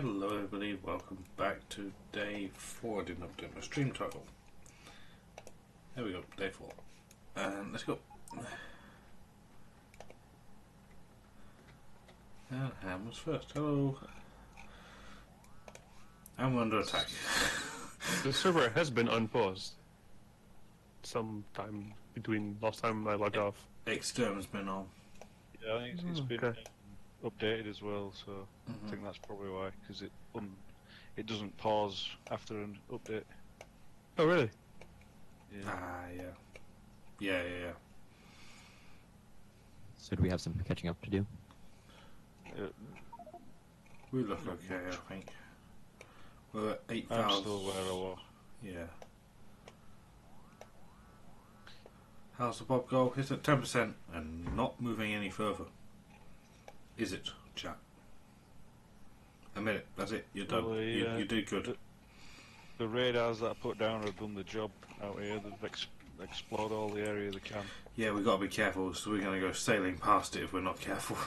Hello everybody, welcome back to day 4. I didn't update my stream title. There we go, day 4. And let's go. And Ham was first. Hello. And we're under attack. The server has been unpaused sometime between last time I logged off. Extern's been on. Yeah, I think it's been updated as well, so I think that's probably why, because it doesn't pause after an update. Oh, really? Yeah. Ah, yeah. Yeah. So do we have some catching up to do? We look okay, I think. We're at 8,000. I'm still where I was. Yeah. How's the Bob goal? It's at 10% and not moving any further. Is it, chat? A minute, that's it, you're done. Well, you did good. The radars that I put down have done the job out here. They've explored all the area they can. Yeah, we've got to be careful, so we're going to go sailing past it if we're not careful.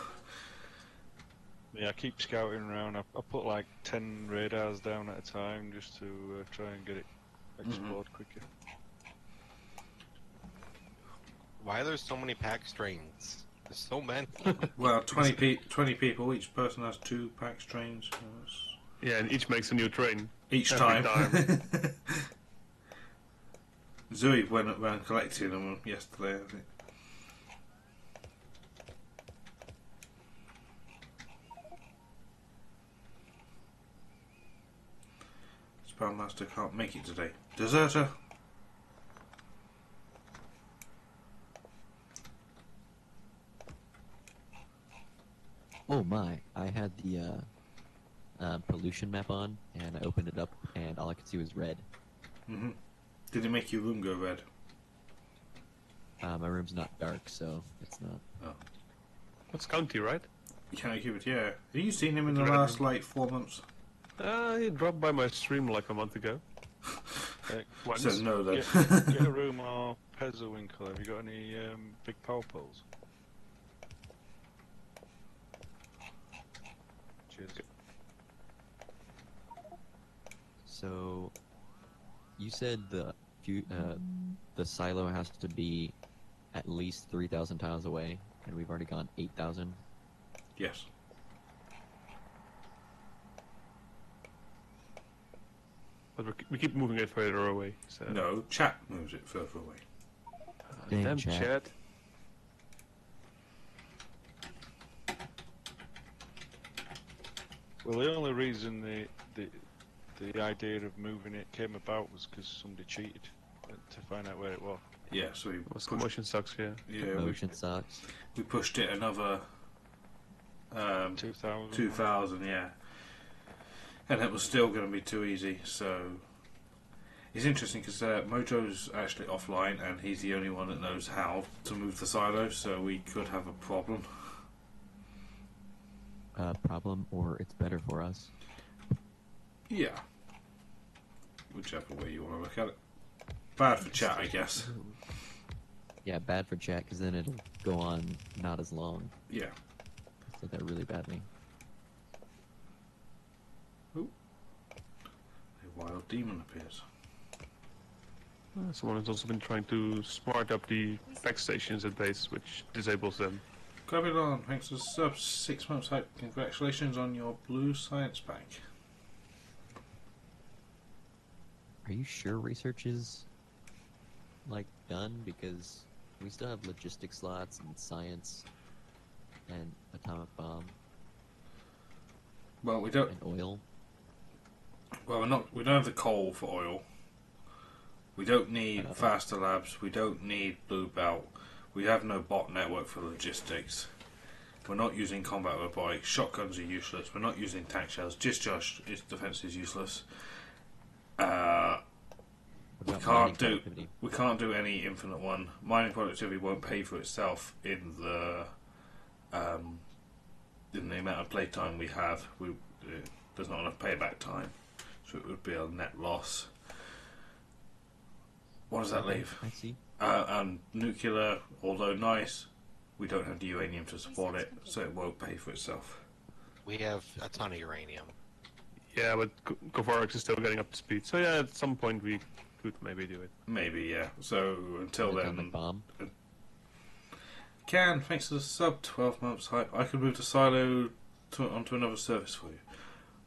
Yeah, I keep scouting around. I put like 10 radars down at a time just to try and get it explored quicker. Why are there so many pack strains? There's so many. Well, 20 people, each person has 2 pack strains. Yeah, and each makes a new train. Each Every time. Zooey went around collecting them yesterday, I think. Spellmaster can't make it today. Deserter! Oh my, I had the pollution map on, and I opened it up, and all I could see was red. Did it make your room go red? My room's not dark, so it's not. Oh. That's County, right? County Cupid, yeah. Have you seen him in the Red. last, 4 months? He dropped by my stream like a month ago. Once. Says no, then. Get a room or Pezzowinkle. Have you got any big power poles? Cheers. So, you said the silo has to be at least 3,000 tiles away, and we've already gone 8,000. Yes. But we keep moving it further away. So. No, chat moves it further away. Damn Damn chat. chat. Well, the only reason the idea of moving it came about was because somebody cheated to find out where it was. Yeah, so we What's pushed, commotion sucks, yeah. Motion sucks. we pushed it another 2,000. 2,000, yeah. And it was still going to be too easy, so... It's interesting because Mojo's actually offline and he's the only one that knows how to move the silo, so we could have a problem. Problem, or it's better for us. Yeah. Whichever way you want to look at it. Bad for chat, I guess. Yeah, bad for chat, because then it'll go on not as long. Yeah. So that really badly. Ooh. A wild demon appears. Someone has also been trying to smart up the pack stations at base, which disables them. Gravilon, thanks for the sub. 6 months out. Congratulations on your blue science pack. Are you sure research is, done? Because we still have logistics slots and science and atomic bomb Well, we don't. and oil. Well, we don't have the coal for oil. We don't need faster labs. We don't need blue belt. We have no bot network for logistics. We're not using combat robotics. Shotguns are useless. We're not using tank shells. Discharge its defense is useless. What about mining productivity? We can't do any infinite one. Mining productivity won't pay for itself in the amount of playtime we have. There's not enough payback time, so it would be a net loss. What does that leave? I see. And nuclear, although nice, we don't have the uranium to support it, so it won't pay for itself. We have a ton of uranium. Yeah, but Kovarex is still getting up to speed. So yeah, at some point we could maybe do it. Maybe, yeah. So until Atomic then, bomb. Can, thanks to the sub 12 months hype, I could move the silo onto another service for you.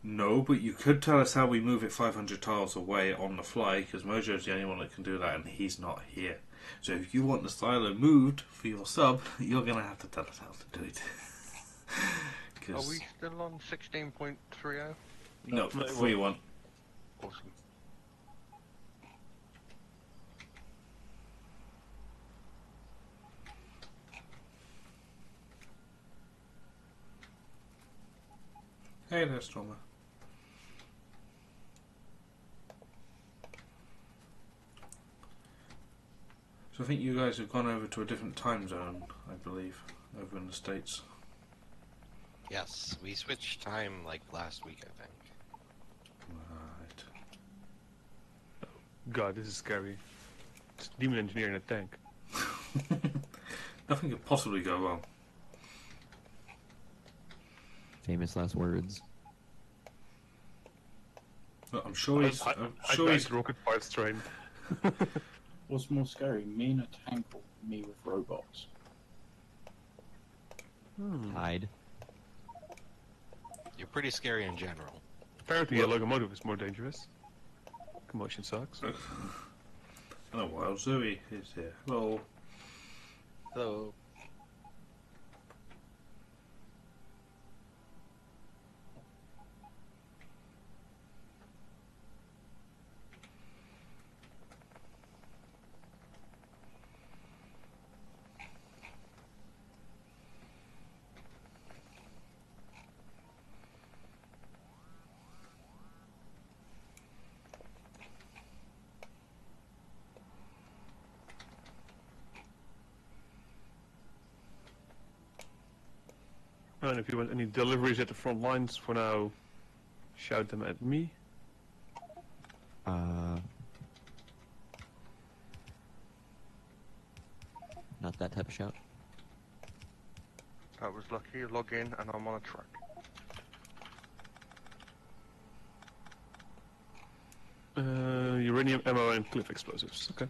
No, but you could tell us how we move it 500 tiles away on the fly, because Mojo's the only one that can do that, and he's not here. So if you want the silo moved for your sub, you're going to have to tell us how to do it. Are we still on 16.30? No, 3-1. Awesome. Hey there, Stormer. So I think you guys have gone over to a different time zone, I believe, over in the States. Yes, we switched time like last week, I think. Right. God, this is scary. It's demon engineer in a tank. Nothing could possibly go wrong. Famous last words. Look, I'm sure he's. I'm I sure he's. rocket parts train. What's more scary, me in a tank or me with robots? Hide. You're pretty scary in general. Apparently a locomotive is more dangerous. Commotion sucks. Oh well, Zoe is here. Hello. So, And if you want any deliveries at the front lines for now, shout them at me. Not that type of shout. That was lucky. Log in and I'm on a track. Uranium ammo and cliff explosives. Okay.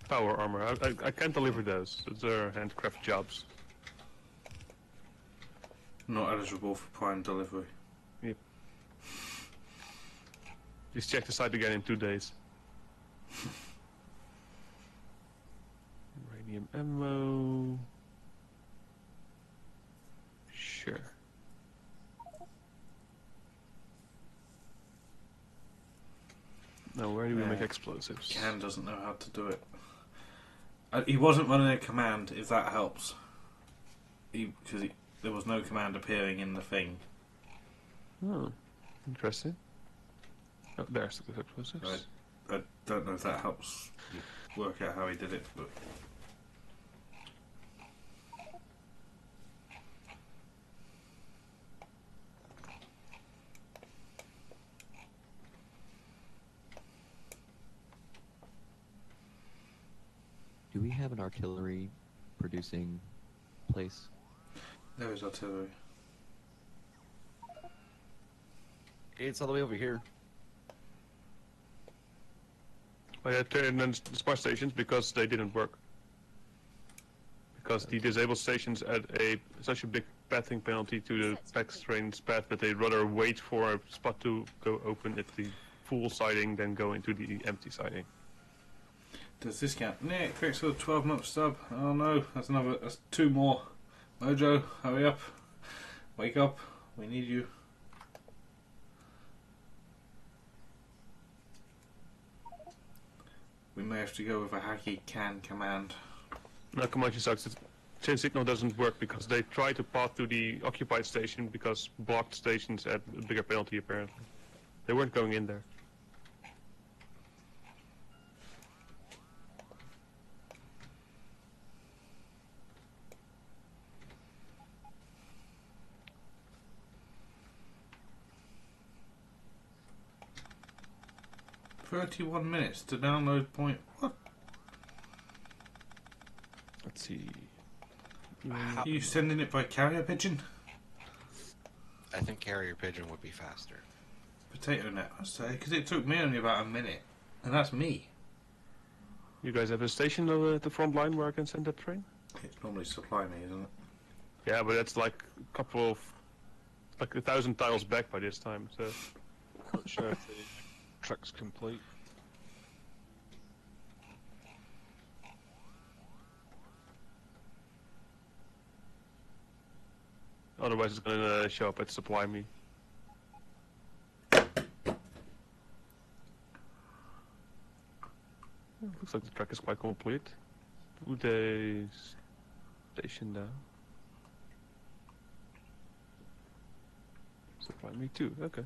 Power armor. I can't deliver those. Those are handcraft jobs. Not eligible for prime delivery. Yep. Just check the site again in 2 days. Uranium ammo. Sure. Now, where do we make explosives? Can doesn't know how to do it. He wasn't running a command, if that helps. Because there was no command appearing in the thing. Oh, interesting. Oh, there's the explosives. I don't know if that helps you work out how he did it, but... Do we have an artillery producing place? There is artillery. It's all the way over here. I had turned in the smart stations because they didn't work. Because the disabled stations add such a big pathing penalty to the PAX train's path that they'd rather wait for a spot to go open at the full siding than go into the empty siding. Does this count? Nick, thanks for the 12-month sub. Oh no, that's 2 more. Mojo, hurry up. Wake up. We need you. We may have to go with a hacky can command. No, Comanche sucks. Chain signal doesn't work because they try to path to the occupied station because blocked stations add a bigger penalty apparently. They weren't going in there. "31 minutes to download point." What? Let's see. Are you sending it by carrier pigeon? I think carrier pigeon would be faster. Potato net, I say, because it took me only about a minute, and that's me. You guys have a station on the front line where I can send that train? It's normally supply me, isn't it? Yeah, but it's like a couple of, like 1,000 tiles back by this time. So Not sure if the track's complete. otherwise it's gonna show up at supply me. Looks like the track is quite complete. Put a station down. Supply me too, okay.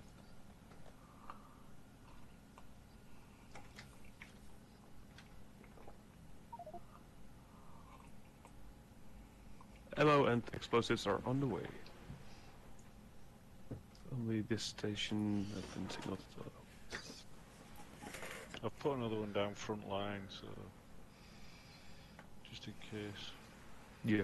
Ammo and explosives are on the way. Only this station has been signaled. I've put another one down front line, so just in case. Yeah.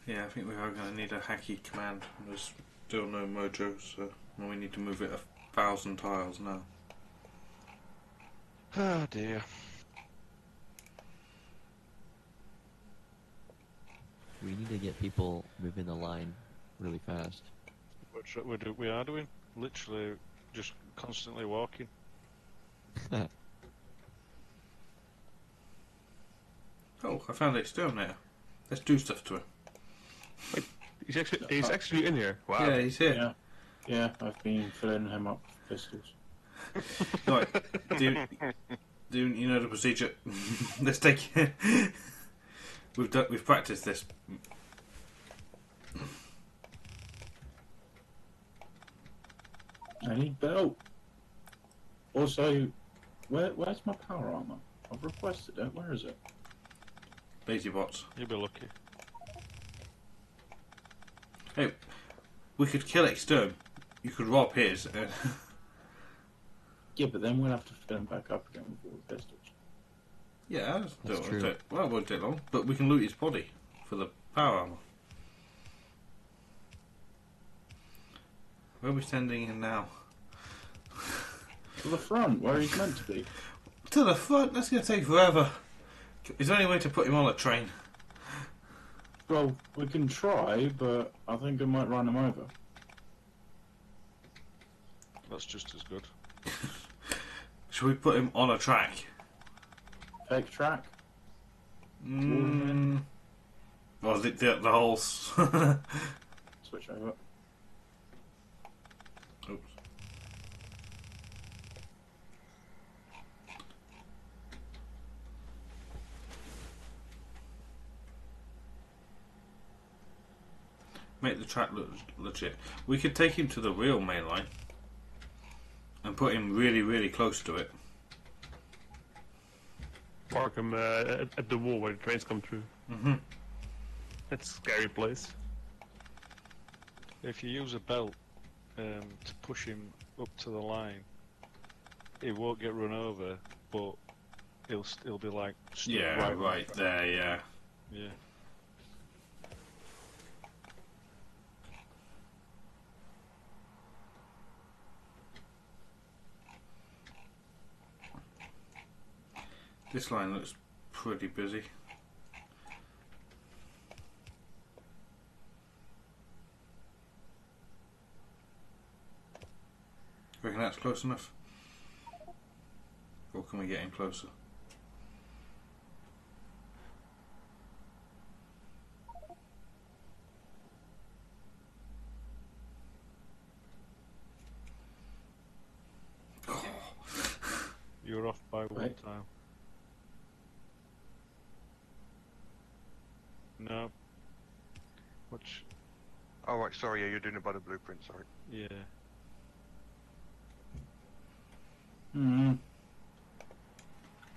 Yeah, I think we are going to need a hacky command. There's still no mojo, so we need to move it 1,000 tiles now. Ah dear. We need to get people moving the line really fast. We are doing literally just constantly walking. Oh, I found exterminator. Let's do stuff to him. He's actually in here. Wow. Yeah, he's here. Yeah, yeah. I've been filling him up with pistols. Right, do you know the procedure? Let's take it. We've practiced this. I need belt. Also, where's my power armor? I've requested it. Where is it? Lazy bots. You'll be lucky. Hey, we could kill Exterm. You could rob his. Yeah, but then we'll have to fill him back up again with all the pistols. Yeah, That's true. Well, it won't take long. But we can loot his body for the power armor. Where are we sending him now? To the front, where he's meant to be. To the front? That's going to take forever. Is there any way to put him on a train? Well, we can try, but I think I might run him over. That's just as good. Should we put him on a track? Fake track? Well, the whole... Switch over. Oops. Make the track look legit. We could take him to the real main line and put him really, really close to it. Park him at the wall where the trains come through. That's a scary place. If you use a belt to push him up to the line, he won't get run over, but he'll be like stood Yeah, right there, yeah. Yeah. This line looks pretty busy. Reckon that's close enough? Or can we get in closer? You're off by one Right. time. No. Which? Oh, right, sorry, yeah, you're doing it by the blueprint, sorry. Yeah.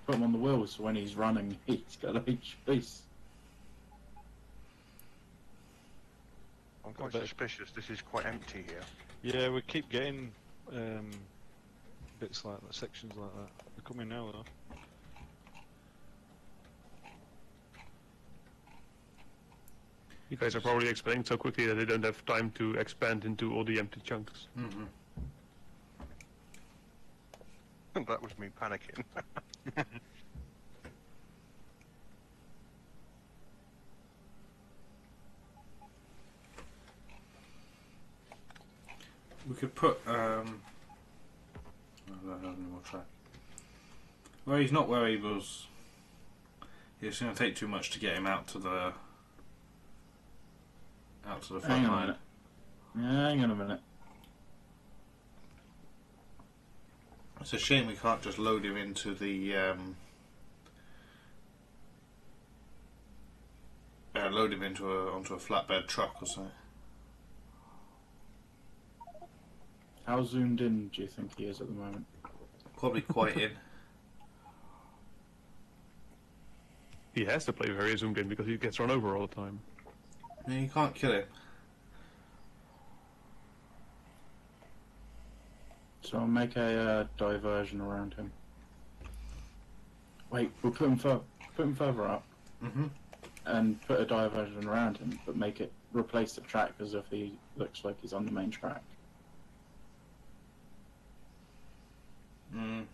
Put him on the wheel so when he's running, he's got a chase. I'm quite bet. suspicious. This is quite empty here. Yeah, we keep getting bits like that, sections like that. They're coming now though. You guys are probably expanding so quickly that they don't have time to expand into all the empty chunks. Mm-hmm. That was me panicking. We could put. I don't have any more track. Well, he's not where he was. It's going to take too much to get him out to the front Hang on a line. minute. Hang on a minute. It's a shame we can't just load him into the load him onto a flatbed truck or something. How zoomed in do you think he is at the moment? Probably quite in. He has to play very zoomed in because he gets run over all the time. No, you can't kill him. So I'll make a diversion around him. Wait, we'll put him further up Mm-hmm. and put a diversion around him, but make it replace the track as if he looks like he's on the main track. Mm.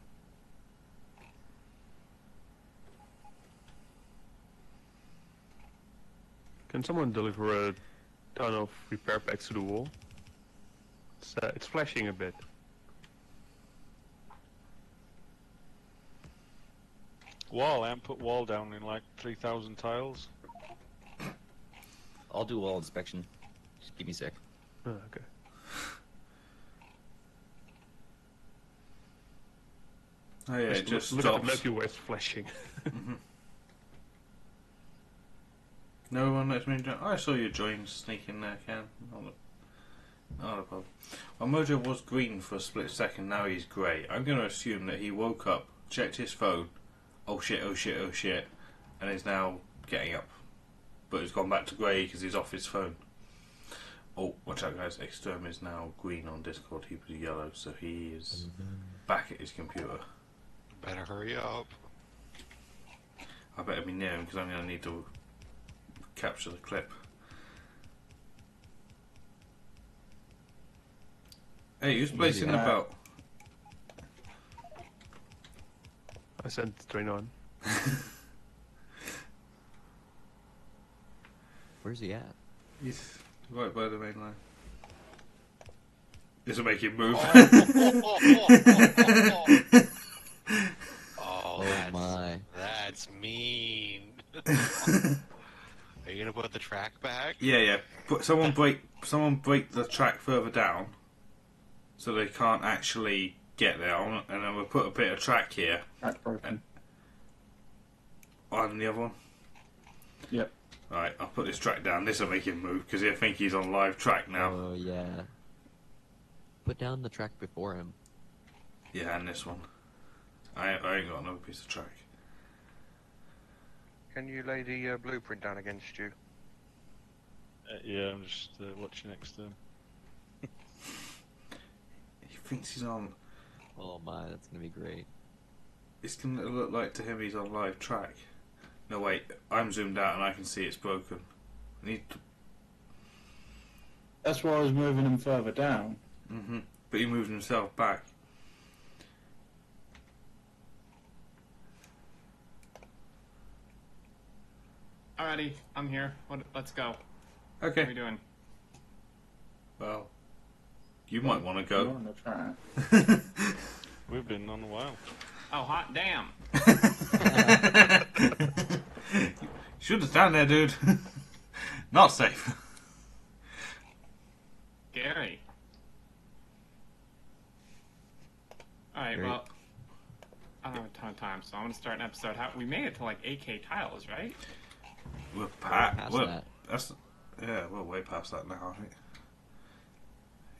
Can someone deliver a ton of repair packs to the wall? It's flashing a bit. Wall, I haven't put wall down in like 3,000 tiles. I'll do wall inspection. Just give me a sec. Oh, okay. Oh yeah, it just look at the stops. map where it's flashing. Mhm. No one lets me join. I saw you join sneak in there, Ken. Not a problem. Well, Mojo was green for a split second, now he's grey. I'm going to assume that he woke up, checked his phone, oh shit, oh shit, oh shit, and is now getting up. But he's gone back to grey because he's off his phone. Oh, watch out guys, Exterm is now green on Discord, he was yellow, so he is back at his computer. Better hurry up. I better be near him because I'm going to need to capture the clip. Hey, who's placing the belt? I sent the train on. Where's he at? He's right by the main line. This will make him move. Oh, My. that's mean. Are you gonna put the track back? Yeah. Someone break the track further down, so they can't actually get there. And then we'll put a bit of track here Track broken. on the other one. Yep. Right, I'll put this track down. This will make him move because I think he's on live track now. Oh yeah. Put down the track before him. Yeah, and this one. I ain't got another piece of track. Can you lay the blueprint down again, Stu? Yeah, I'm just watching next to him. He thinks he's on. Oh my, that's gonna be great. It's gonna look like to him he's on live track. No wait, I'm zoomed out and I can see it's broken. I need to. That's why I was moving him further down. But he moved himself back. Alrighty, I'm here. Let's go. What are we Okay. doing? Well, you might want to You're go. on the track. We've been on a while. Oh, hot damn. Should have stand there, dude. Not safe. Gary. Alright, Gary. well, I don't have a ton of time, so I'm gonna start an episode. We made it to like 8K tiles, right? We're Past that. We're way past that now, I think.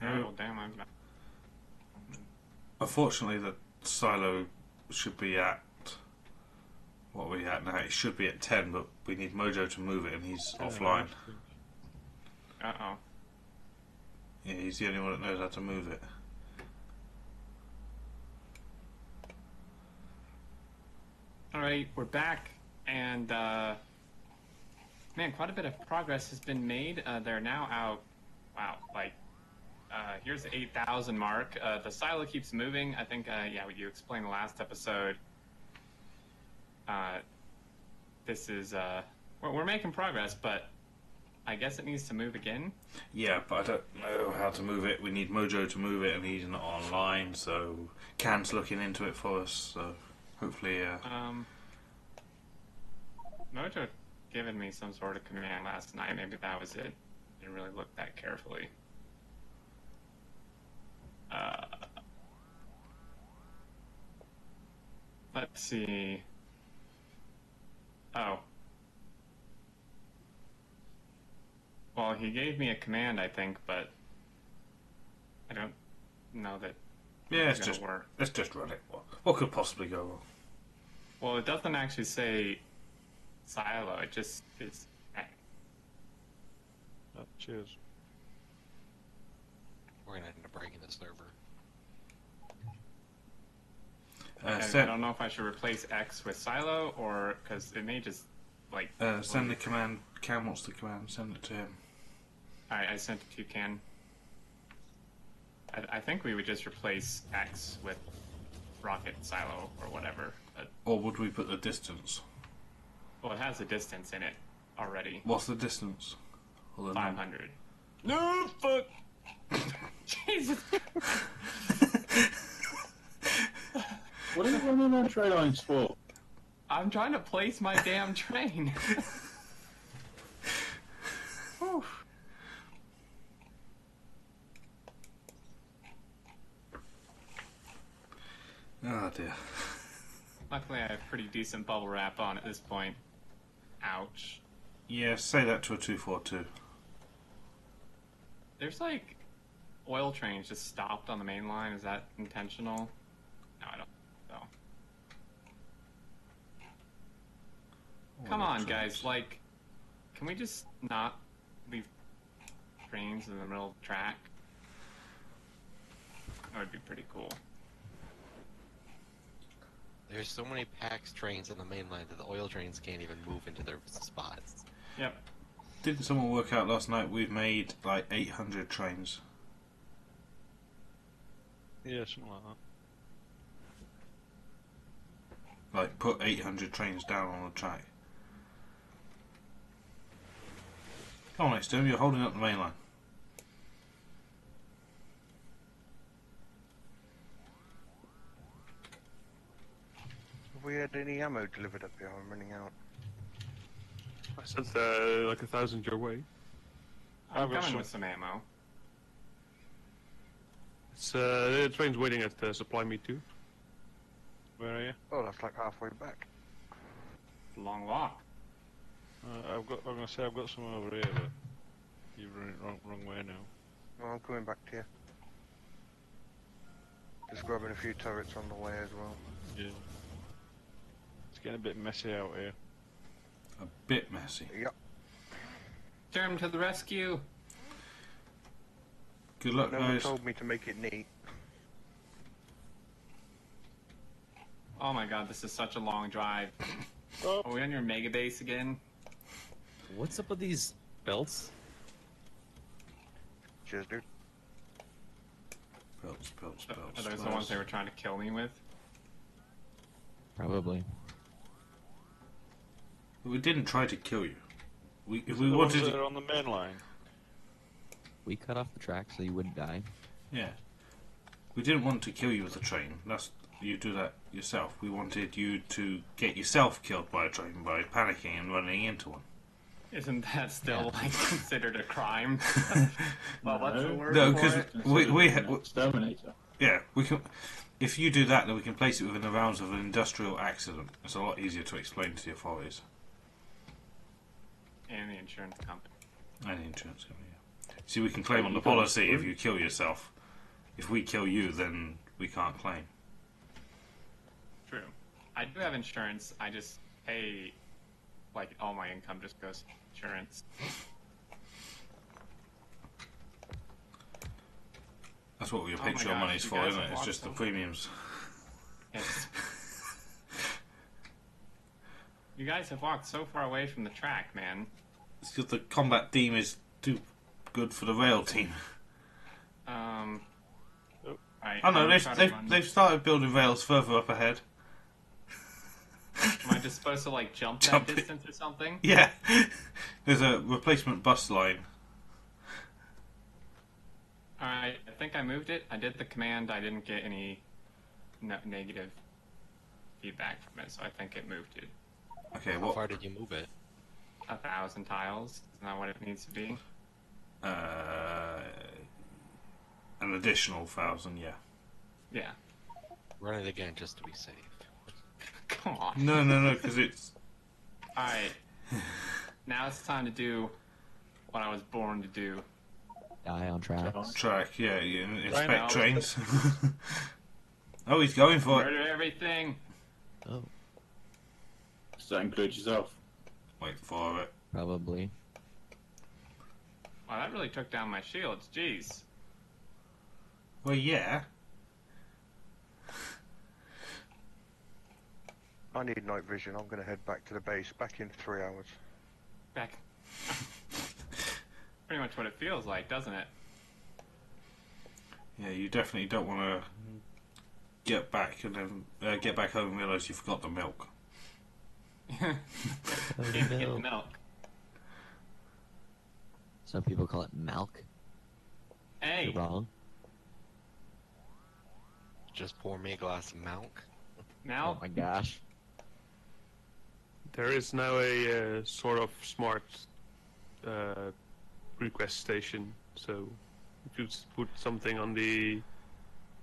Alright, well, damn, I'm not. Unfortunately, the silo should be at. What are we at now? It should be at 10, but we need Mojo to move it and he's offline. Uh oh. Yeah, he's the only one that knows how to move it. Alright, we're back, and man, quite a bit of progress has been made. They're now out, wow, like, here's the 8,000 mark. The silo keeps moving. I think, yeah, what you explained the last episode. This is, we're making progress, but I guess it needs to move again. Yeah, but I don't know how to move it. We need Mojo to move it, and he's not online, so Can's looking into it for us, so hopefully, Mojo given me some sort of command last night. Maybe that was it. Didn't really look that carefully. Let's see. Oh. Well, he gave me a command, I think, but I don't know that yeah, it's gonna work. let's just run it. What could possibly go wrong? Well, it doesn't actually say silo. It just is. Cheers. We're gonna end up breaking the server. I don't know if I should replace X with silo or because it may just like. Send the command. Can wants the command. Send it to him. Alright, I sent it to you, Ken. I think we would just replace X with rocket silo or whatever. But, Or would we put the distance? well, it has a distance in it already. What's the distance? Or the number? 500. No, fuck! Jesus. What are you running on trade lines for? I'm trying to place my damn train. Whew. Oh dear. Luckily, I have pretty decent bubble wrap on at this point. Ouch. Yeah, say that to a 242. There's like oil trains just stopped on the main line. Is that intentional? No, I don't think so. Come on, guys. Like, can we just not leave trains in the middle of the track? That would be pretty cool. There's so many PAX trains on the main line that the oil trains can't even move into their spots. Yep. Didn't someone work out last night we've made like 800 trains? Yeah, something like that. Like, put 800 trains down on the track. Come on, next to him, you're holding up the main line. Have we had any ammo delivered up here? I'm running out. I sent like 1,000 your way. I'm I've got coming some. with some ammo. It's the train's waiting at supply me too. Where are you? Oh, that's like halfway back. Long walk. I'm gonna say I've got some over here, but you're running wrong way now. Oh, I'm coming back to you. Just grabbing a few turrets on the way as well. Yeah. It's getting a bit messy out here. A bit messy. Yep. Germ to the rescue. Good luck, No one guys. told me to make it neat. Oh my god, this is such a long drive. Oh. Are we on your mega base again? What's up with these belts? Cheers, dude. Belts, belts, belts. Are those the belts. ones they were trying to kill me with? Probably. We didn't try to kill you. If Is we it the ones wanted that to, are on the main line. We cut off the track so you wouldn't die. yeah, we didn't want to kill you with a train. That's you do that yourself. We wanted you to get yourself killed by a train by panicking and running into one. Isn't that still like considered a crime? Well, what's the No. word No, for 'cause it? we Exterminator. Yeah, we can. If you do that, then we can place it within the realms of an industrial accident. It's a lot easier to explain to the authorities And the insurance company. and the insurance company. Yeah. See, we can claim on the policy if you kill yourself. If we kill you, then we can't claim. True. I do have insurance. I just pay, like, all my income just goes to insurance. That's what your Oh my Patreon gosh, money's you for, guys isn't it? have It's walked just the so- premiums. It's... You guys have walked so far away from the track, man. It's because the combat team is too good for the rail team. Right, Oh no, I'm gonna try to run- they've started building rails further up ahead. Am I just supposed to like jump Jump that it. distance or something? Yeah, there's a replacement bus line. Alright, I think I moved it. I did the command. I didn't get any negative feedback from it, so I think it moved it. Okay, How what? far did you move it? 1,000 tiles. Isn't that what it needs to be? An additional 1,000, yeah. Yeah. Run it again just to be safe. Come on. No, because it's Alright. Now it's time to do what I was born to do. Die on tracks. track. Yeah, you Right inspect now. trains. Oh, he's going for it. Murder everything. Oh, Does that include yourself? Wait for it. probably. Wow, that really took down my shields. Jeez. Well, yeah. I need night vision. I'm going to head back to the base. Back in 3 hours. Back. Pretty much what it feels like, doesn't it? Yeah, you definitely don't want to get back and then get back home and realise you forgot the milk. Can't get the milk. Some people call it milk. Hey. You're wrong. Just pour me a glass of milk. Now, Oh my gosh. There is now a sort of smart request station. So if you put something on the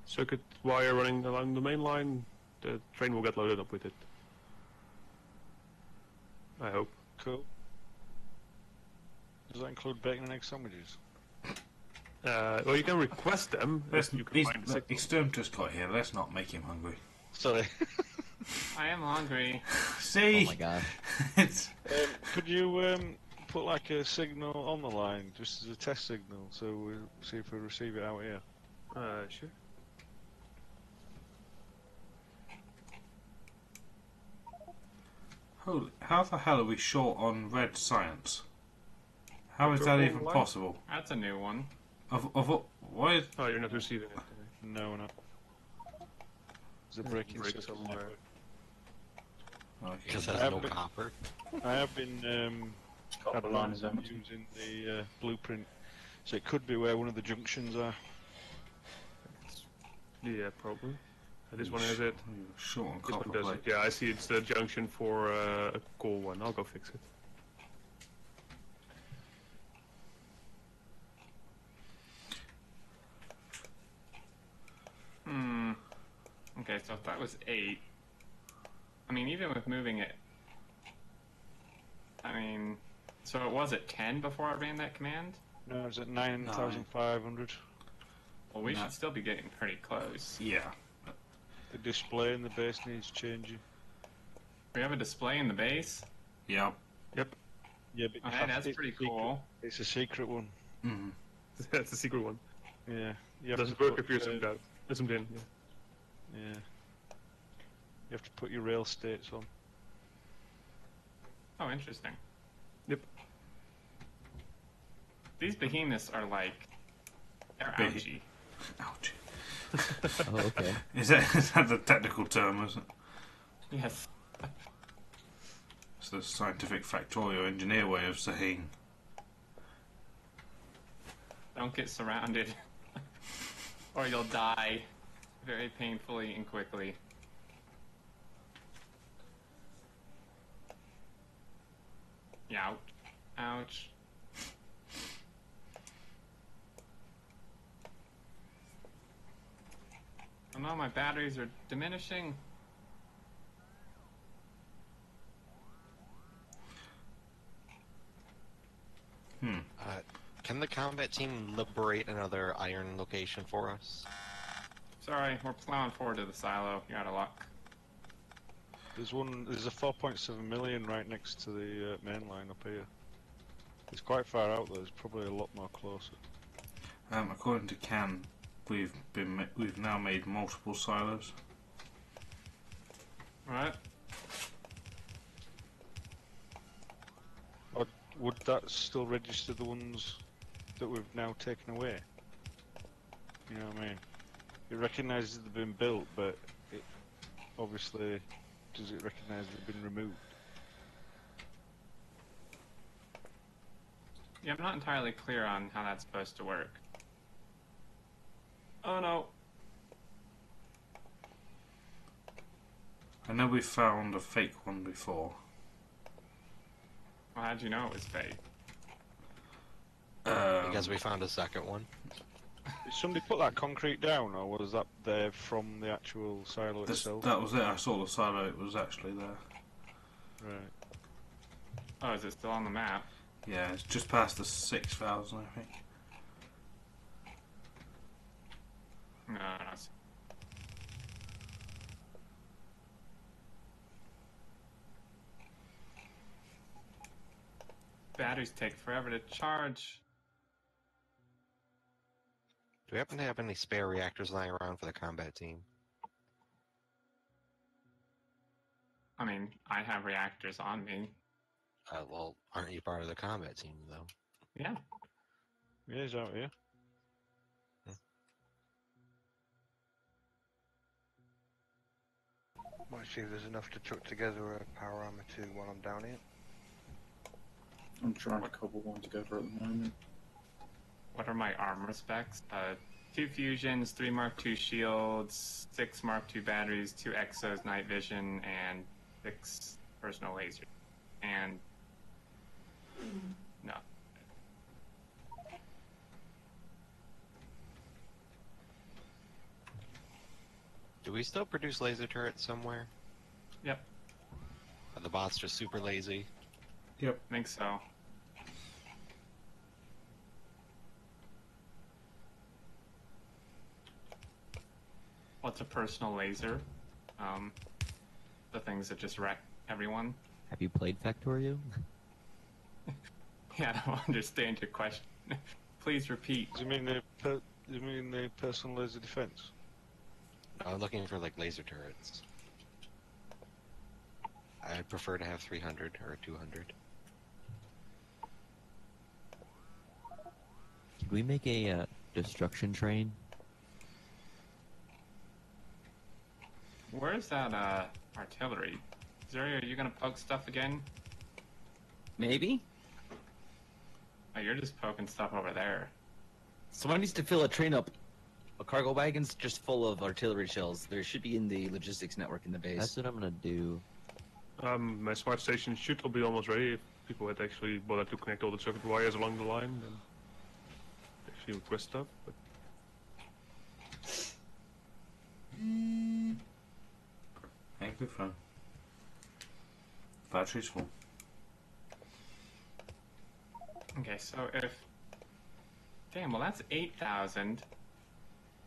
circuit wire running along the main line, the train will get loaded up with it. I hope. Cool. Does that include bacon and egg sandwiches? Well, you can request them. Let's, You can he's, find the signal. Exterm just got here. Let's not make him hungry. Sorry. I am hungry. See? Oh my gosh. It's, Could you put like a signal on the line, just as a test signal, so we'll see if we receive it out here? Sure. holy, how the hell are we short on red science? How is that Purple even line? possible? That's a new one. Of what? Why is, Oh, you're not receiving it. No, no. There's a break in Break system somewhere. network. okay. Because it has no copper. I have been Copper line is empty. using the blueprint, so it could be where one of the junctions are. Yeah, probably. This one has it. You're short on This one copper doesn't. plate. Yeah, I see it's the junction for a coal one. I'll go fix it. Okay, so if that was 8, I mean, even with moving it, I mean, so it was at 10 before I ran that command? No, it's at 9,500. Well, we No. should still be getting pretty close. Yeah. The display in the base needs changing. We have a display in the base. Yeah. Yeah, but you Okay, have that's to- pretty secret- cool. It's a secret one. Mm-hmm. That's the secret one. Yeah. You It have doesn't to work put, if you're zoomed out. Zoomed in. Yeah. Yeah. You have to put your rail states on. Oh, interesting. Yep. These behemoths are like, they're Beh- ouchy. Ouch. Oh, okay. Is that the technical term, is it? Yes. It's the scientific Factorio engineer way of saying. Don't get surrounded, or you'll die very painfully and quickly. Yeah, ouch. Ouch. Oh no, my batteries are diminishing. Can the combat team liberate another iron location for us? Sorry, we're plowing forward to the silo. You're out of luck. There's a 4.7 million right next to the main line up here. It's quite far out though, it's probably a lot more closer. According to Can, we've now made multiple silos. Right. Or would that still register the ones that we've now taken away? You know what I mean? It recognises they've been built, but it obviously does it recognise they've been removed? Yeah, I'm not entirely clear on how that's supposed to work. Oh no. I know we found a fake one before. Well, how'd you know it was fake? Because we found a second one. Did somebody put that concrete down, or was that there from the actual silo itself? That was it. I saw the silo. It was actually there. Right. Oh, is it still on the map? Yeah, it's just past the 6,000, I think. No, no, no. Batteries take forever to charge. Do we happen to have any spare reactors lying around for the combat team? I mean, I have reactors on me. Well, aren't you part of the combat team, though? Yeah. Yeah, he's out here. Might see if there's enough to chuck together a power armor 2 while I'm down here. I'm trying to cobble one together at the moment. What are my armor specs? 2 fusions, 3 Mark II shields, 6 Mark II batteries, 2 exos, night vision, and 6 personal lasers. And no. Do we still produce laser turrets somewhere? Yep, Are the bots just super lazy? I think so. What's a personal laser? The things that just wreck everyone. Have you played Factorio? Yeah, I don't understand your question. Please repeat. Do you mean the personal laser defense? No, I'm looking for like laser turrets. I'd prefer to have 300 or 200. Can we make a destruction train? Where's that artillery? Zuri, are you gonna poke stuff again? Maybe? Oh, you're just poking stuff over there. Someone needs to fill a train up. A cargo wagon's just full of artillery shells. There should be in the logistics network in the base. That's what I'm gonna do. My smart station should be almost ready if people had actually bothered to connect all the circuit wires along the line. Then actually request stuff. But Thank you, phone. Battery's full. Okay, so if... Damn, well that's 8,000.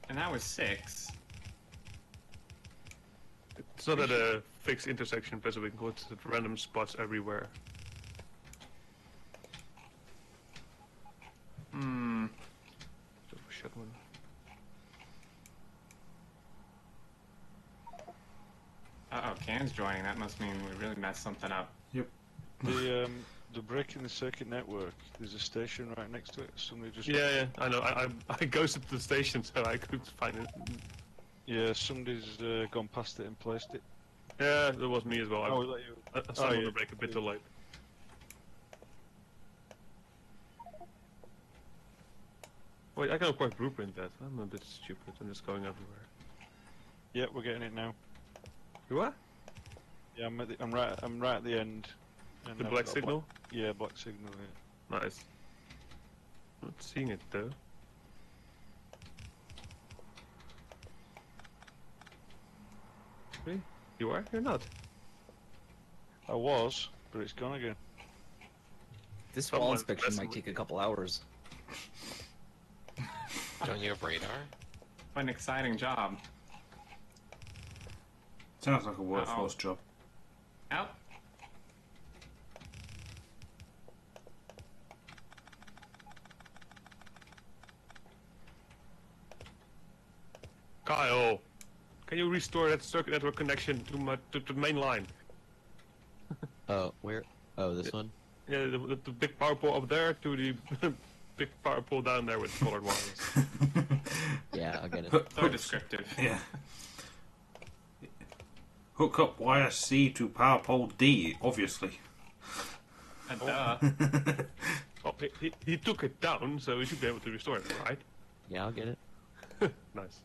And that was 6. it's not at a fixed intersection, but we can go to random spots everywhere. Hmm. So shut one. Uh-oh, Can's joining. That must mean we really messed something up. The break in the circuit network. There's a station right next to it. Somebody just Yeah, I know. I ghosted the station, so I couldn't find it. Yeah, somebody's gone past it and placed it. Yeah, that was me as well. Oh, was that you? I stumbled yeah. the break a bit too late. Wait, I can of course blueprint that. I'm a bit stupid. I'm just going everywhere. Yeah, we're getting it now. You what? Yeah, I'm right at the end. And The I've black got a signal? Yeah, black signal. Yeah. Nice. Not seeing it though. Wait, you are? You're not. I was, but it's gone again. This wall Someone's inspection messing might with take a me. couple hours. Don't you have radar? What an exciting job. Sounds like a workforce job. Out. Kyle, can you restore that circuit network connection to the main line? Oh, where? Oh, this one? Yeah, the big power pole up there to the big power pole down there with colored wires. Yeah, I'll get it. So descriptive. Yeah. Hook up wire C to power pole D, obviously. Duh. Oh, he took it down, so we should be able to restore it, right? Yeah, I'll get it. Nice.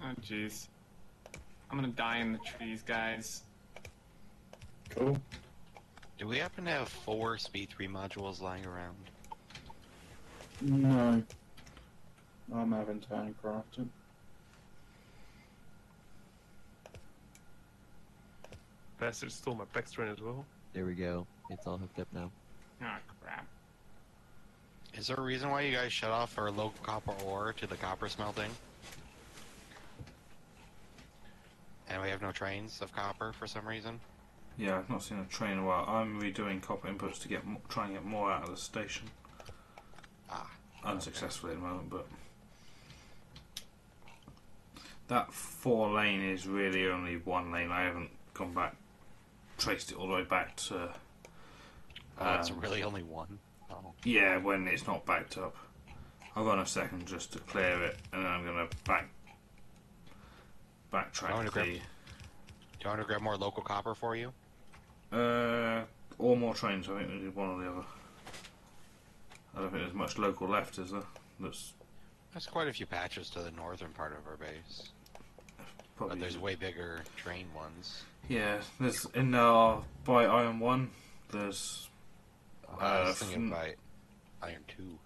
Oh jeez. I'm gonna die in the trees, guys. Cool. Do we happen to have 4 speed 3 modules lying around? No. I'm having time crafting. Bastard stole my PEX train as well. There we go. It's all hooked up now. Oh crap. Is there a reason why you guys shut off our local copper ore to the copper smelting? And we have no trains of copper for some reason? Yeah, I've not seen a train in a while. I'm redoing copper inputs to try and get more out of the station. Ah. Unsuccessfully at the moment, but that 4 lane is really only 1 lane. I haven't gone back, traced it all the way back to. That's really only 1? Oh. Yeah, when it's not backed up. I've got a second just to clear it, and then I'm gonna backtrack Do you want to grab more local copper for you? or more trains. I think we need one or the other. I don't think there's much local left, is there? That's There's quite a few patches to the northern part of our base. probably. But there's way bigger train ones. Yeah, there's in by Iron 1. There's I was thinking by Iron 2.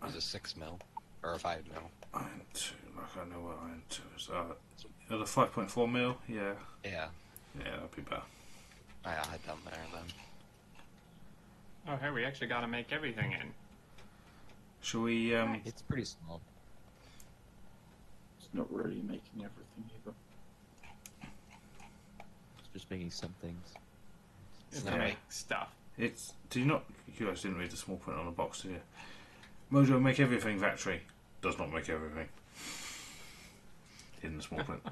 There's a 6 mil. Or a 5 mil. Iron 2. Like I know what Iron 2 is. The 5.4 mil. Yeah. Yeah. Yeah, that'd be better. I'll head down there then. Oh hey, we actually gotta make everything in. Shall we? It's pretty small. It's not really making everything either. It's just making some things. It's Yeah. to make stuff. It's. Do you not? You guys didn't read the small print on the box, did you? Mojo make everything factory. Does not make everything. In the small print.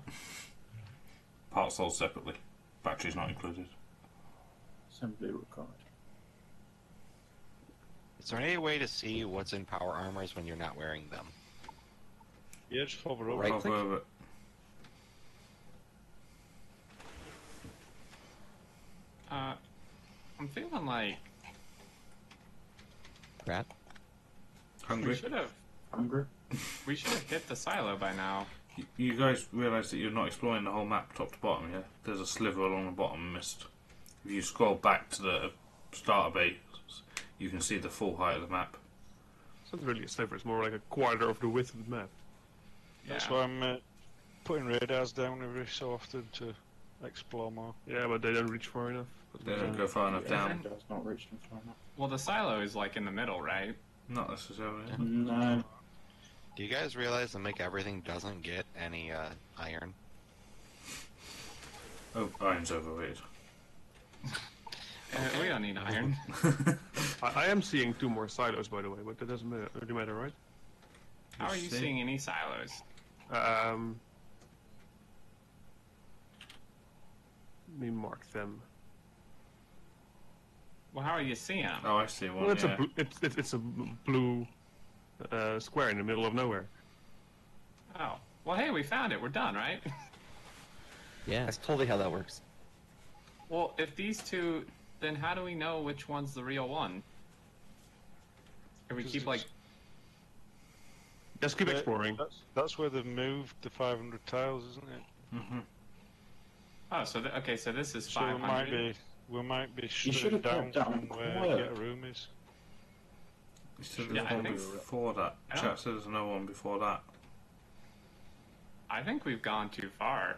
Parts sold separately. Batteries not included. Assembly required. Is there any way to see what's in power armors when you're not wearing them? Yeah, just hover over. Right Hover click? over it. I'm feeling like Crap. we Hungry. should have Hungry? hit the silo by now. You guys realise that you're not exploring the whole map top to bottom, yeah? There's a sliver along the bottom missed. If you scroll back to the starter base, you can see the full height of the map. It's not really a sliver, it's more like a quarter of the width of the map. That's Yeah. why I'm putting radars down every so often to explore more. Yeah, but they don't reach far enough. They don't go far enough down. It does not reach them far enough. Well, the silo is like in the middle, right? Not necessarily. No. Do you guys realize that make everything doesn't get any iron? Oh, iron's overrated. We don't need iron. I am seeing 2 more silos, by the way, but that doesn't really matter, right? How are you See? seeing any silos? Let me mark them. Well, how are you seeing them? Oh, I see one. Well, it's yeah. it's a blue square in the middle of nowhere. Oh. Well, hey, we found it. We're done, right? Yeah. That's totally how that works. Well, if these two, then how do we know which one's the real one? If we Because keep, like... Just keep Yeah, exploring. That's where they've moved the 500 tiles, isn't it? Mm-hmm. Oh, so, okay, so this is So 500. we might be should straight have down kept that from on where quiet. get a room is. So Yeah, there's I one think- before that. I don't- Chat says there's no one before that. I think we've gone too far.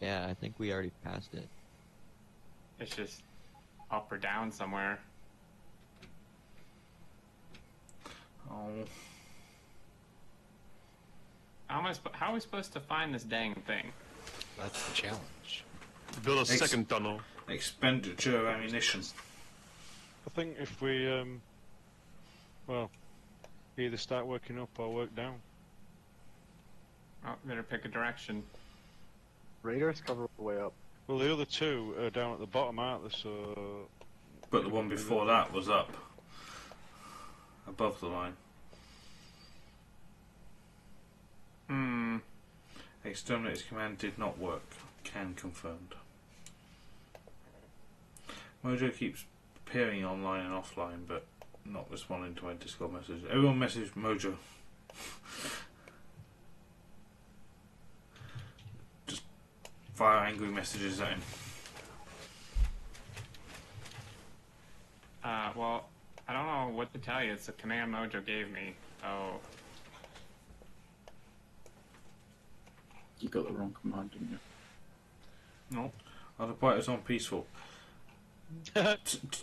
Yeah, I think we already passed it. It's just up or down somewhere. Oh. How are we supposed to find this dang thing? That's the challenge. Build a Ex- second tunnel. Expenditure of ammunition. I think if we, well, either start working up or work down. Oh, better pick a direction. Raiders cover the way up. Well, the other two are down at the bottom, aren't they? So. But the one before that was up. Above the line. Hmm. Exterminator's command did not work. Can confirmed. Mojo keeps appearing online and offline, but not responding to my Discord message. Everyone message Mojo. Just fire angry messages at him. Well, I don't know what to tell you. It's a command Mojo gave me. Oh. You got the wrong command, didn't you? No. Are the biters on peaceful?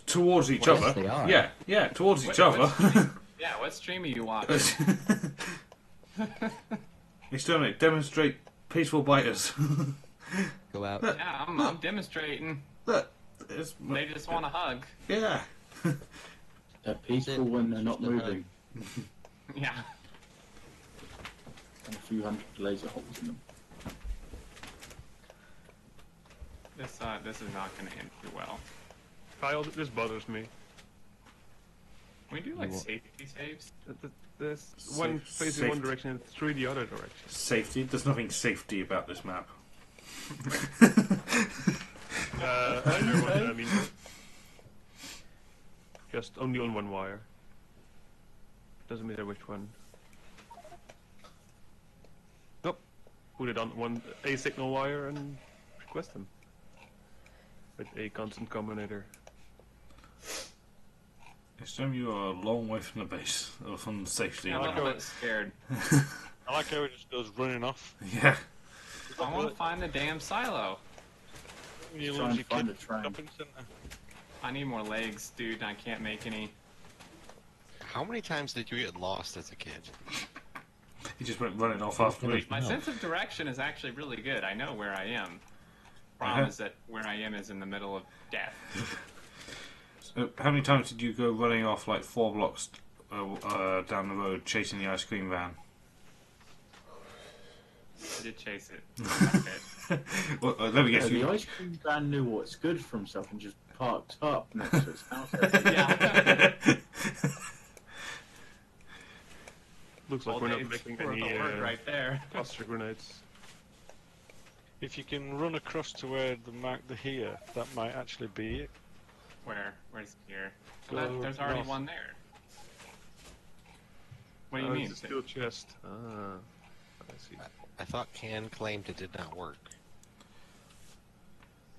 Towards each Well, other. yes, they are. Yeah, towards each What other. stream- yeah, what stream are you watching? Exterminate, demonstrate peaceful biters. Go out. Yeah, I'm demonstrating. Look, They just want a hug. yeah. They're peaceful when they're not Just a hug. moving. Yeah. And a few hundred laser holes in them. This is not going to end too well. Kyle, this bothers me. Can we do like Well- safety saves? There's one facing one safety. direction and three the other direction. Safety. There's nothing safety about this map. Either one, I mean, just only on one wire. Doesn't matter which one. Nope. Put it on a signal wire and request them with a constant combinator. This time you are a long way from the base, or from the safety. I'm a like little how bit scared. I like how it just goes running off. Yeah. I want to find the damn silo. You Try lose and your find kid a train. shopping centre. I need more legs, dude. I can't make any. How many times did you get lost as a kid? He just went running off after me. My No. sense of direction is actually really good. I know where I am. Problem is that where I am is in the middle of death. So how many times did you go running off like 4 blocks down the road chasing the ice cream van? I did chase it. Okay. Well, let me guess. The You, ice cream van knew what's good for himself and just parked up next to its house. Yeah. Looks like All we're day not making for any the word right there. cluster grenades. If you can run across to where the mark the here, that might actually be it. Where? Where's here? Go There's already north. one there. What do you Oh, mean? it's a steel chest. Ah, I see. I thought Can claimed it did not work.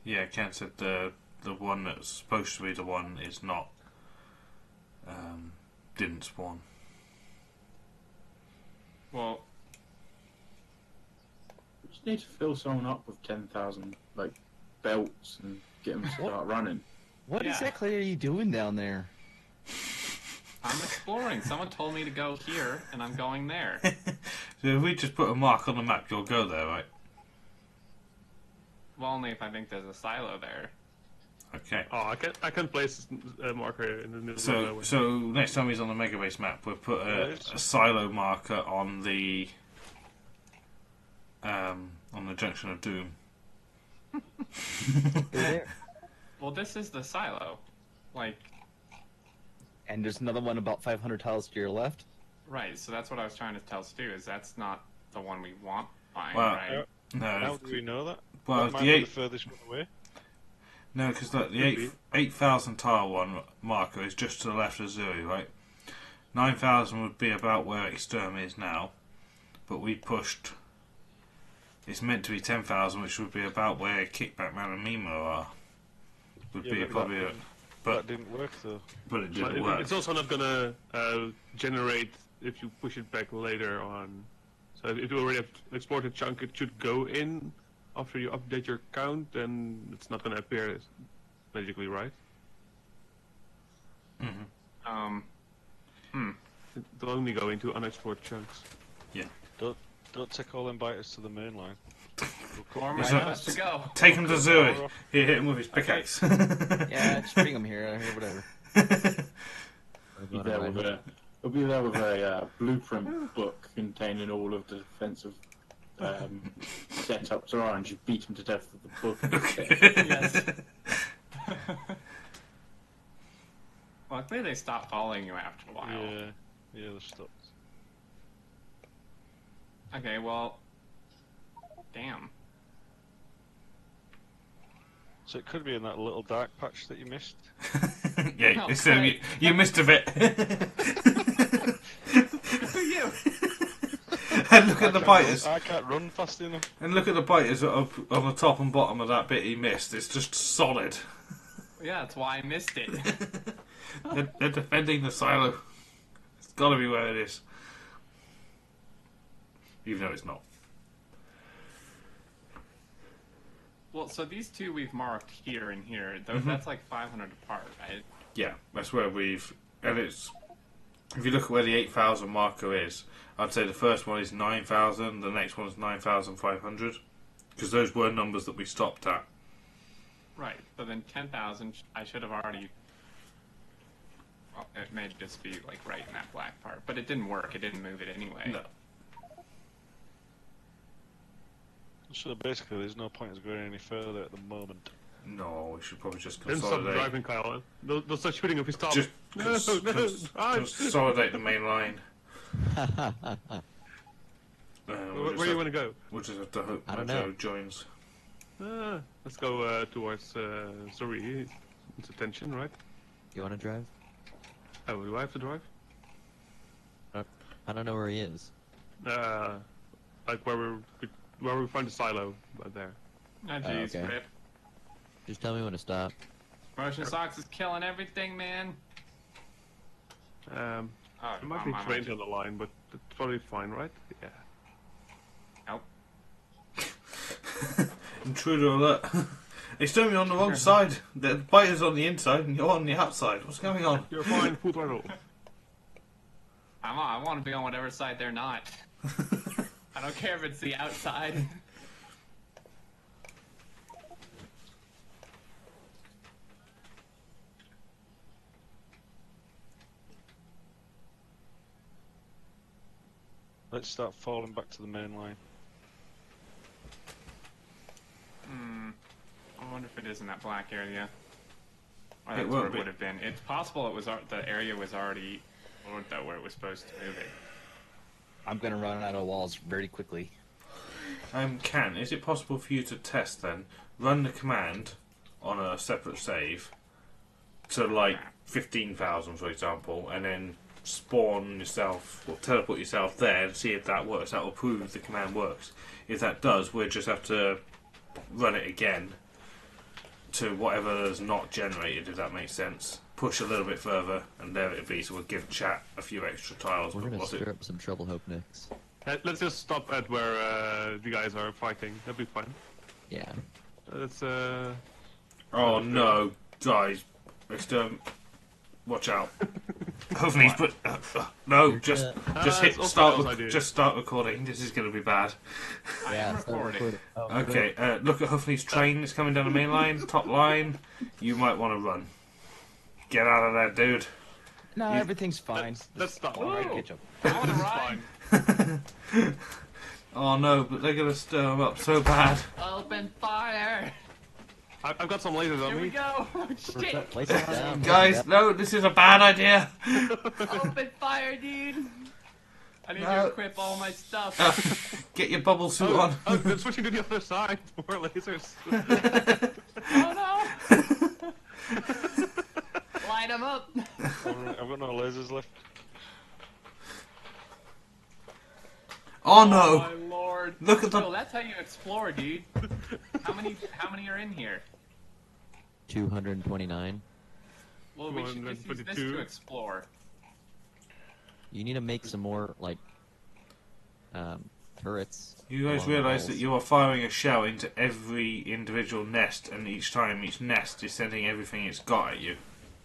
yeah, Ken said the one that's supposed to be the one is not. Didn't spawn. Well, We just need to fill someone up with 10,000 like belts and get them to start running. What Yeah. exactly are you doing down there? I'm exploring. Someone told me to go here, and I'm going there. So if we just put a mark on the map, you'll go there, right? Well, only if I think there's a silo there. Okay. Oh, I can place a marker in the middle of the So, way. so next time he's on the Mega Base map, we'll put a silo marker on the junction of Doom. Well, this is the silo. Like, And there's another one about 500 tiles to your left. right, so that's what I was trying to tell Stu, is that's not the one we want fine, Well, right? How No, do we know that? well, That might the be the eight. furthest one away. No, because the 8,000 tile one marker is just to the left of Zuri, right? 9,000 would be about where Exterm is now, but we pushed. It's meant to be 10,000, which would be about where Kickback Man and Mimo are. Would Yeah, be but probably, that but didn't work though. but it But didn't work. it's also not gonna generate if you push it back later on. So if you already have explored a chunk, it should go in after you update your count, then it's not gonna appear magically, right? It'll only go into unexplored chunks. Don't take all them biters to the main line. Or am I Is that- supposed to go? Take him to Zuri. Power off. He hit him with his pickaxe. Yeah, just bring them here, whatever. Be there with a, he'll be there with a blueprint book containing all of the defensive setups are and just beat them to death with the book. Yes. Luckily, they stopped following you after a while. Yeah, they've stopped. Okay, well, damn. So it could be in that little dark patch that you missed. Yeah, Oh, so great. you missed a bit. For you. And look at the biters. I can't run fast enough. And look at the biters up on the top and bottom of that bit he missed. It's just solid. Yeah, that's why I missed it. They're defending the silo. It's got to be where it is. Even though it's not. Well, so these two we've marked here and here. That's like 500 apart, right? Yeah, that's where we've... And it's... If you look at where the 8,000 marker is, I'd say the first one is 9,000, the next one is 9,500. Because those were numbers that we stopped at. Right, so then 10,000, I should have already... Well, it may just be like right in that black part, but it didn't work. It didn't move it anyway. No. So basically, there's no point in going any further at the moment. No, we should probably just Then stop consolidate. driving, Kyle. They'll start shooting if we stop. Just drive. consolidate the main line. Where do you want to go? We'll just have to hope I don't Joe know. joins. Let's go towards Sorry. It's attention, right? You want to drive? Oh, do I have to drive? I don't know where he is. Like where we find the silo, right there. Oh, jeez, okay. Rip. Just tell me when to stop. Motion Socks is killing everything, man. There Oh, might be trains on the line, but it's probably fine, right? Yeah. Nope. Intruder alert. They stole me on the wrong side. The biter's on the inside and you're on the outside. What's going on? You're fine, full throttle. I want to be on whatever side they're not. I don't care if it's the outside. Let's start falling back to the main line. I wonder if it is in that black area. Or It that's won't where it be. would have been. It's possible it was the area was already lowered though, where it was supposed to move it. I'm gonna run out of walls very quickly. Ken, is it possible for you to test then? Run the command on a separate save to like 15,000 for example, and then spawn yourself or teleport yourself there and see if that works. That will prove the command works. If that does, we'll just have to run it again to whatever is not generated, if that makes sense. Push a little bit further and there it'll be, so we'll give chat a few extra tiles. We're but gonna what's stir up some trouble, Hope Nicks. Let's just stop at where the guys are fighting. That'd be fine. Yeah. Let's Oh no, guys. Watch out. Hopefully he's put... no, just hit it's start. Opal's idea. Just start recording. This is going to be bad. I am recording. Okay, look at Huffley's train that's coming down the main line, top line. You might want to run. Get out of there, dude. No, You- everything's fine. let's stop. Alright, Woo! ketchup. I want to ride. Oh no, but they're going to stir him up so bad. Open fire! I've got some lasers on Here we me. go! Oh, shit! Place it down. Guys, no, this is a bad idea. Open fire, dude! I need No. to equip all my stuff. Get your bubble suit on. Oh, they're switching to the other side. More lasers. Oh no! Light them up! I've got no lasers left. Oh Oh no! my lord! Look at the- Still, that's how you explore, dude. How many are in here? 229. Well, we should just use this 222. to explore. You need to make some more, like, turrets. You guys along the realise walls. that you are firing a shell into every individual nest, and each time each nest is sending everything it's got at you.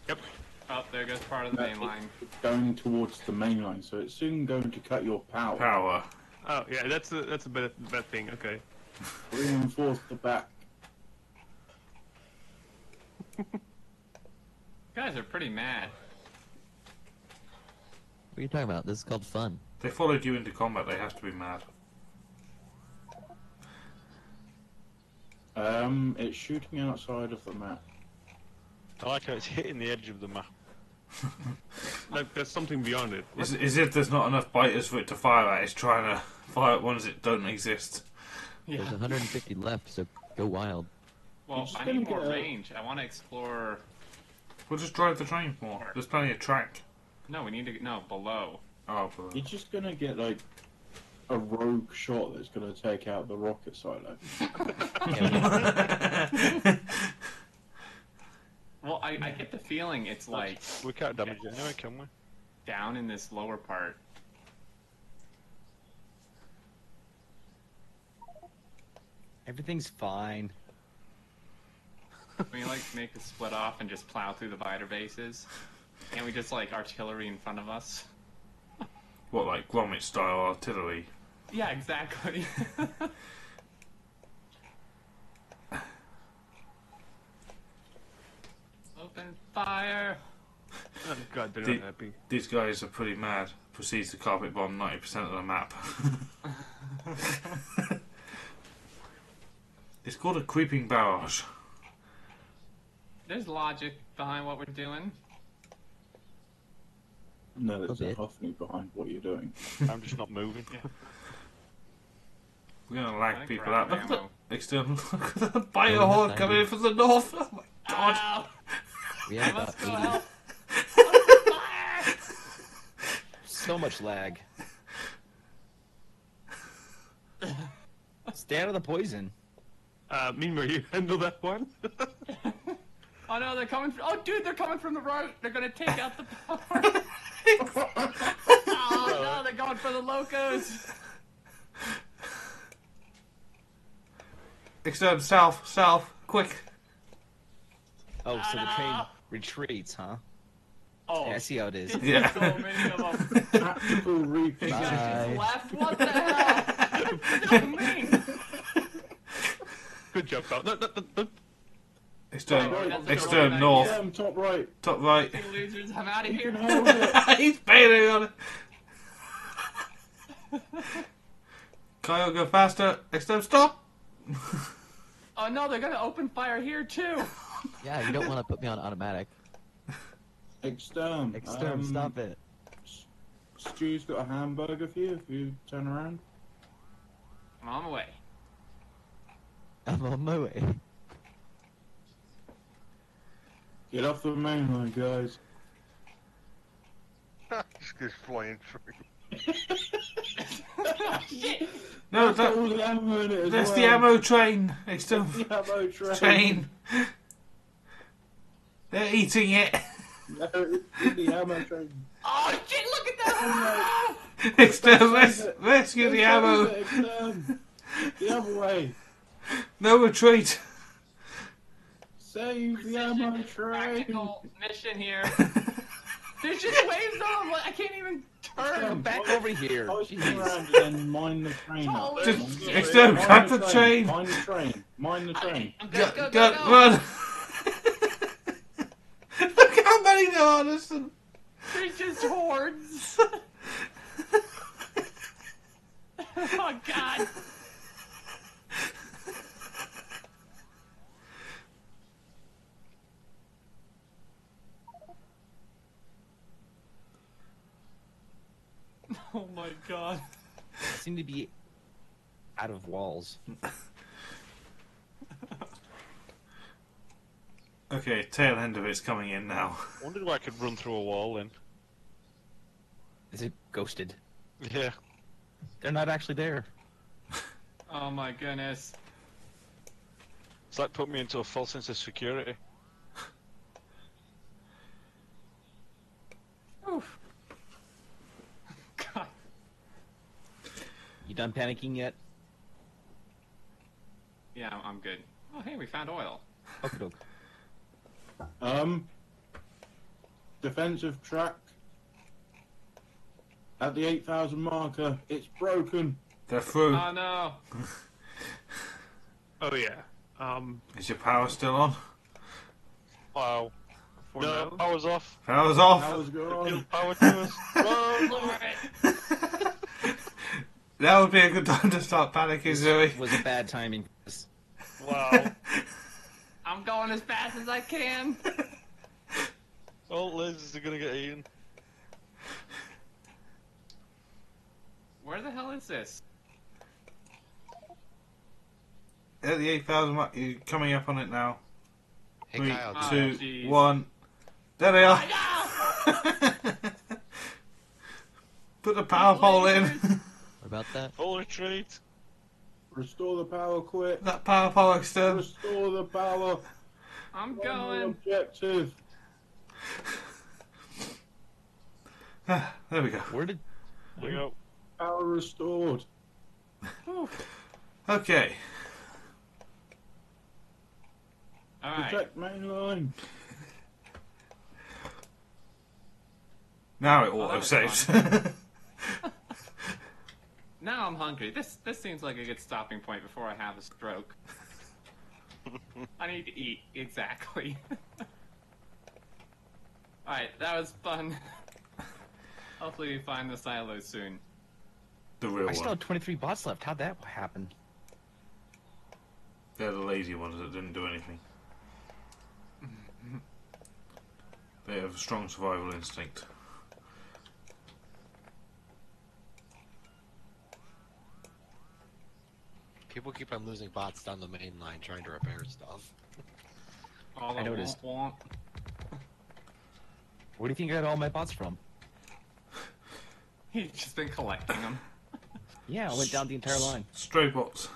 Yep. Oh, there goes part of the main line. It's going towards the main line, so it's soon going to cut your power. Power. Oh yeah, that's a bad thing. Okay. Reinforce the back. You guys are pretty mad. What are you talking about? This is called fun. They followed you into combat, they have to be mad. It's shooting outside of the map. I like how it's hitting the edge of the map. Like there's something beyond it. Is if there's not enough biters for it to fire at, it's trying to fire at ones that don't exist. Yeah. There's 150 left, so go wild. Well, It's I gonna need more get a- range. I want to explore. We'll just drive the train more. There's plenty of track. No, we need to. No, below. Oh, You're just gonna get like a rogue shot that's gonna take out the rocket silo. Well, I get the feeling it's like We can't damage it anyway, can we? down in this lower part. Everything's fine. Can we like make a split off and just plow through the biter bases? Can't we just like artillery in front of us? what, like Gromit style artillery? Yeah, exactly. Open fire! Oh god, they're The- not happy. These guys are pretty mad. Proceeds to carpet bomb 90% of the map. It's called a creeping barrage. There's logic behind what we're doing. No, there's bit. nothing behind what you're doing. I'm just not moving. We're gonna I lag think people we're out. out of Look at ammo. the external. Look at the biter Oh, horde that's coming in handy. from the north. Oh my god. Ow! We I have must about go 80. help! Open fire! So much lag. Stay out of the poison. Mimir, you handle that one? Oh no, they're coming from. Oh dude, they're coming from the right. They're gonna take out the power. Oh no, they're going for the locos. Extern, south, quick. Oh, so the train no. retreats, huh? Oh, Yeah, I see how it is. Yeah. so many of them. Tactical repositioning. Bye. Left. What the hell? No, me. Good job, pal. No, no, no, no. Extern, Right, that's a extern, good north, idea. Top right. top right. You losers, I'm out of You here. can hold it. He's bailing on it. Kyle, go faster. Extern, stop. Oh no, they're gonna open fire here too. Yeah, you don't want to put me on automatic. Extern. Extern, stop it. Stu's got a hamburger for you if you turn around. I'm on my way. I'm on my way. Get off the mainland, guys. Just goes flying through. No, That's all the ammo in it as that's well. the ammo train. Extern The ammo train. train. They're eating it. No, it's the ammo train. Oh shit! Look at that! Extern, Save it. rescue the Save ammo. it, Extern. The other way. No retreat. Save the ammo train. Practical mission here. There's just waves of them. I can't even turn. Come back over here. I was Jeez. turn around and then mine the train up. Totally. Just Mine extern, the cut the train. Mine the train. Mine the train. Go, go, Go, go, run. Look how many there are. Listen. There's just hordes. Oh god. Oh my god. Seem to be out of walls. Okay, tail end of it's coming in now. Wondered why I could run through a wall then. Is it ghosted? Yeah. They're not actually there. Oh my goodness. It's like put me into a false sense of security. Oof. God. You done panicking yet? Yeah, I'm good. Oh hey, we found oil. Okay, doke. Defensive track. At the 8,000 marker, it's broken. They're through. Oh no. Oh yeah. Is your power still on? Wow. For No, now. power's off. Power's off. How's it going? Power to us. Whoa. Alright. That would be a good time to start panicking, Zoe. Was a bad timing. Whoa. Wow. I'm going as fast as I can. All lasers are gonna get eaten. Where the hell is this? At the 8,000 mark, you're coming up on it now. Hey, 3, Kyle. Oh, 2, jeez. 1. There they are. Oh, Put the power pole in. What about that? Full retreat. Restore the power quick. That power pole extend. Restore the power. I'm Primary going. objective. There we go. Where did? There you go. Power restored. Okay. All right. Protect main line. Now it Oh, that auto was saves. Now I'm hungry. This seems like a good stopping point before I have a stroke. I need to eat, exactly. Alright, that was fun. Hopefully we find the silo soon. The real I still one. have 23 bots left. How'd that happen? They're the lazy ones that didn't do anything. They have a strong survival instinct. People keep on losing bots down the main line trying to repair stuff. All I noticed. Want. Where do you think I got all my bots from? He's just been collecting them. Yeah, I went down the entire line. Stray bots.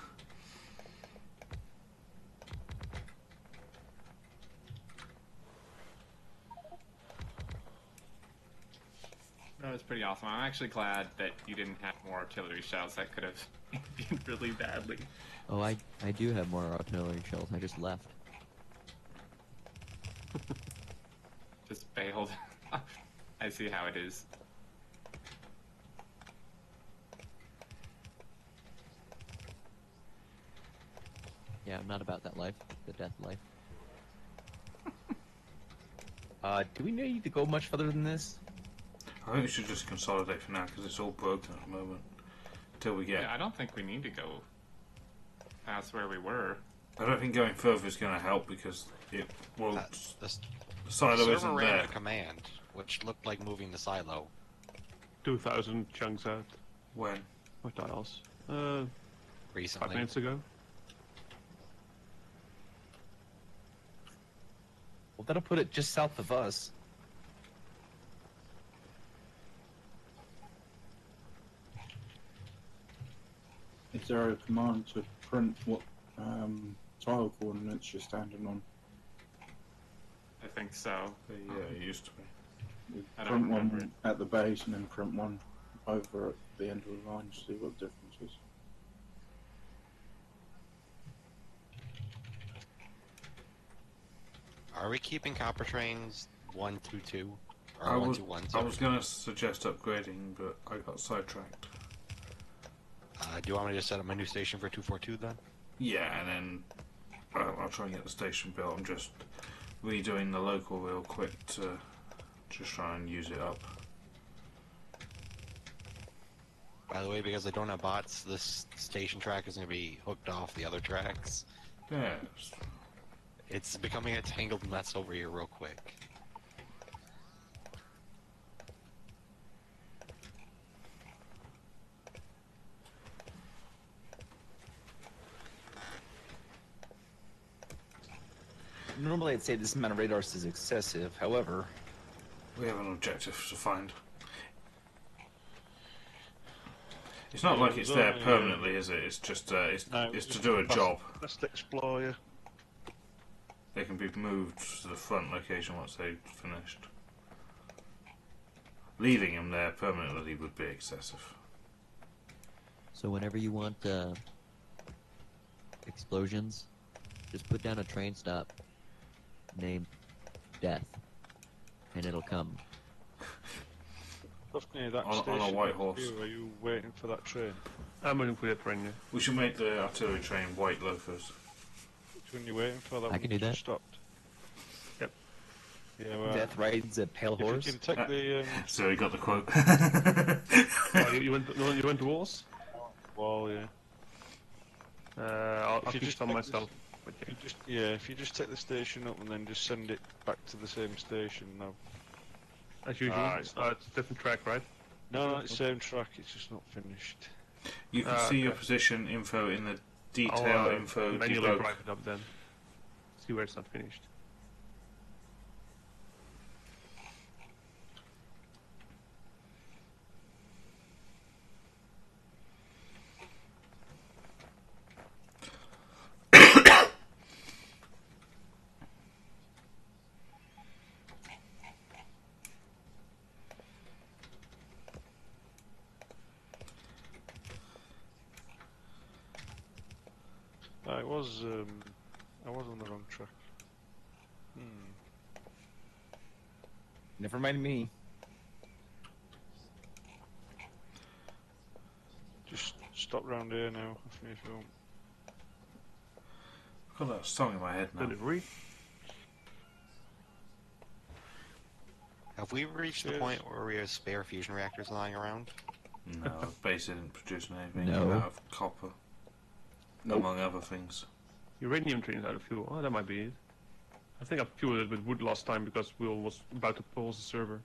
That was pretty awesome. I'm actually glad that you didn't have more artillery shells. That could have been really badly. Oh, I do have more artillery shells. I just left. Just bailed. I see how it is. Yeah, I'm not about that life. The death life. Do we need to go much further than this? I think we should just consolidate for now because it's all broken at the moment. Until we get. Yeah, I don't think we need to go past where we were. I don't think going further is going to help because it won't. The The silo server isn't ran there. a command, which looked like moving the silo. 2,000 chunks out. When? What tiles? 5 Recently. minutes ago. Well, that'll put it just south of us. Is there a command to print what tile coordinates you're standing on? I think so. Yeah, it used to be. You I don't print remember one at the base and then print one over at the end of the line to see what the difference is. Are we keeping copper trains 122 or I was 1212? going to suggest upgrading, but I got sidetracked. Do you want me to set up my new station for 242 then? Yeah, and then I'll try and get the station built. I'm just redoing the local real quick to just try and use it up. By the way, because I don't have bots, this station track is going to be hooked off the other tracks. Yeah. It's becoming a tangled mess over here real quick. Normally, I'd say this amount of radars is excessive. However, We have an objective to find. It's not Yeah, like it's there only, permanently, is it? It's just No, it's to just do a best- job. Best explore you. They can be moved to the front location once they've finished. Leaving them there permanently would be excessive. So whenever you want explosions, just put down a train stop named Death, and it'll come. Up near that On a station white next to horse. you, are you waiting for that train? I'm waiting for that train now. We should make the artillery train white loafers. Which one you waiting for? That I one can do just that. Stopped. Yep. Yeah, well, Death rides a pale if you horse. can take the So we got the quote. Oh, you went to walls? wall, yeah. I'll If you keep just some take myself. But yeah. If you just take the station up and then just send it back to the same station. No, As usual, it's it's a different track, right? no, it's same track. It's just not finished. You can see your Okay. position info in the detail I'll info manually debug. drive it up then. See where it's not finished. I was on the wrong track. Never mind me. Just stop round here now if you want. I've got that song in my head now. Delivery. Have we reached the Cheers. point where we have spare fusion reactors lying around? No, the base isn't producing anything No. out of copper, among other things. Uranium trains out of fuel. Oh, that might be it. I think I fueled it with wood last time because Will was about to pause the server.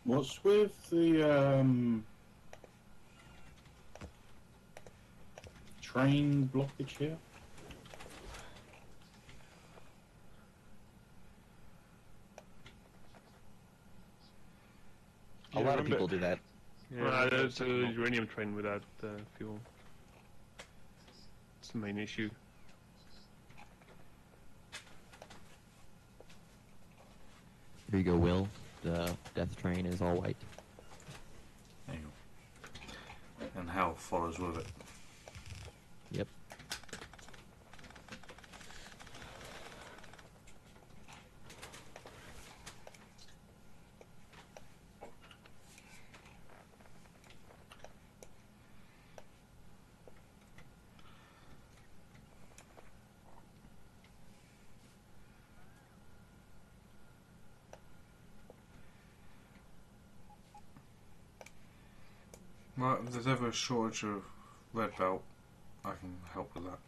What's with the train blockage here? A lot of people do that. It's a uranium train without fuel. It's the main issue. Here you go, Will. The death train is all white. There you go. And hell follows with it. Yep. Well, if there's ever a shortage of red belt, I can help with that.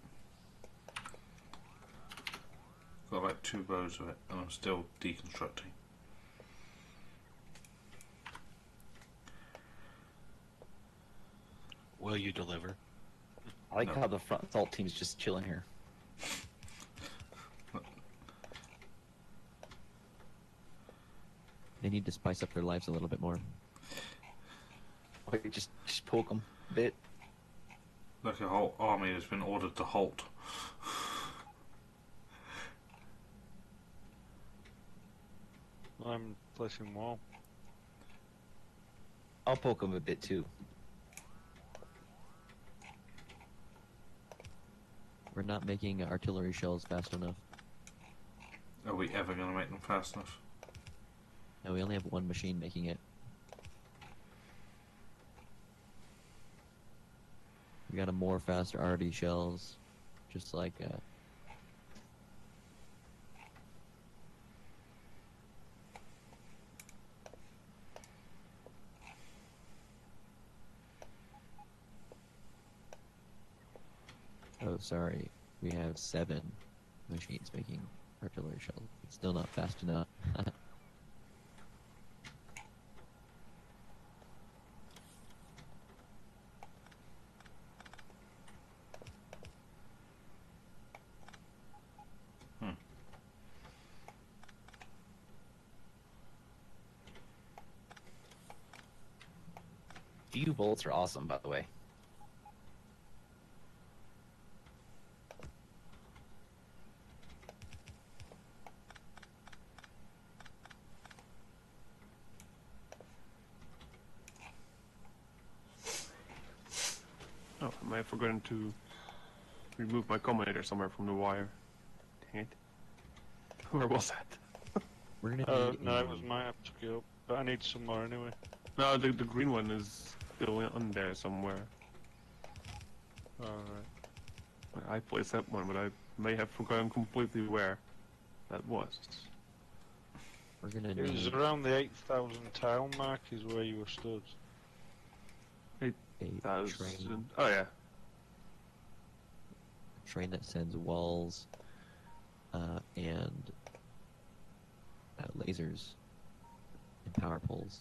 Got like 2 bows of it, and I'm still deconstructing. Will you deliver? I like No. how the front assault team's just chilling here. They need to spice up their lives a little bit more. Like, just poke them a bit. Like a whole army has been ordered to halt. I'm placing wall. I'll poke them a bit too. We're not making artillery shells fast enough. Are we ever going to make them fast enough? No, we only have one machine making it. We gotta more faster RD shells, just like oh, sorry, we have 7 machines making artillery shells. It's still not fast enough. U-bolts are awesome, by the way. Oh, I may have forgotten to remove my combinator somewhere from the wire. Dang it. Where was that? We're gonna need No, a, it was my app took it up, but I need some more anyway. No, the green one is still on there somewhere. Alright. I placed that one, but I may have forgotten completely where that was. We're gonna It was need around the 8,000 tile mark is where you were stood. a That was- train, Oh yeah. a train that sends walls, and lasers and power poles.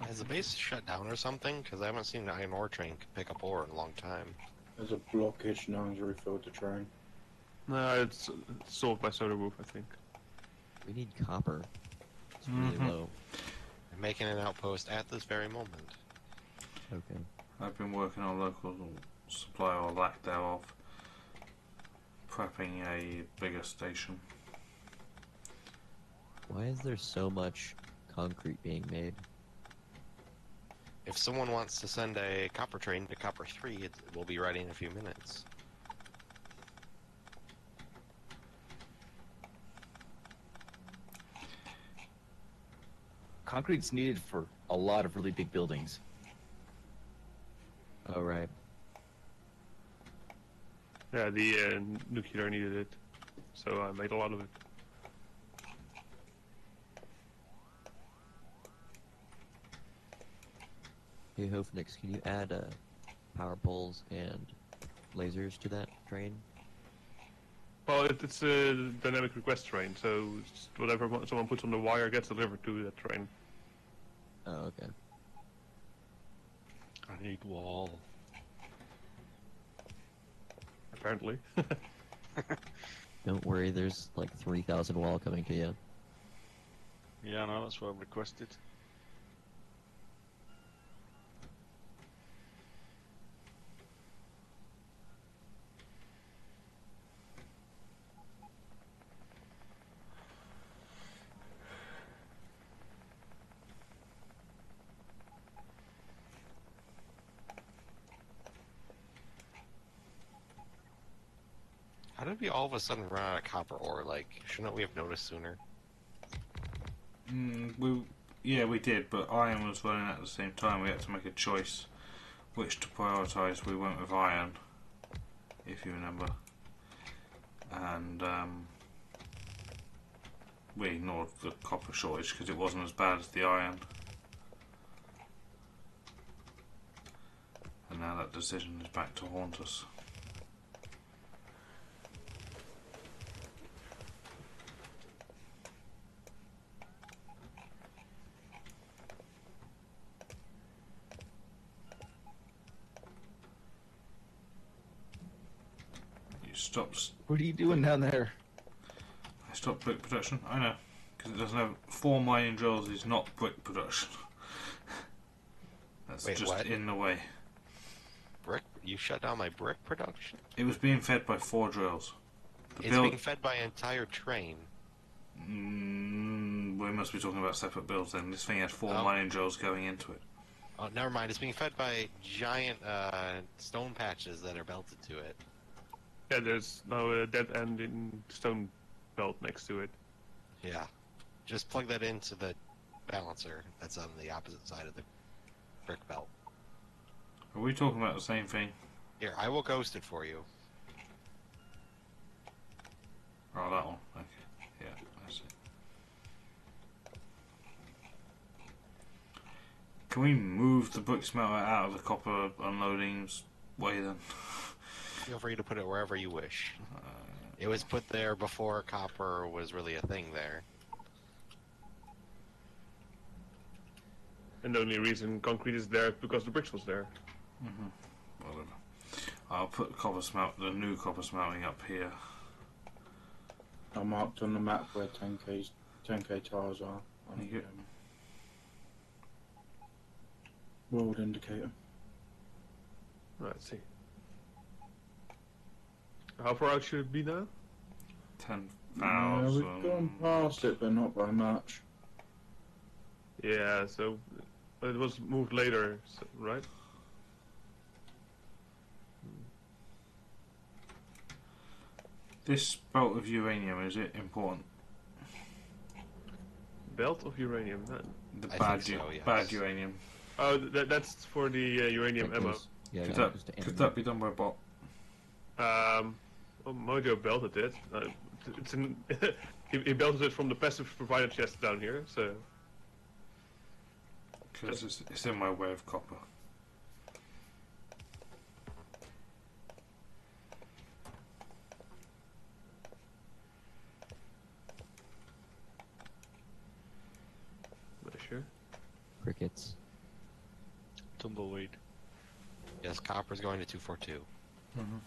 Has the base shut down or something? Because I haven't seen an iron ore train pick up ore in a long time. There's a blockage. No one's refilled the train. No, it's solved by solar roof, I think. We need copper. It's really Mhm. low. I'm making an outpost at this very moment. Okay. I've been working on local supply or lack thereof, prepping a bigger station. Why is there so much concrete being made? If someone wants to send a copper train to Copper 3, it will be ready in a few minutes. Concrete's needed for a lot of really big buildings. Oh, right. Yeah, the nuclear needed it, so I made a lot of it. Hey, Hofnix, can you add power poles and lasers to that train? Well, it's a dynamic request train, so it's whatever someone puts on the wire gets delivered to that train. Oh, okay. I need wall. Apparently. Don't worry, there's like 3,000 wall coming to you. Yeah, no, that's what I've requested. How did we all of a sudden run out of copper ore? Like, shouldn't we have noticed sooner? We did, but iron was running at the same time. We had to make a choice which to prioritise. We went with iron, if you remember, and we ignored the copper shortage because it wasn't as bad as the iron. And now that decision is back to haunt us. Stops. What are you doing down there? I stopped brick production. I know, because it doesn't have 4 mining drills. Is not brick production. That's Wait, just what? in the way. Brick? You shut down my brick production? It was being fed by 4 drills. The It's being fed by an entire train. We must be talking about separate builds then. This thing had 4 Oh. mining drills going into it. Oh, never mind. It's being fed by giant stone patches that are belted to it. Yeah, there's now a dead end in stone belt next to it. Yeah. Just plug that into the balancer that's on the opposite side of the brick belt. Are we talking about the same thing? Here, I will ghost it for you. Oh, that one. Okay. Yeah, I see. Can we move the brick smelter out of the copper unloading way then? Feel free to put it wherever you wish. It was put there before copper was really a thing there. And the only reason concrete is there is because the bricks was there. Whatever. I'll put the new copper smelting up here. I marked on the map where 10k tiles are. On You get- world indicator. Let's see. How far out should it be now? 10,000. We've gone past it, but not by much. Yeah, so it was moved later, right? This belt of uranium, is it important? Belt of uranium. The I bad, think so, yes. bad uranium. Oh, that's for the uranium That ammo. goes- yeah, Could that that, goes to could ammo. that be done by a bot? Well, Well, Mojo belted it. It's in. he belted it from the passive provider chest down here. So. Because it's in my way of copper. Sure. Crickets. Tumbleweed. Yes, copper's going to 242. Mm-hmm.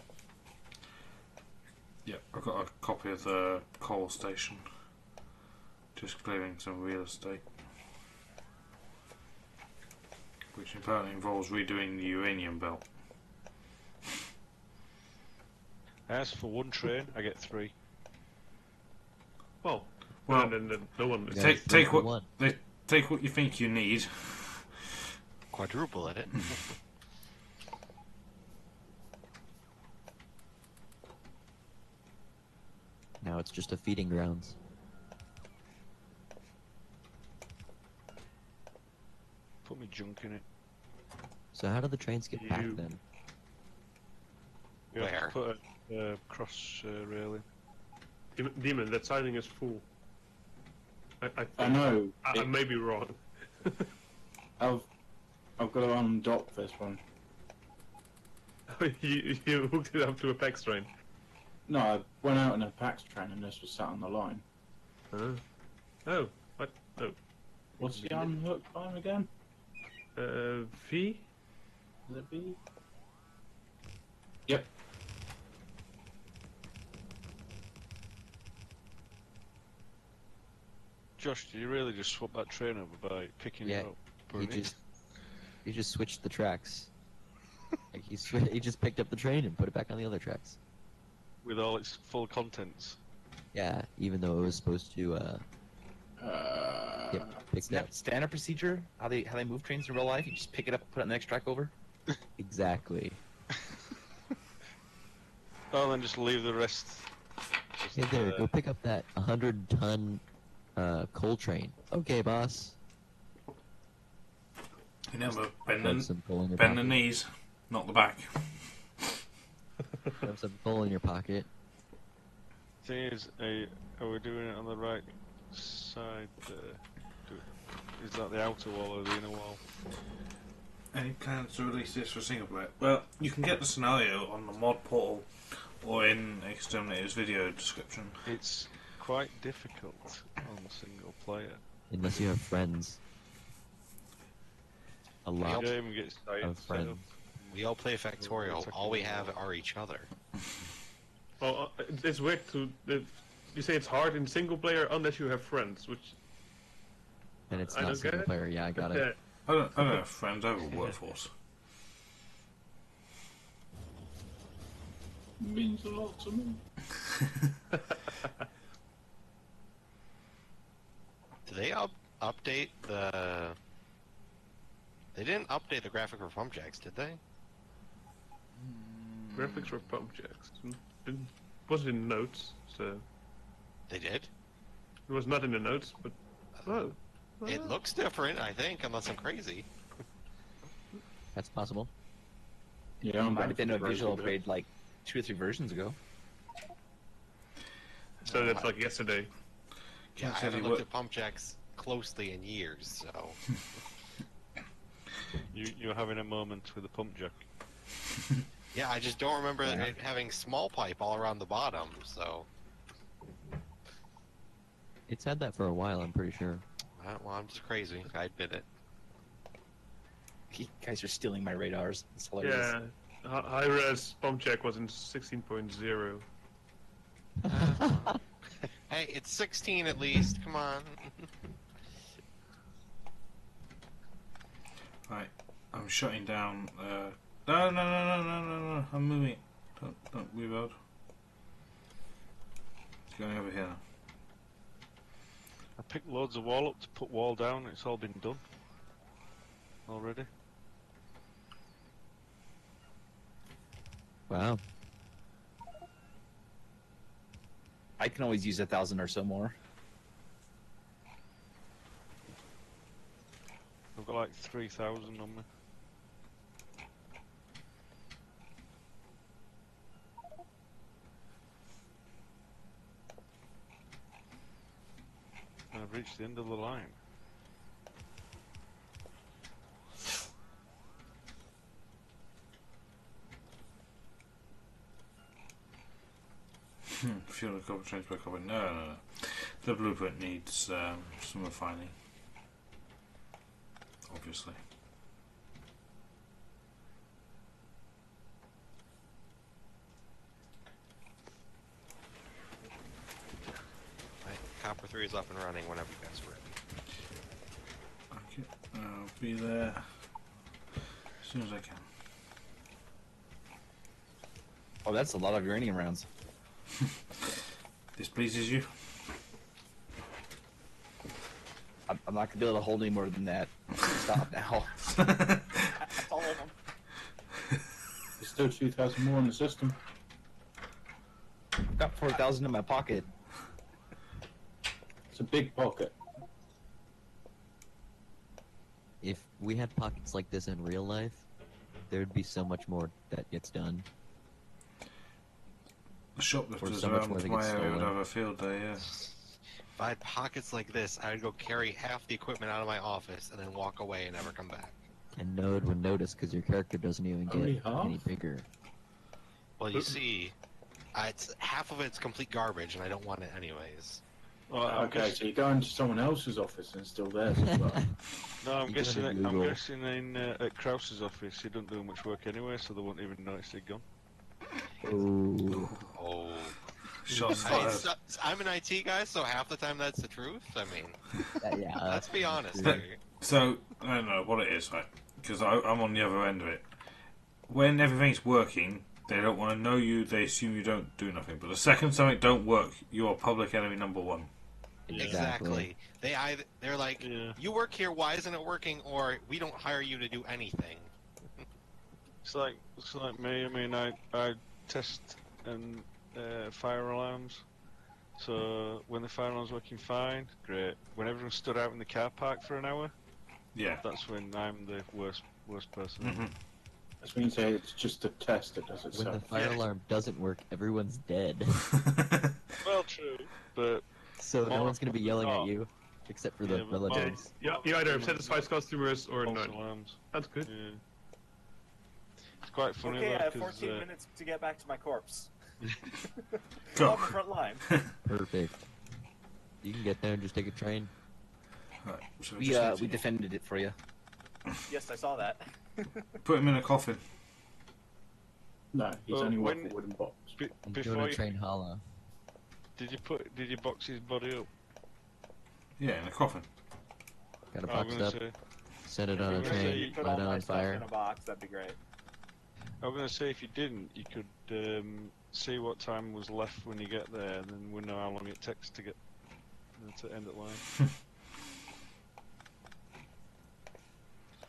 Yeah, I've got a copy of the coal station. Just clearing some real estate. Which apparently involves redoing the uranium belt. As for one train, I get 3. Well, then no one. Yeah. Take what you think you need. Quadruple at it. Now it's just a feeding grounds. Put me junk in it. So how do the trains get packed then? You have to Where? put a cross railing. Demon, that siding is full. I know. I may be wrong. I've got to undock this one. you hooked it up to a PAX train. No, I went out in a PAX train and this was sat on the line. Oh, what? Oh. What's the unhook time again? V? Is it B? Yep. Josh, do you really just swap that train over by picking Yeah, it up? putting it in? he just switched the tracks. Like he just picked up the train and put it back on the other tracks. With all its full contents. Yeah, even though it was supposed to get picked up. Standard procedure? How they move trains in real life? You just pick it up, put it on the next track over. Exactly. Oh, then just leave the rest. Just, Hey there, go pick up that 100-ton coal train. Okay, boss. You never Shove bend some coal in your the pocket. knees, not the back. Shove some coal in your pocket. Thing is, are we doing it on the right side? Is that the outer wall or the inner wall? Any plans to release this for single player? Well, you can get the scenario on the mod portal or in Exterminator's video description. It's quite difficult on single player. Unless you have friends. A lot The game gets of science set friends. up. We all play Factorio. All we have are each other. Well, it's weird to. You say it's hard in single player unless you have friends, which. And it's I not don't get single it. player. Yeah, I got it. I don't have friends, I have a workforce. Means a lot to me. Did they update the... They didn't update the graphic for pump jacks, did they? Graphics for pump jacks. Wasn't in notes, so They did? it was not in the notes. But oh, It looks different, I think, unless I'm crazy. That's possible. Yeah, It I'm might have been a back visual for it. upgrade like 2 or 3 versions ago. so that's like yesterday. Yeah, I Can't haven't tell you looked what- at pump jacks closely in years, so... You're having a moment with the pump jack. Yeah, I just don't remember it having small pipe all around the bottom, so... It's had that for a while, I'm pretty sure. Well, I'm just crazy. I admit it. You guys are stealing my radars. It's hilarious. Yeah, high res pump jack was in 16.0. Hey, it's 16 at least, come on. Right, I'm shutting down. No, I'm moving it. Don't reload. It's going over here. I picked loads of wall up to put wall down. It's all been done already. Wow. I can always use 1,000 or so more. I've got like 3,000 on me. reached the end of the line. Fuel and copper trains by copper. No. The blueprint needs some refining. Obviously. Right, Copper 3 is up and running whenever you guys are ready. Okay, I'll be there as soon as I can. Oh, that's a lot of uranium rounds. This pleases you? I'm not gonna be able to hold any more than that. Stop now. That's all of them. There's still 2,000 more in the system. Got 4,000 in my pocket. It's a big pocket. If we had pockets like this in real life, there'd be so much more that gets done. The shoplifters so much around more that my gets area would stolen. have a field day, yeah. If I had pockets like this, I would go carry half the equipment out of my office and then walk away and never come back. And no one would notice because your character doesn't even Only get half? any bigger. Well, you see, it's half of it's complete garbage, and I don't want it anyways. Well, I'm Okay, guess- so you go into someone else's office and it's still theirs as well. No, I'm You go to guessing. I'm Google. guessing in at Krause's office, he doesn't do much work anyway, so they won't even notice they're gone. Ooh. Oh. Shots I mean, fired. I'm an IT guy, so half the time that's the truth. I mean, Yeah. let's be honest true. here. So, I don't know what it is, right? Because I'm on the other end of it. When everything's working, they don't want to know you, they assume you don't do nothing. But the second something don't work, you are public enemy number one. Exactly. They're like, Yeah. you work here, why isn't it working? Or we don't hire you to do anything. It's like me. I mean, I test and fire alarms. So when the fire alarm's working fine, great. When everyone stood out in the car park for an hour, Yeah. that's when I'm the worst person. Mhm. That's when you say it's just a test that does When itself. the fire alarm doesn't work, everyone's dead. Well, true, but So no one's gonna be yelling at Oh. you, except for the Yeah, but- relatives. Yeah, you either satisfies customers or false not. alarms. That's good. Yeah. It's quite funny Okay, I though, have 'cause, 14 minutes to get back to my corpse. Go. On the front line. Perfect. You can get there and just take a train. Right, so We just we need to defended it for you. Yes, I saw that. put him in a coffin. No, he's Well, only worth when- a wooden box. And before doing a you, train hollow. did you box his body up? Yeah, in a coffin. Got it I was boxed gonna up, say, set it Yeah, on we're a gonna train, say- You put light all it my on stuff fire. in a box, that'd be great. I was gonna say if you didn't, you could see what time was left when you get there, and then we know how long it takes to get to end at line.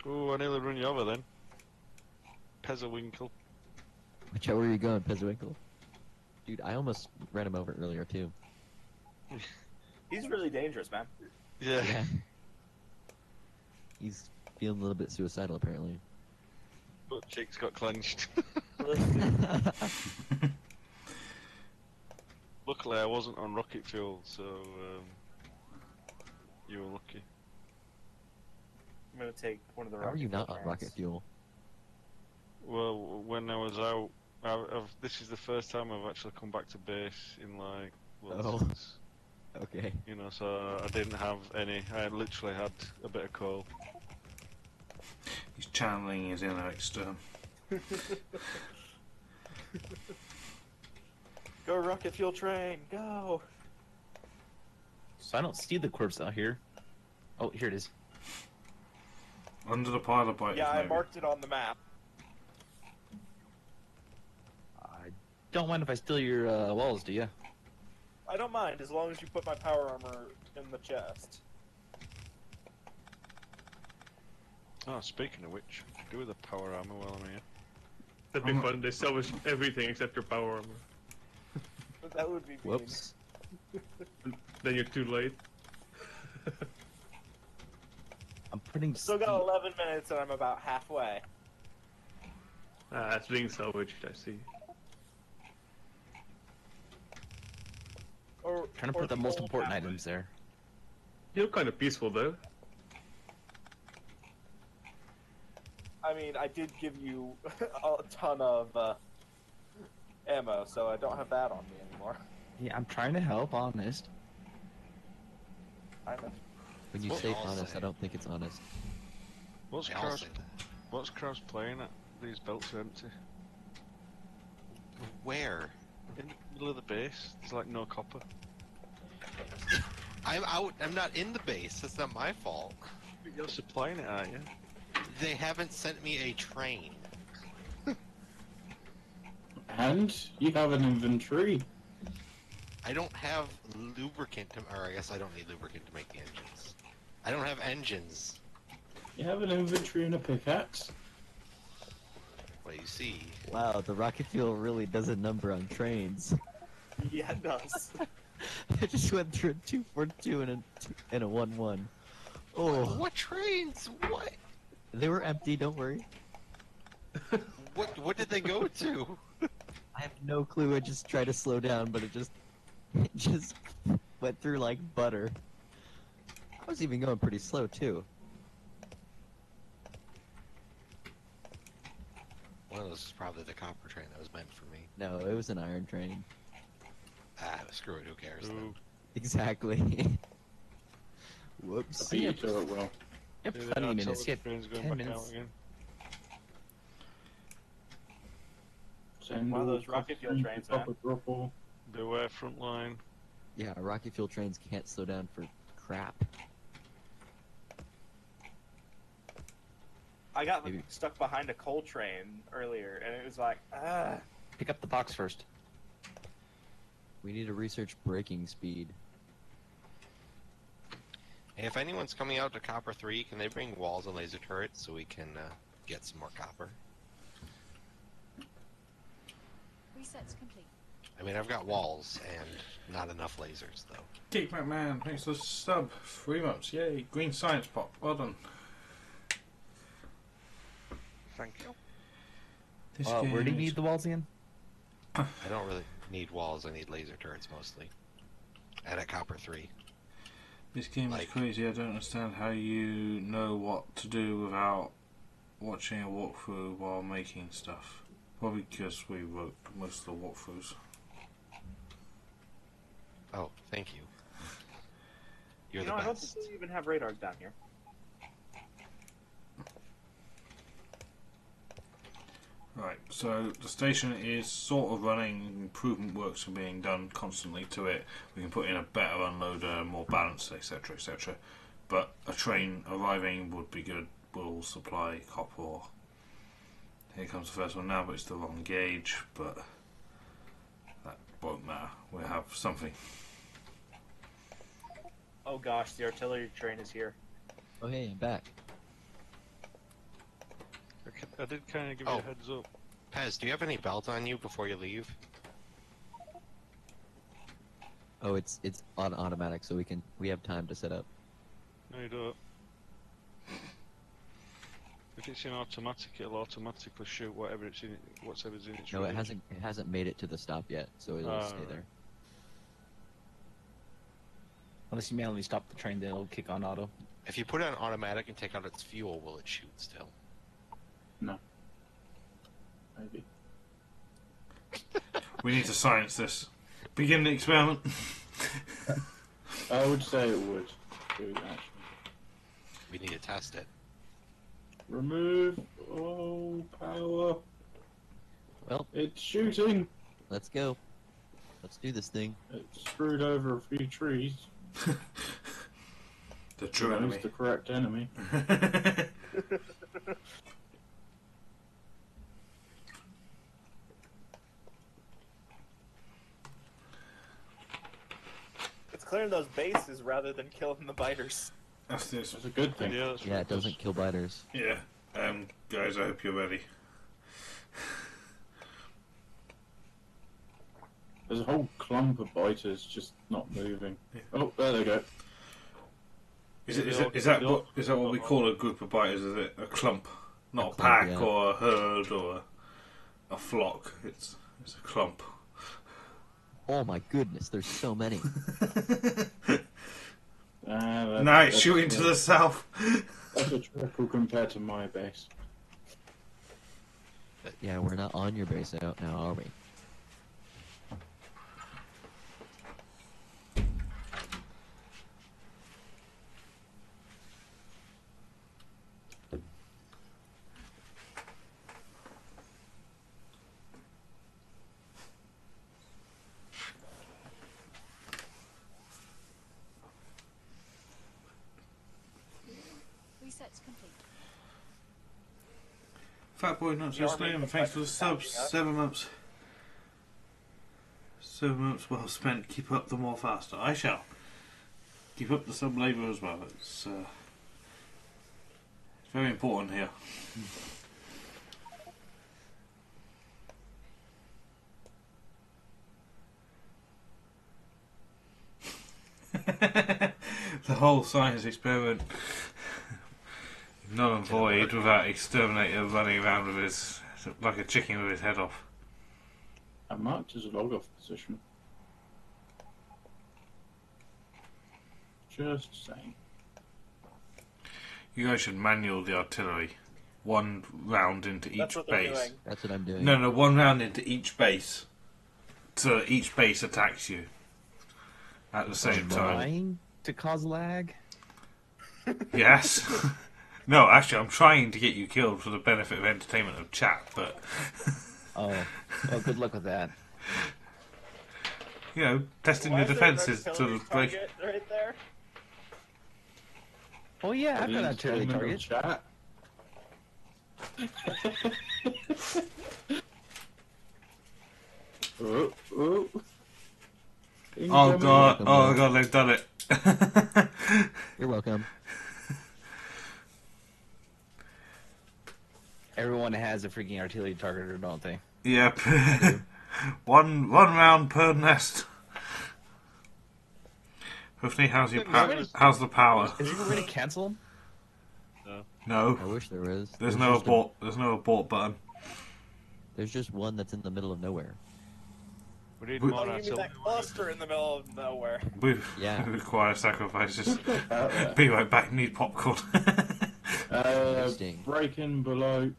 Oh, I nearly run you over then. Pezzawinkle. Which way are you going, Pezziwinkle? Dude, I almost ran him over earlier too. He's really dangerous, man. Yeah. Yeah. He's feeling a little bit suicidal apparently. But cheeks got clenched. Luckily, I wasn't on rocket fuel, so you were lucky. I'm gonna take one of the How are you not on trains. rocket fuel? Well, when I was out, this is the first time I've actually come back to base in like, well, Oh. since, Okay. you know, so I didn't have any. I literally had a bit of coal. He's channeling his inner extern. Go rocket fuel train, go! So I don't see the corpse out here. Oh, here it is. Under the pile of bikes, Yeah, I maybe. marked it on the map. I don't mind if I steal your walls, do you? I don't mind, as long as you put my power armor in the chest. Oh, speaking of which, do with the power armor while I'm here. That'd be fun. They salvage everything except your power armor. But that would be mean. Whoops. Then you're too late. I'm putting Still got 11 minutes and I'm about halfway. Ah, it's being salvaged, I see. Or, Trying to or put the most old important map. items there. You look kind of peaceful though. I mean, I did give you a ton of ammo, so I don't have that on me anymore. Yeah, I'm trying to help, honest. I know. When you That's say what they all honest, say. I don't think it's honest. What's They all Kraus? say that. What's Kraus playing at? These belts are empty. Where? In the middle of the base, there's like no copper. I'm out. I'm not in the base. That's not my fault. But you're supplying it, aren't you? They haven't sent me a train. And you have an inventory. I don't have lubricant to, or I guess I don't need lubricant to make the engines. I don't have engines. You have an inventory and a pickaxe. Well, you see. Wow, the rocket fuel really does a number on trains. Yeah, it does. I just went through a 242 and a 1-1. Oh, What trains? What? they were empty. Don't worry. What did they go to? I have no clue. I just tried to slow down, but it just went through like butter. I was even going pretty slow too. One of those is probably the copper train that was meant for me. No, it was an iron train. Ah, screw it. Who cares? Then? Ooh. Exactly. Whoops. See you to it, well. You have plenty of minutes. You have Train's going 10 back minutes. out again. Send One of all those rocket fuel custom trains, copper dropper. Beware front line. Yeah, rocket fuel trains can't slow down for crap. I got Maybe. stuck behind a coal train earlier, and it was like, ah. Pick up the box first. We need to research braking speed. Hey, if anyone's coming out to Copper 3, can they bring walls and laser turrets so we can get some more copper? Reset's complete. I mean, I've got walls and not enough lasers, though. Geek McMahon, thanks for the sub. 3 months, yay. Green Science Pop, well done. Thank you. This Where do you game need is- the walls again? I don't really need walls, I need laser turrets mostly. And at Copper 3. This game is Like- crazy. I don't understand how you know what to do without watching a walkthrough while making stuff. Probably because we wrote most of the walkthroughs. Oh, thank you. You're You the know, I don't best. think we even have radars down here. Right, so the station is sort of running, improvement works are being done constantly to it. We can put in a better unloader, more balanced, etc., etc. But a train arriving would be good, will supply copper ore. Here comes the first one now, but it's the wrong gauge, but that won't matter. We'll have something. Oh gosh, the artillery train is here. Oh hey, I'm back. I did kind of give you Oh. a heads up. Pez, do you have any belt on you before you leave? Oh, it's on automatic, so we have time to set up. No, you don't. If it's in automatic, it'll automatically shoot whatever's in its No, range. it hasn't made it to the stop yet, so it'll stay Alright. there. Unless you manually stop the train, then it'll kick on auto. If you put it on automatic and take out its fuel, will it shoot still? No. Maybe. We need to science this. Begin the experiment. I would say it would. It would actually. We need to test it. Remove all power. Well, It's shooting. let's go. Let's do this thing. It's screwed over a few trees. The true Knows enemy. the correct enemy. It's clearing those bases rather than killing the biters. That's this. That's a good thing. Yeah, that's Yeah, it doesn't kill biters. Yeah. Guys, I hope you're ready. There's a whole clump of biters just not moving. Oh, there they go. Is that what we call a group of biters? Is it a clump, not a pack yeah. or a herd or a flock? It's a clump. Oh my goodness, there's so many. No, it's shooting to the south. That's a trickle compared to my base. Yeah, we're not on your base out now, are we? Reset's complete. Fat boy, not so slim. Thanks for the subs. 7 months. 7 months well spent. Keep up the more faster. I shall. Keep up the sub labour as well. It's very important here. The whole science experiment null and void without exterminator running around with his like a chicken with his head off. I marked his log off position. Just saying. You guys should manual the artillery. 1 round into each That's what they're base. doing. That's what I'm doing. No, 1 round into each base. So each base attacks you at the same time. Trying to cause lag? Yes. No, actually, I'm trying to get you killed for the benefit of entertainment of chat, but Oh, well, good luck with that. you know, testing Why your is there an defenses to artillery the break. target right there? Oh yeah, I've got an artillery target. Chat. Oh, oh. Oh god, they've done it. You're welcome. Everyone has a freaking artillery target, don't they? Yep. one round per nest. Hopefully, how's the power? Is there a way to cancel them? No. I wish there was. There's no abort. There's no abort button. There's just one that's in the middle of nowhere. We need We- more Oh, you mean artillery. that cluster in the middle of nowhere? We Yeah. require sacrifices. Be right back. Need popcorn. Interesting. Breaking below.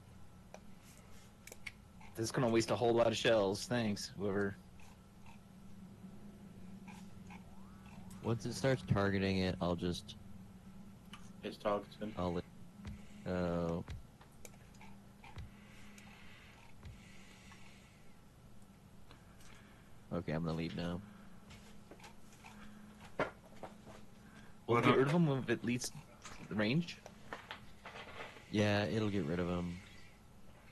This is gonna waste a whole lot of shells. Thanks, whoever. Once it starts targeting it, I'll just. It's targeting. I'll. Oh. Okay, I'm gonna leave now. We'll Why get not? rid of them with at least range. Yeah, it'll get rid of them.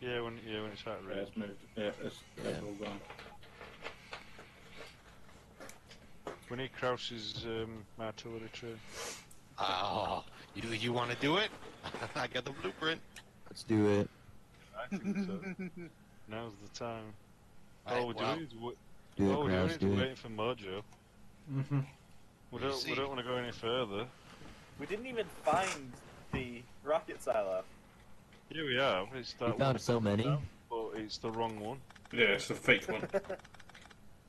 Yeah, when it's at Yeah, range. it's moved. Yeah, it's all gone. We need Krause's artillery tray. Oh, you want to do it? I got the blueprint. Let's do it. I think so. Now's the time. Right, All we're well, doing is Do it, all we're Kraus, doing is do it. waiting for Mojo. Mm-hmm. We You don't see. want to go any further. We didn't even find the rocket silo. Here we are. It's that We one found so many. down, but it's the wrong one. Yeah, it's a fake one.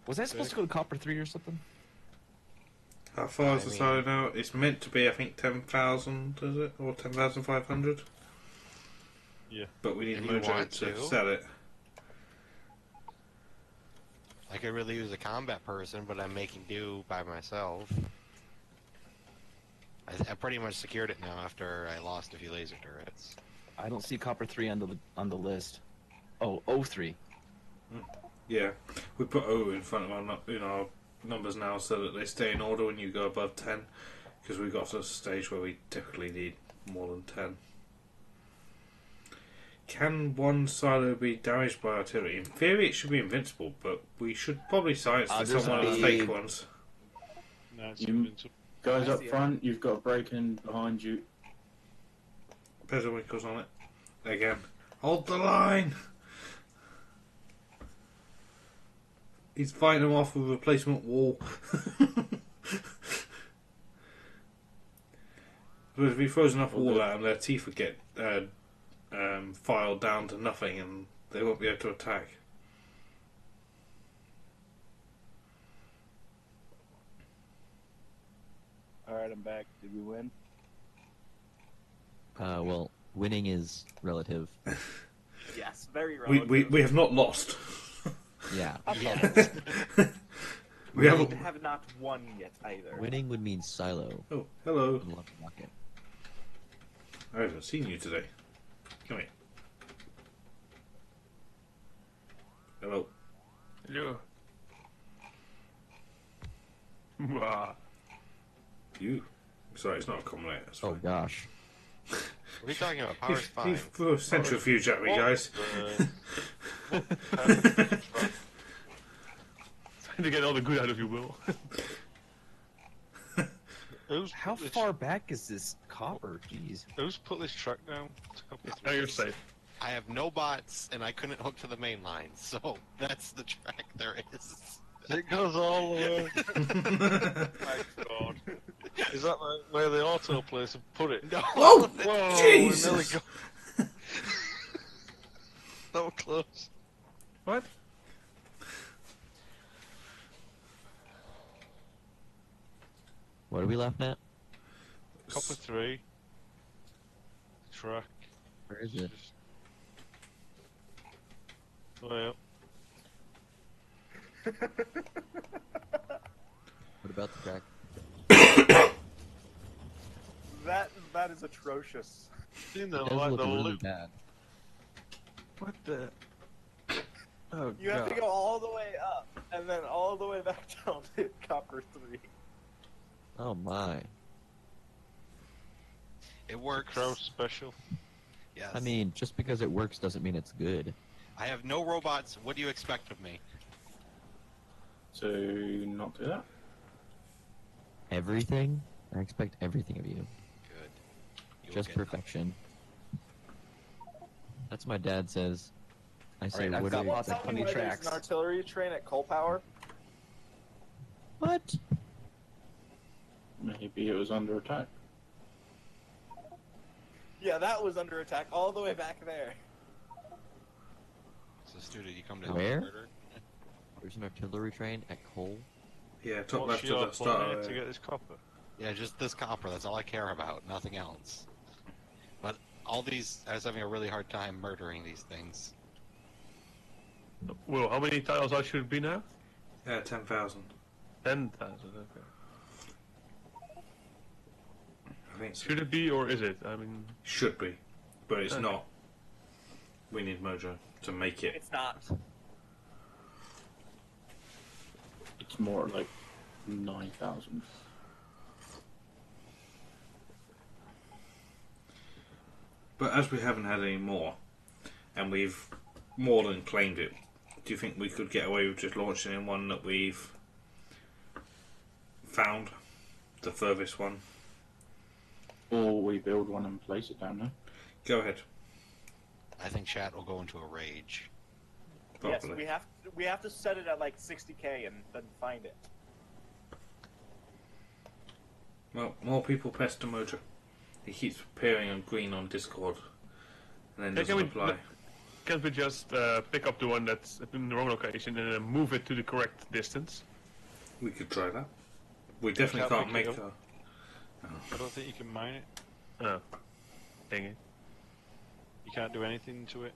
Was that supposed to go to Copper 3 or something? How far is I the mean- silo now? It's meant to be, I think, 10,000, is it? Or 10,500? Yeah. But we need If you Mojo want to to. sell it. I could really use a combat person, but I'm making do by myself. I pretty much secured it now after I lost a few laser turrets. I don't see Copper 3 on the list. Oh, O3. Yeah, we put O in front of our numbers now so that they stay in order when you go above 10, because we got to a stage where we typically need more than 10. Can one silo be damaged by artillery? In theory, it should be invincible, but we should probably science this There's on one of the a fake big- ones. No, it's You- invincible. Guys I up see it. front, you've got a break in behind you. Winkles on it. Again. Hold the line! He's fighting them off with a replacement wall. But if he throws enough wall at them, their teeth would get filed down to nothing and they won't be able to attack. Alright, I'm back. Did we win? Well, winning is relative. Yes, very relative. We have not lost. Yeah. Yes. We We haven't. have not won yet either. Winning would mean silo. Oh, hello. In Love Rocket. I haven't seen you today. Come here. Hello. Hello. Mwah. You. Sorry, it's not a common name. That's Oh fine. gosh. What are you talking about? Power's He's fine. for centrifuge at me, guys. Trying to get all the good out of you, Will. How far back is this copper? Jeez. Who's put this truck down? Now you're safe. I have no bots, and I couldn't hook to the main line, so that's the track there is. It goes all the way. My God. Is that where the auto place have put it? No. Oh, Whoa, Jesus! we nearly got... that was close. What? What are we laughing at? Copper 3. Truck. Where is it? Way up. What about the track? That is atrocious. You know, It does like look the really loop. bad. What the? Oh, You have to go all the way up, and then all the way back down to Copper 3. Oh my. It works. Crow special. Yes. I mean, just because it works doesn't mean it's good. I have no robots. What do you expect of me? To not do that? Everything? I expect everything of you. Good. You will Just get perfection. That's what my dad says. I say, I've what got do you lots of expect? funny There's tracks. an artillery train at Coal Power. What? Maybe it was under attack. Yeah, that was under attack all the way back there. So, Stu, did you come to help Where? me murder? There's an artillery train at Cole? Yeah, top What's left your of the start. plan to get this copper? Yeah, just this copper. That's all I care about. Nothing else. But all these, I was having a really hard time murdering these things. Will, how many tiles out should it be now? Yeah, 10,000. 10,000. Okay. I think so. Should it be or is it? I mean, Should be, but it's Okay. not. We need Mojo to make it. It's not. It's more like 9,000. But as we haven't had any more, and we've more than claimed it, do you think we could get away with just launching in one that we've found? The furthest one? Or we build one and place it down there. Go ahead. I think chat will go into a rage. Yes, Probably. we have to set it at like 60k and then find it. Well, more people pester Mojo. He keeps appearing on green on Discord, and then Yeah, doesn't reply. can't we just pick up the one that's in the wrong location and then move it to the correct distance? We could try that. We definitely Can't can't make pick it a... I don't think you can mine it. Oh, dang it. You can't do anything to it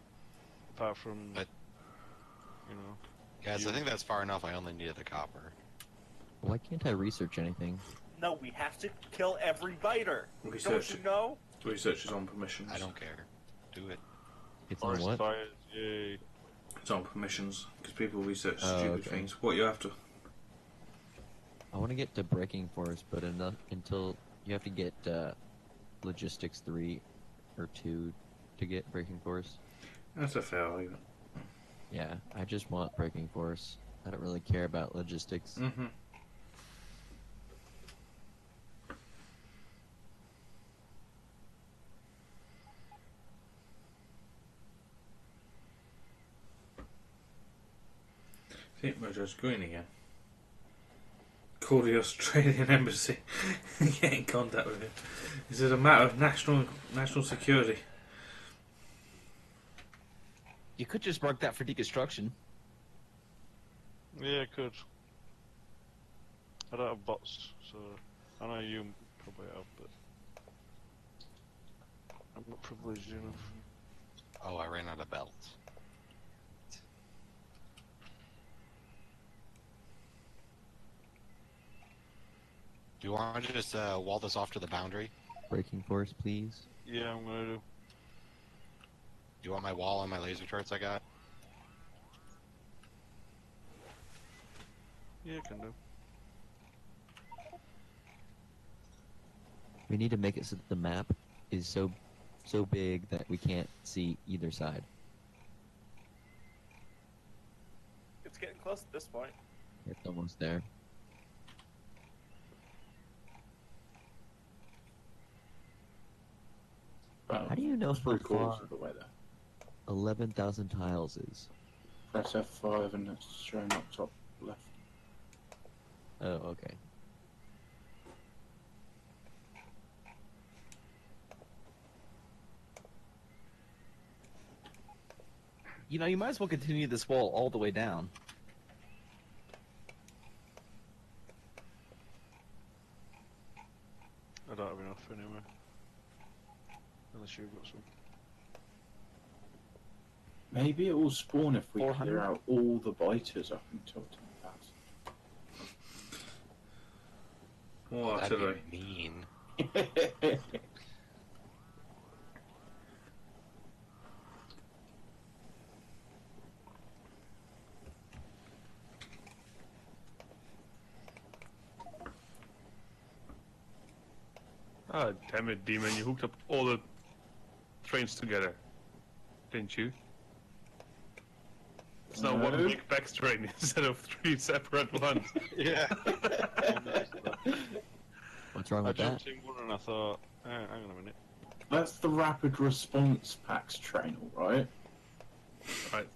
apart from, But- you know. Guys, I think that's far enough. I only needed the copper. Why can't I research anything? No, we have to kill every biter. Research. Don't you know? Research is on permissions. I don't care. Do it. It's on Forest what? fires, yay. It's on permissions, because people research Oh, stupid okay. things. What you have to... I want to get to Breaking Force, but until you have to get Logistics 3 or 2 to get Breaking Force. That's a fair argument. Yeah, I just want Breaking Force. I don't really care about Logistics. Mm-hmm. I think Mojo's green again. Call the Australian embassy and get in contact with him. This is a matter of national security. You could just mark that for deconstruction. Yeah, I could. I don't have bots, so I know you probably have, but I'm not privileged enough. Oh, I ran out of belt. Do you want to just wall this off to the boundary? Breaking force, please. Yeah, I'm gonna do. Do you want my wall and my laser turrets I got? Yeah, I can do. We need to make it so that the map is so big that we can't see either side. It's getting close at this point. It's almost there. How do you know how far of the way there? 11,000 tiles is? Press F5 and it's showing up top left. Oh, okay. You know, you might as well continue this wall all the way down. I don't have enough anyway. Unless you've got some. Maybe it will spawn if we 400? clear out all the biters up until 10,000. More That'd artillery. be mean. Ah, damn it, Demon, you hooked up all the trains together, didn't you? It's now one No. big PAX train instead of 3 separate ones. Yeah. What's wrong I with that? jumped in one and I thought, hang on a minute. That's the rapid response PAX train, alright? Right.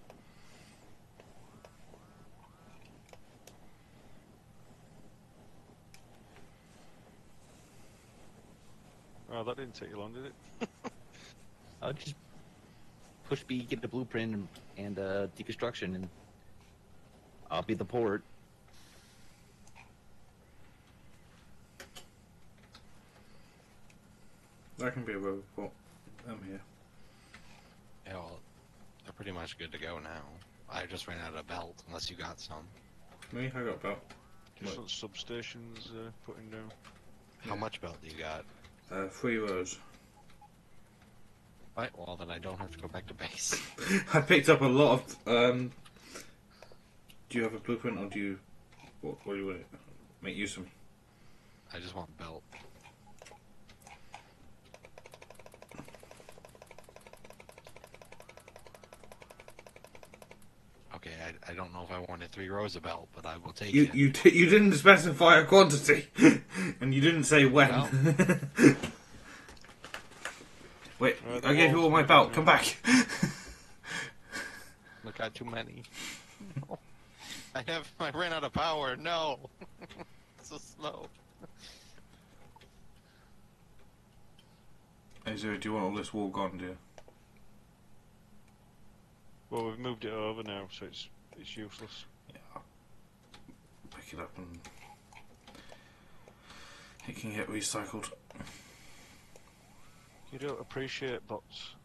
Oh, that didn't take you long, did it? I'll just push B, get the blueprint and deconstruction, and I'll be the port. That can be a robot. I'm here. Yeah, well, they're pretty much good to go now. I just ran out of belt, unless you got some. Me, I got belt. Just some substations putting down. How much belt do you got? 3 rows. Right, well then I don't have to go back to base. I picked up a lot of. Do you have a blueprint, or do you? What do you want? Make use of? I just want belt. Okay, I don't know if I wanted 3 rows of belt, but I will take it. You didn't specify a quantity, and you didn't say when. Well. Wait, Right, I gave you all my belt. Come back. Look, I got too many. No. I ran out of power. No. So slow. Hey Zero, do you want all this wall gone, dear? Well, we've moved it over now, so it's useless. Yeah. Pick it up and it can get recycled. You don't appreciate bots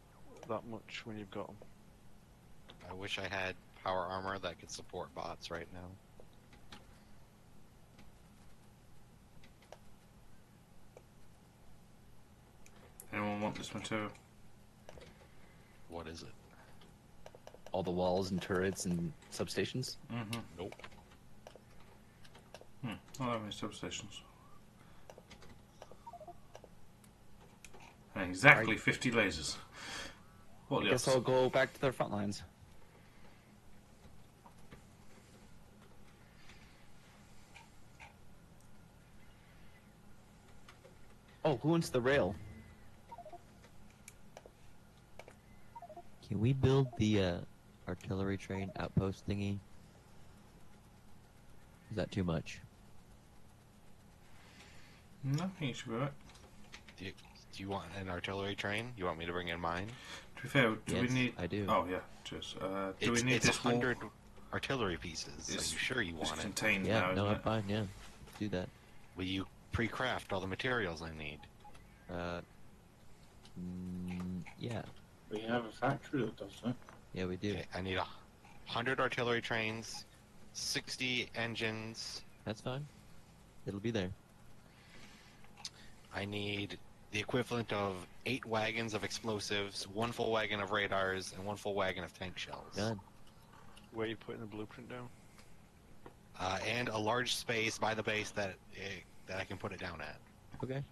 that much when you've got them. I wish I had power armor that could support bots right now. Anyone want this material? What is it? All the walls and turrets and substations. Mm-hmm. Nope. Not that many substations. And exactly 50 lasers. What I guess else? I'll go back to their front lines. Oh, who wants the rail? Can we build the artillery train outpost thingy? Is that too much? No, I think it should be right. Do you want an artillery train? You want me to bring in mine? To be fair, do we Yes, need... I do. Oh, yeah, cheers. Do we need it's this wall? 100 artillery pieces. Are you It's- sure you It's want it? contained Yeah, now, no, isn't I'm it? fine. Yeah, do that. Will you pre-craft all the materials I need. Yeah. We have a factory that does that. Yeah, we do. Okay, I need 100 artillery trains, 60 engines. That's fine. It'll be there. I need the equivalent of 8 wagons of explosives, 1 full wagon of radars, and 1 full wagon of tank shells. Done. Where are you putting the blueprint down? And a large space by the base that I can put it down at. Okay.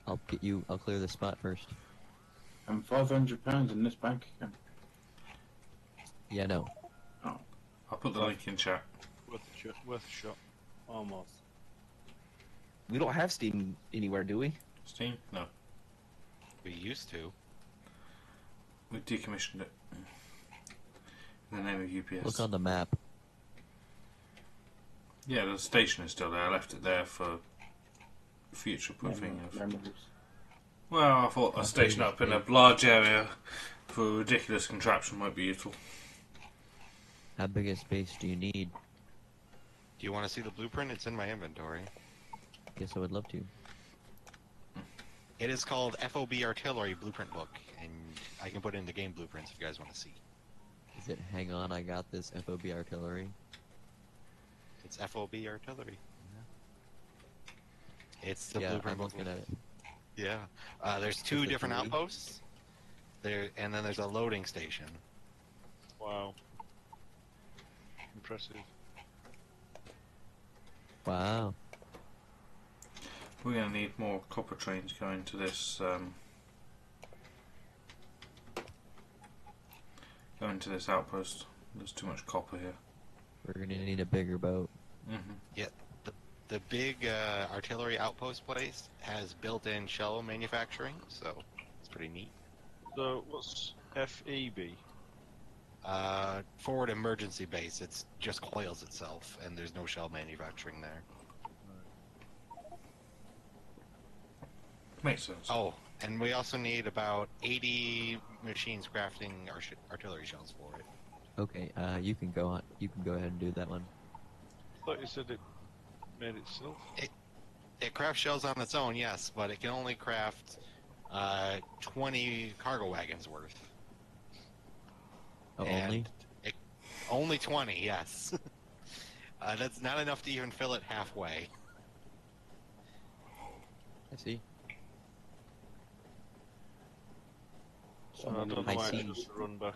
I'll clear the spot first. And £500 in this bank account. Yeah, no. Oh. I'll put the link in chat. Worth a shot. Almost. We don't have Steam anywhere, do we? Steam? No. We used to. We decommissioned it. In the name of UPS. Look on the map. Yeah, the station is still there. I left it there for future proofing of. Memories. Well, I thought a station up in a large area for a ridiculous contraption might be useful. How big a space do you need? Do you want to see the blueprint? It's in my inventory. Guess I would love to. It is called FOB Artillery Blueprint Book, and I can put it in the game blueprints if you guys want to see. Is it hang on, I got this FOB artillery? It's FOB Artillery. It's the Yeah, blueprint I'm book. looking at it. Yeah. There's 2 Is it different 3? outposts. And then there's a loading station. Wow. Impressive. Wow. We're going to need more copper trains going to this. Going to this outpost. There's too much copper here. We're gonna need a bigger boat. Mm-hmm. Yeah. The big artillery outpost place has built-in shell manufacturing, so it's pretty neat. So, what's FEB? Forward emergency base. It just coils itself, and there's no shell manufacturing there. Makes sense. Oh, and we also need about 80 machines crafting artillery shells for it. Okay, you can go on. You can go ahead and do that one. I thought you said it made itself. It crafts shells on its own, yes, but it can only craft 20 cargo wagons worth. Oh, And only 20, yes. That's not enough to even fill it halfway. I see. So I don't know I why see. it just run back.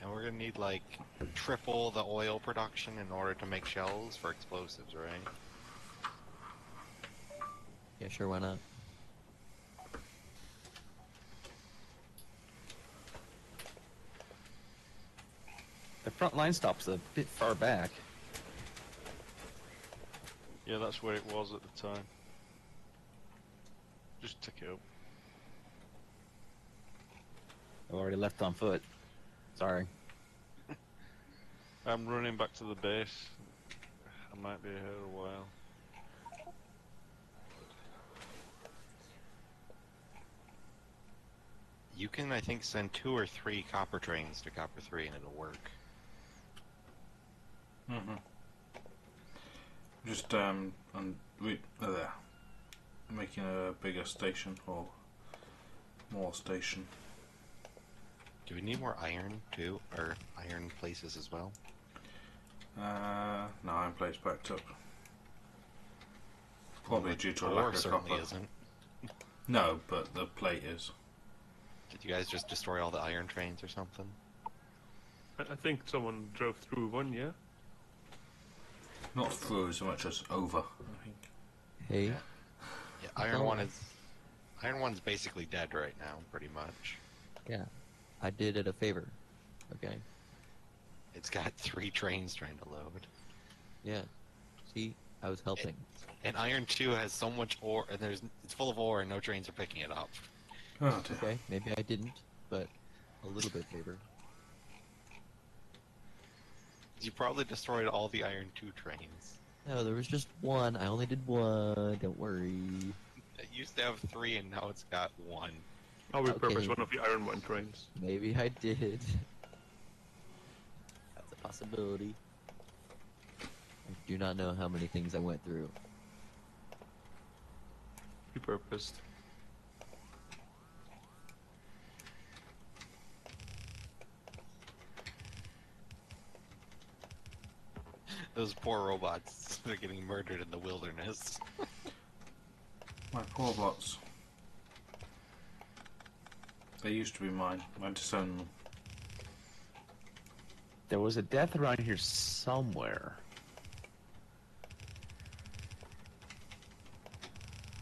And we're gonna need like triple the oil production in order to make shells for explosives, right? Yeah, sure. Why not? The front line stop's a bit far back. Yeah, that's where it was at the time. Just tick it up. I've already left on foot. Sorry. I'm running back to the base. I might be here a while. You can, I think, send 2 or 3 copper trains to Copper 3 and it'll work. Mm-hmm. Just making a bigger station or more station. Do we need more iron too, or iron places as well? No, iron plate's backed up. Probably due to a Ore lack of certainly copper. isn't. No, but the plate is. Did you guys just destroy all the iron trains or something? I think someone drove through one, yeah? Not through so much as over, I think. Hey. Yeah, Iron One's basically dead right now, pretty much. Yeah. I did it a favor. Okay. It's got 3 trains trying to load. Yeah. See, I was helping. And Iron 2 has so much ore, and it's full of ore, and no trains are picking it up. Oh dear. Okay, maybe I didn't, but a little bit favor. You probably destroyed all the Iron 2 trains. No, there was just one. I only did one. Don't worry. It used to have 3, and now it's got 1. I'll repurpose Okay. one of the Iron 1 trains. Maybe I did. That's a possibility. I do not know how many things I went through. repurposed. Those poor robots, they're getting murdered in the wilderness. My poor bots. They used to be mine. I disowned them. There was a death around here somewhere.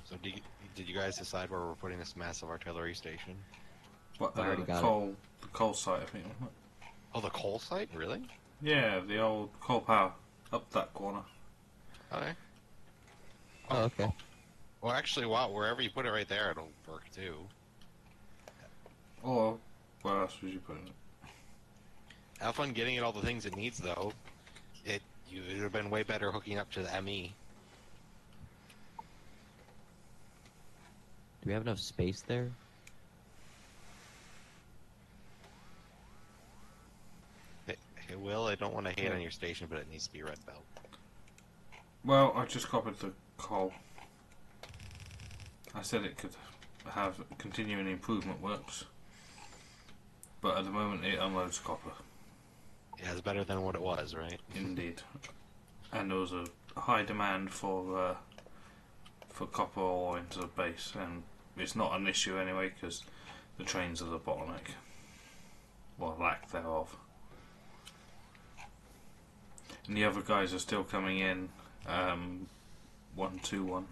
So did you guys decide where we're putting this massive artillery station? What, I already the got coal site, I think, wasn't it? Oh, the coal site? Really? Yeah, the old coal power. Up that corner. Okay. Oh, okay. Well, actually, wow, wherever you put it right there, it'll work too. Or, where else would you put it? Have fun getting it all the things it needs, though. It would have been way better hooking up to the ME. Do we have enough space there? It will. I don't want to hate on your station, but it needs to be red belt. Well, I just copied the coal. I said it could have continuing improvement works. But at the moment it unloads copper. Yeah, it's better than what it was, right? Indeed. And there was a high demand for copper ore into the base, and it's not an issue anyway because the trains are the bottleneck. Or lack thereof. And the other guys are still coming in 1-2-1.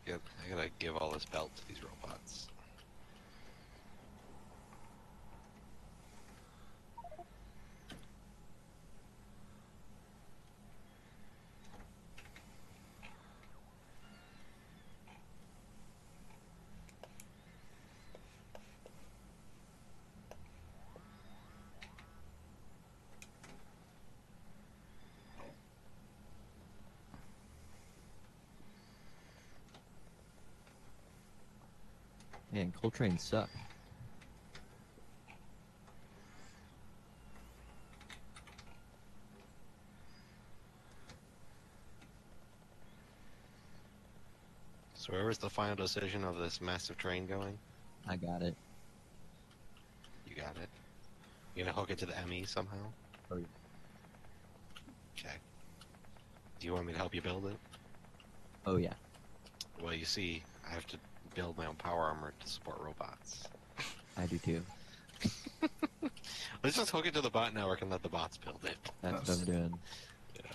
Yep, I gotta give all this belt to these robots. Man, coal trains suck. So where was the final decision of this massive train going? I got it. You got it. You gonna hook it to the ME somehow? Oh, yeah. Okay. Do you want me to help you build it? Oh yeah. Well, you see, I have to build my own power armor to support robots. I do too. Let's just hook it to the bot network and let the bots build it. That's what I'm doing. Yeah.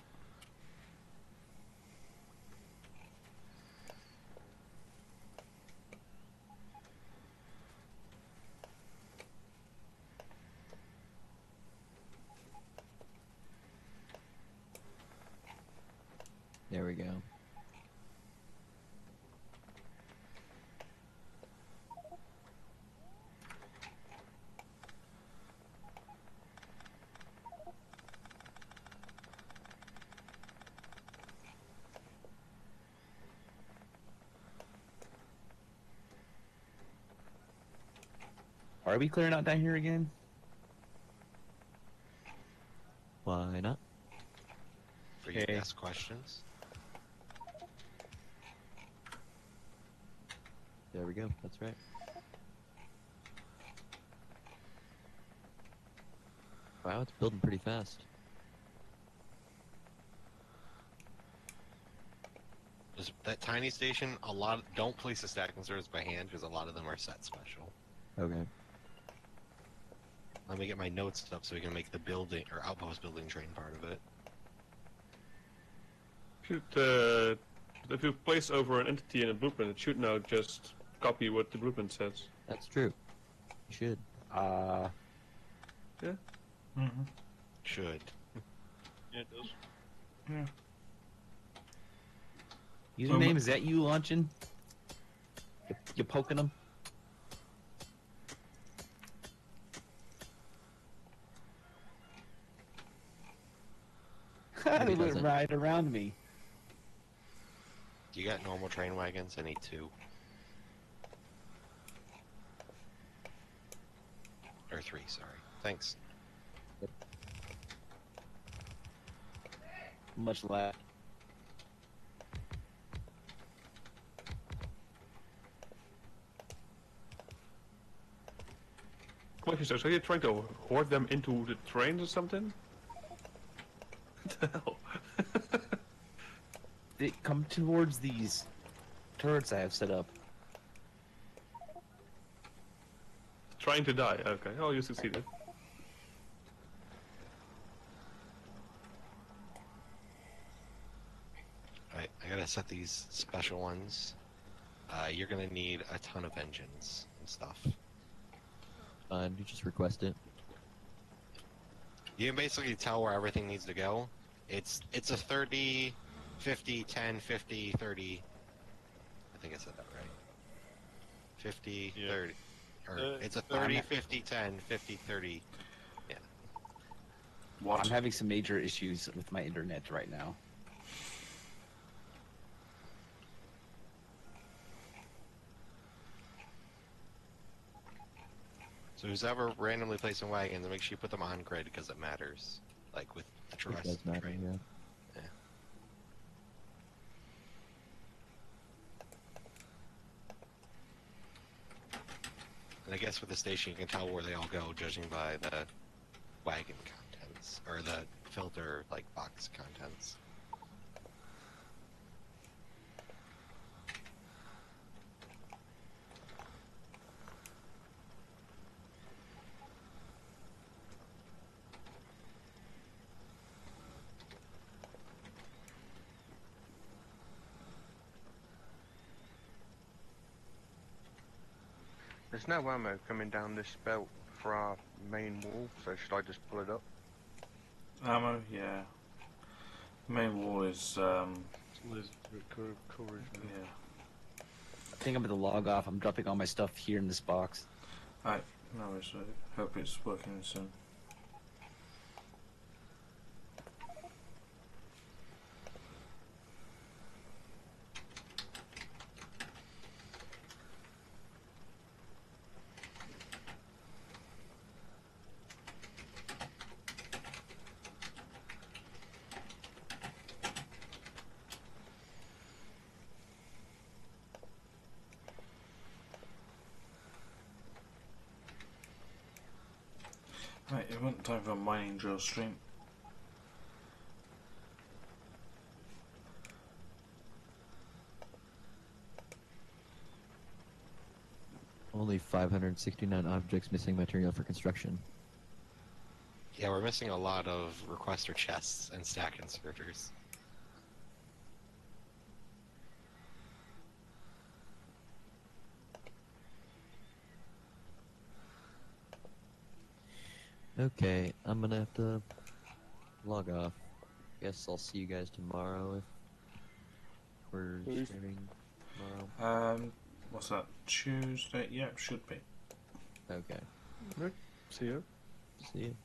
There we go. Are we clearing out down here again? Why not? For you to Okay. ask questions. There we go. That's right. Wow, it's building pretty fast. Just that tiny station, don't place the stacking servers by hand because a lot of them are set special. Okay. Let me get my notes up so we can make the building or outpost building train part of it. If you place over an entity in a blueprint, it should now just copy what the blueprint says. That's true. You should. Yeah. Mm-hmm. Should. Yeah, it does. Yeah. Username, is that you launching? You poking them? They Maybe it went doesn't. right around me. Do you got normal train wagons? I need 2. Or 3, sorry. Thanks. Much left. Question, so you're trying to hoard them into the trains or something? What the hell? They come towards these turrets I have set up. Trying to die, okay. Oh, you succeeded. Alright, I gotta set these special ones. You're gonna need a ton of engines and stuff. You just request it. You can basically tell where everything needs to go. It's a 30, 50, 10, 50, 30. I think I said that right. 50, Yeah. 30. Or it's a 30, 50, 10, 50, 30. Yeah. What? I'm having some major issues with my internet right now. So who's ever randomly placing wagons, make sure you put them on grid because it matters. Like with the It rest does of the matter, train. yeah. Yeah. And I guess with the station you can tell where they all go judging by the wagon contents. Or the filter, like, box contents. There's no ammo coming down this belt for our main wall, so should I just pull it up? Ammo, yeah. Main wall is, Coverage. yeah. I think I'm going to log off. I'm dropping all my stuff here in this box. Alright, no worries. I hope it's working soon. Right, it wasn't time for a mining drill stream. Only 569 objects missing material for construction. Yeah, we're missing a lot of requester chests and stack inserters. Okay, I'm gonna have to log off. Guess I'll see you guys tomorrow if we're streaming tomorrow. What's that? Tuesday? Yeah, should be. Okay. Right. See you. See you.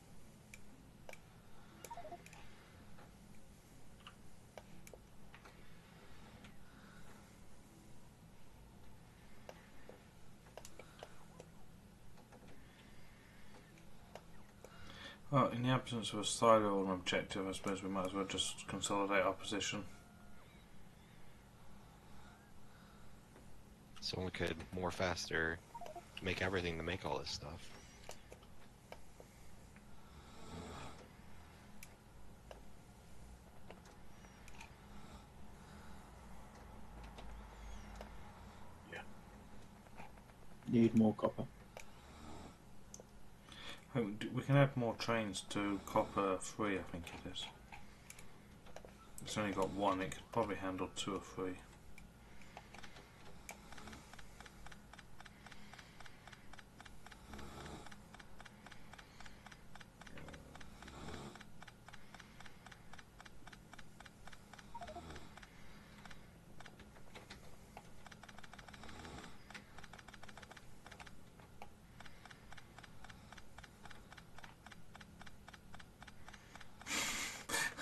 Well, in the absence of a silo or an objective, I suppose we might as well just consolidate our position. So we could more faster make everything to make all this stuff. Need more copper. We can add more trains to copper 3, I think it is. It's only got one, it could probably handle 2 or 3.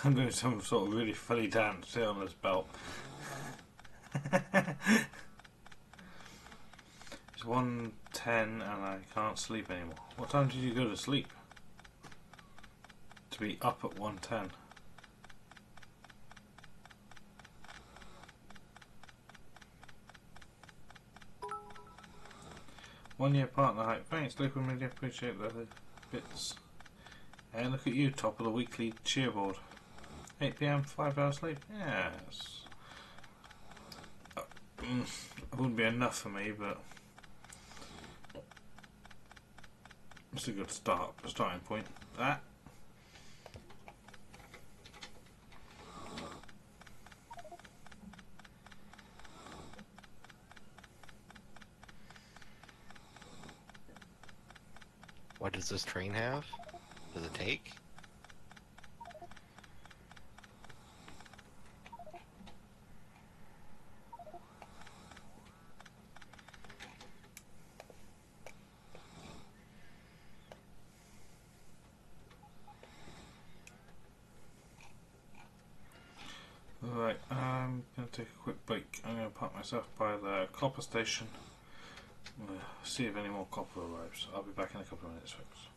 I'm doing some sort of really funny dance here on this belt. It's 1:10 and I can't sleep anymore. What time did you go to sleep? To be up at 1:10. 1 year partner hype. Thanks, local media. Appreciate the bits. And look at you, top of the weekly cheerboard. 8 PM, 5 hours sleep. Yes. It wouldn't be enough for me, but it's a good starting point. That. What does this train have? Does it take? Right, I'm going to take a quick break. I'm going to park myself by the copper station. See if any more copper arrives. I'll be back in a couple of minutes, folks.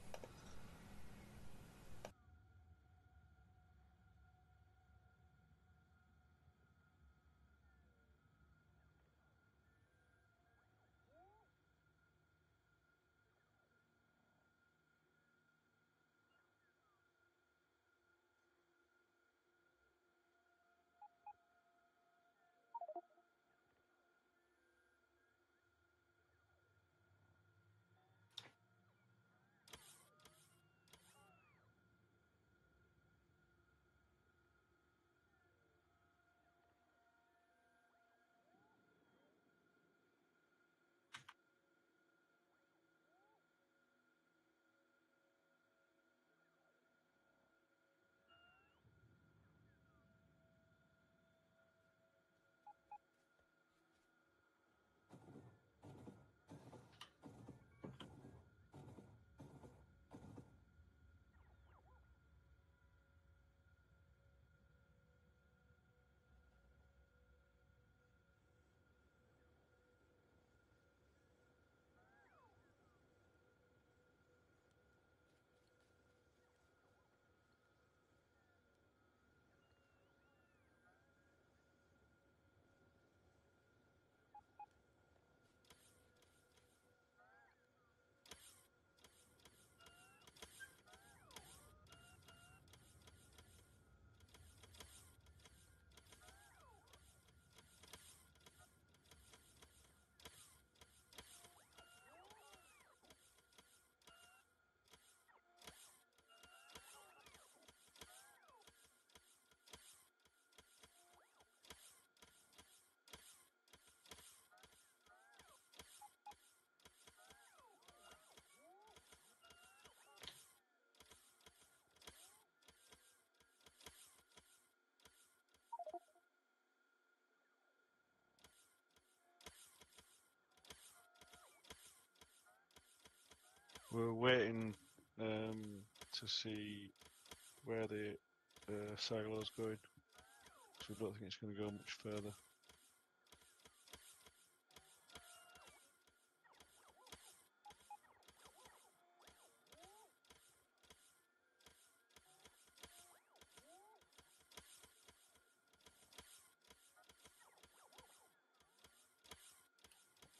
We're waiting to see where the silo's going, so I don't think it's going to go much further.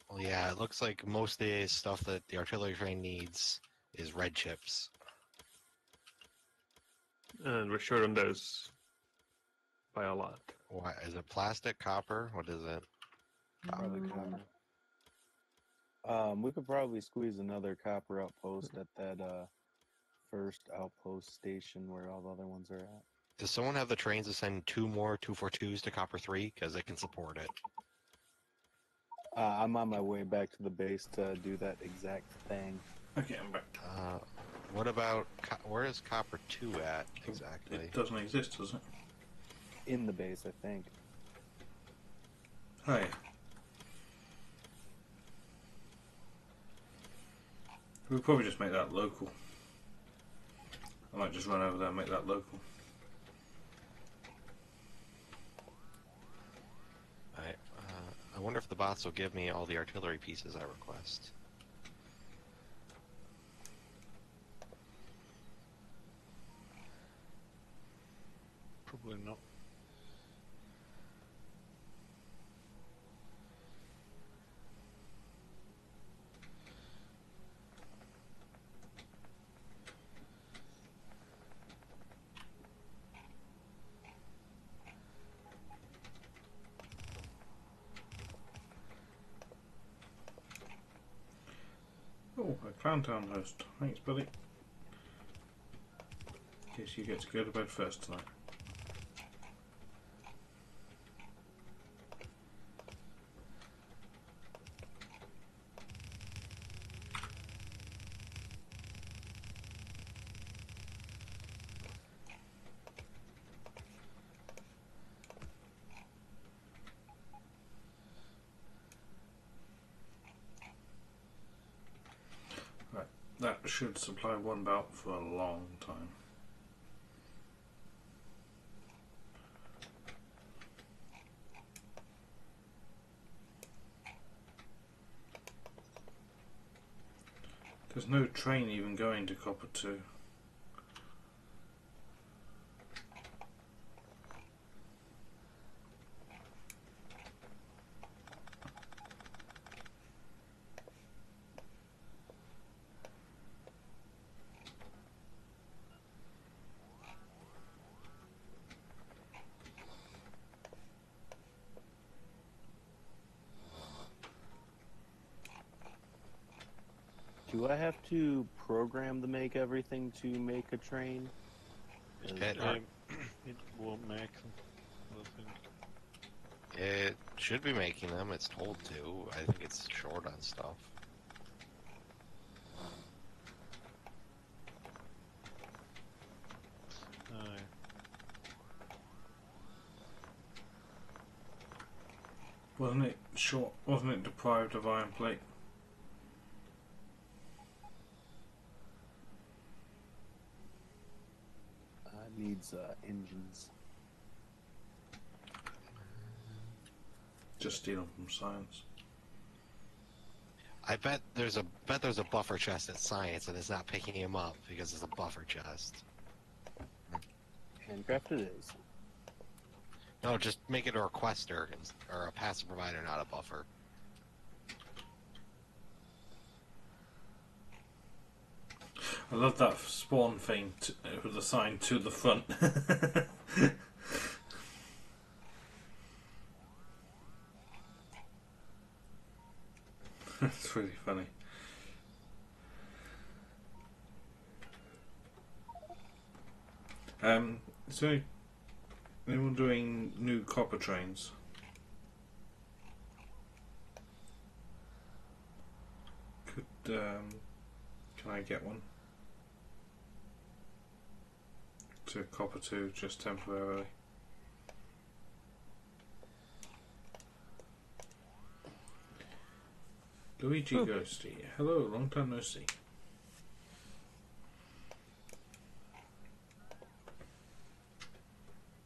Well, yeah, it looks like most of the stuff that the artillery train needs is red chips. And we're short on those by a lot. Why is it plastic, copper? What is it? Probably copper. We could probably squeeze another copper outpost at that first outpost station where all the other ones are at. Does someone have the trains to send 2 more 242s to Copper 3? Because they can support it. I'm on my way back to the base to do that exact thing. Okay, I'm back. What about... Where is Copper 2 at, exactly? It doesn't exist, does it? In the base, I think. Hey. We'll probably just make that local. I might just run over there and make that local. I wonder if the bots will give me all the artillery pieces I request. Probably not. Oh, a Clown Town host. Thanks, buddy. In case you get to go to bed first tonight. Right, that should supply one belt for a long time. There's no train even going to Copper 2. Do I have to program the make everything to make a train? It, It won't make them, I think. it should be making them, it's told to. I think it's short on stuff. Aye. Wasn't it short? Wasn't it deprived of iron plate? Needs engines. Just stealing from science. I bet there's a buffer chest at science and it's not picking him up because it's a buffer chest. Handcraft it is. No, just make it a requester or a passive provider, not a buffer. I love that spawn thing with the sign to the front. That's really funny. So anyone doing new copper trains? Could can I get one? To Copper 2 just temporarily. Luigi Ghosty, hello, long time no see.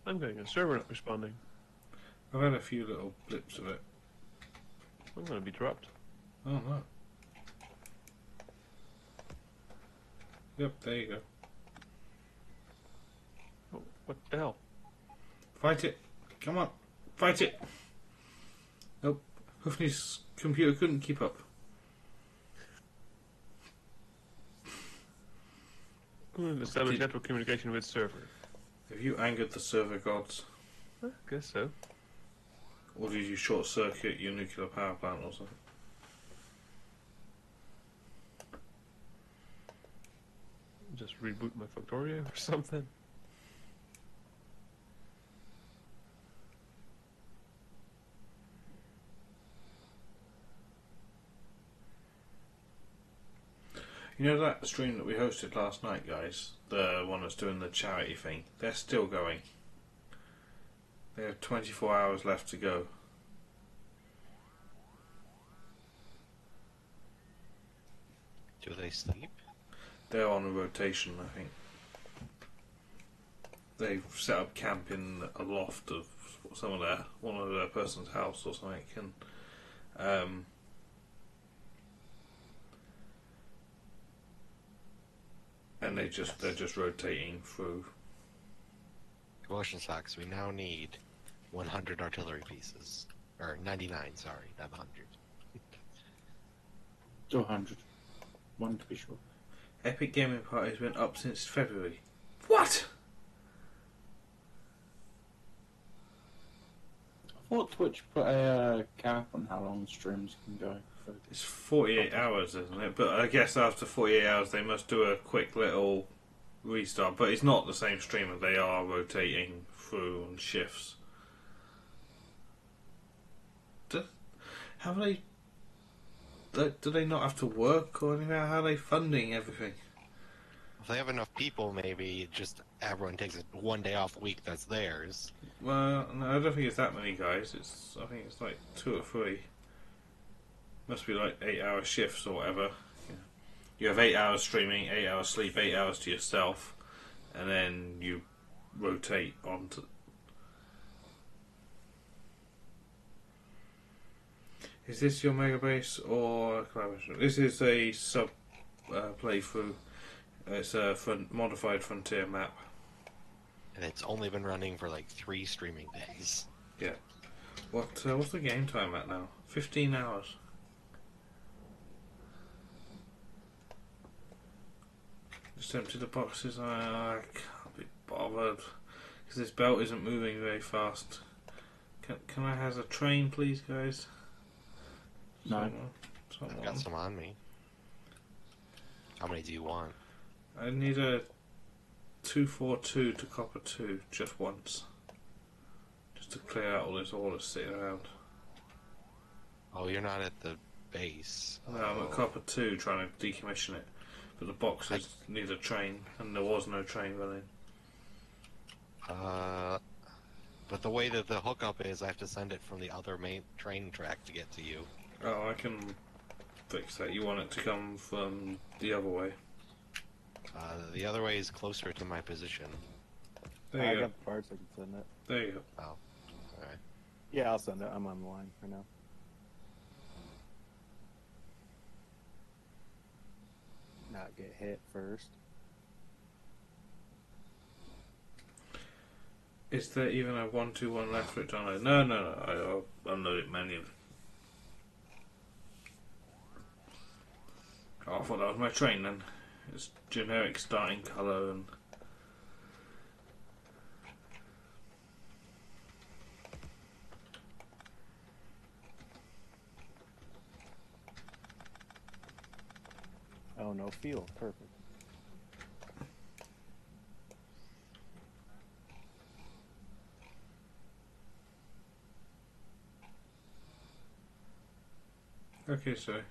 I'm getting a server not responding. I've had a few little blips of it. I'm going to be dropped. Oh no. Yep, there you go. Oh, what the hell? Fight it! Come on! Fight it! Nope. Hoofney's computer couldn't keep up. Establish network communication with server. Have you angered the server gods? I guess so. Or did you short circuit your nuclear power plant or something? Just reboot my Factorio or something. You know that stream that we hosted last night, guys? The one that's doing the charity thing? They're still going. They have 24 hours left to go. Do they sleep? They're on a rotation, I think. They've set up camp in a loft of one of their person's house or something, and they're just rotating through. Motion socks. We now need 100 artillery pieces, or 99. Sorry, not 100. 200. One to be sure. Epic Gaming Party's been up since February. What? I thought Twitch put a cap on how long streams can go It's 48 hours, isn't it? But I guess after 48 hours they must do a quick little restart. But it's not the same streamer. They are rotating through on shifts. Have they... Do they not have to work or anything? How are they funding everything? If they have enough people, maybe just everyone takes one day off a week that's theirs. Well, no, I don't think it's that many guys. I think it's like 2 or 3. Must be like 8-hour shifts or whatever. Yeah. You have 8 hours streaming, 8 hours sleep, 8 hours to yourself, and then you rotate onto. Is this your mega base or collaboration? This is a sub playthrough. It's a modified frontier map. And it's only been running for like 3 streaming days. Yeah. What's the game time at now? 15 hours. Just empty the boxes. I can't be bothered because this belt isn't moving very fast. Can I have a train, please, guys? No. Someone. I've got some on me. How many do you want? I need a 242 to copper 2 just once. Just to clear out all this ore that's sitting around. Oh, you're not at the base. No, I'm at copper 2 trying to decommission it. But the boxes need a train, and there was no train running. But the way that the hookup is, I have to send it from the other main train track to get to you. Oh, I can fix that. You want it to come from the other way. The other way is closer to my position. There you I go. got the parts, I can send it. There you go. Oh, alright. Yeah, I'll send it. I'm on the line for now. Not get hit first. Is there even a 121 left for it to unload? No. I'll unload it manually. Oh, I thought that was my train then. It's generic starting colour and. Oh, no fuel. Perfect. Okay, sorry.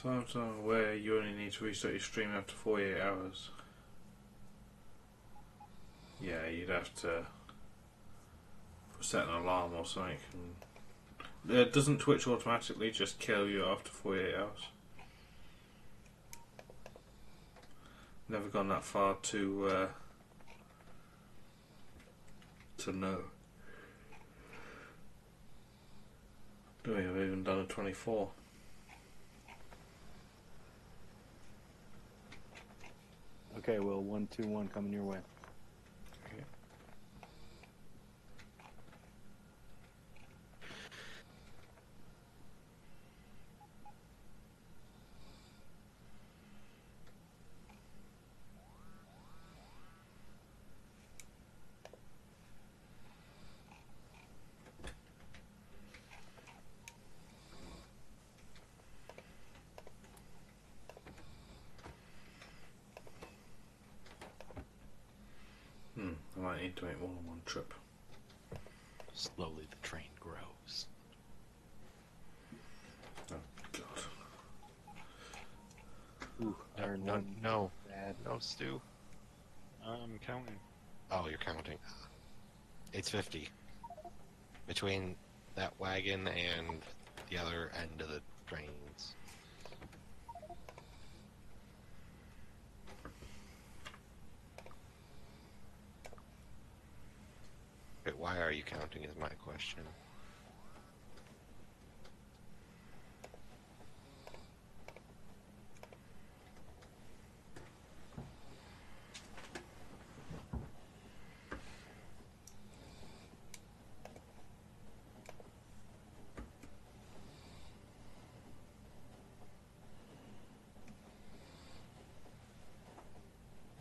So I'm aware you only need to restart your stream after 48 hours. Yeah, you'd have to set an alarm or something. Doesn't Twitch automatically just kill you after 48 hours? Never gone that far to know. Don't think I've even done a 24. Okay, well, 121 coming your way. Okay. I might need to make more than one trip. Slowly the train grows. Oh, God. Ooh, iron No, one. no, Bad. no, Stu. I'm counting. Oh, you're counting. It's 50. Between that wagon and the other end of the trains. Wait, why are you counting is my question.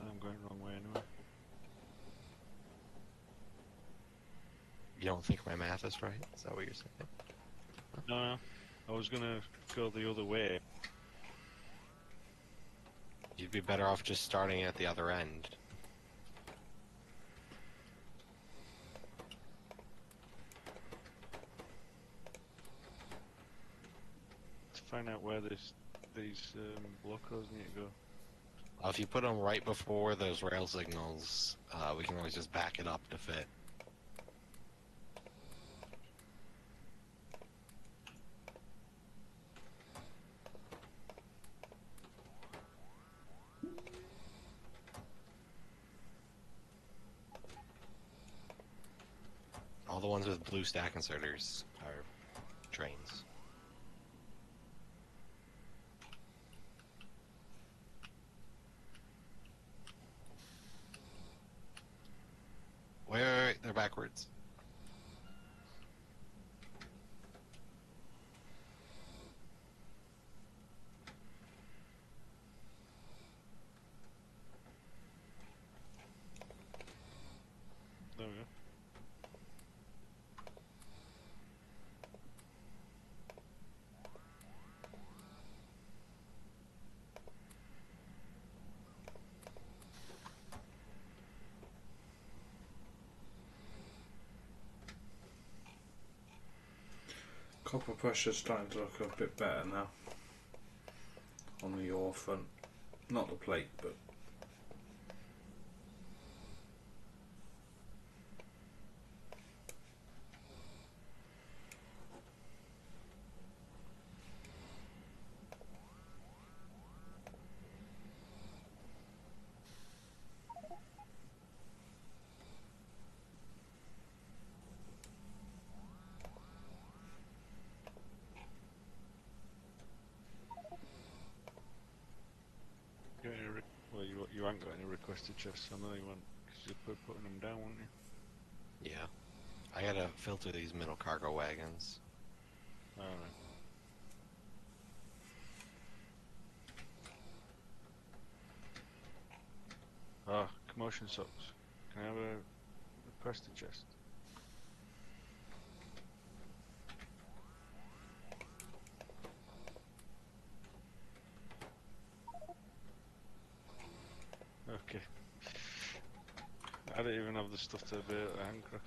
I'm going the wrong way anyway. You don't think my math is right? Is that what you're saying? No, I was gonna go the other way. You'd be better off just starting at the other end. To find out where these blockers need to go. If you put them right before those rail signals, we can always just back it up to fit. All the ones with blue stack inserters are trains. Wait, they're backwards. There we go. Copper pressure's starting to look a bit better now on the ore front. Not the plate, but Got any well, you haven't got any requested chests. I know you want, because you're putting them down, weren't you? Yeah. I gotta filter these middle cargo wagons. Alright. Ah, commotion socks. Can I have a requested chest? Okay. I don't even have the stuff to be able to handcraft.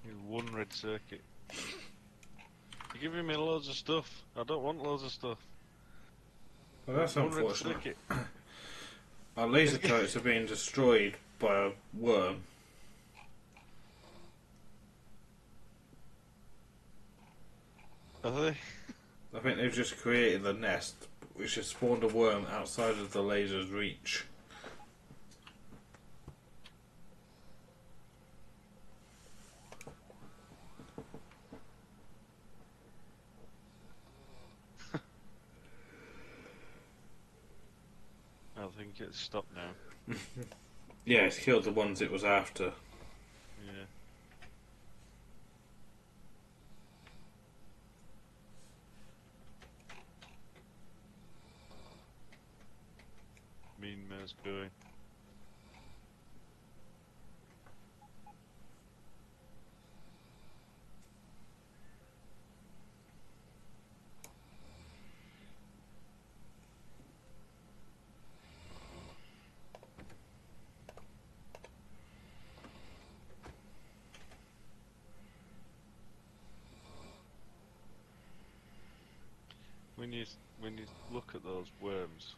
Need one red circuit. You're giving me loads of stuff. I don't want loads of stuff. well, that's One red unfortunate. circuit. Our laser turrets are being destroyed by a worm. Are they? I think they've just created the nest, which has spawned a worm outside of the laser's reach. I think it's stopped now. Yeah, it's killed the ones it was after. Yeah. Mean mare's going. When you look at those worms,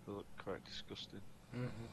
they look quite disgusting. Mm-hmm.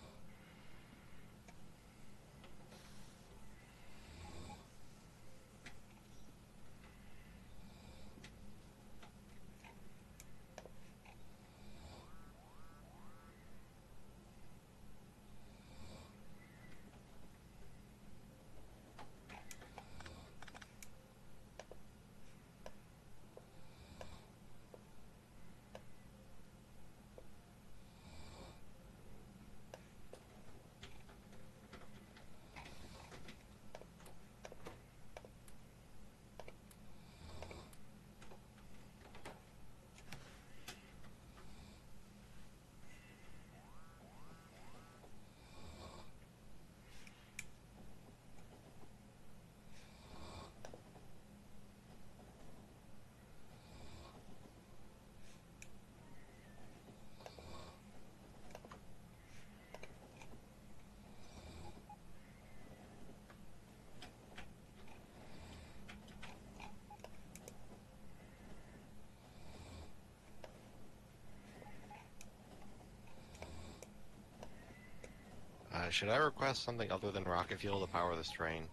Should I request something other than rocket fuel to power this train?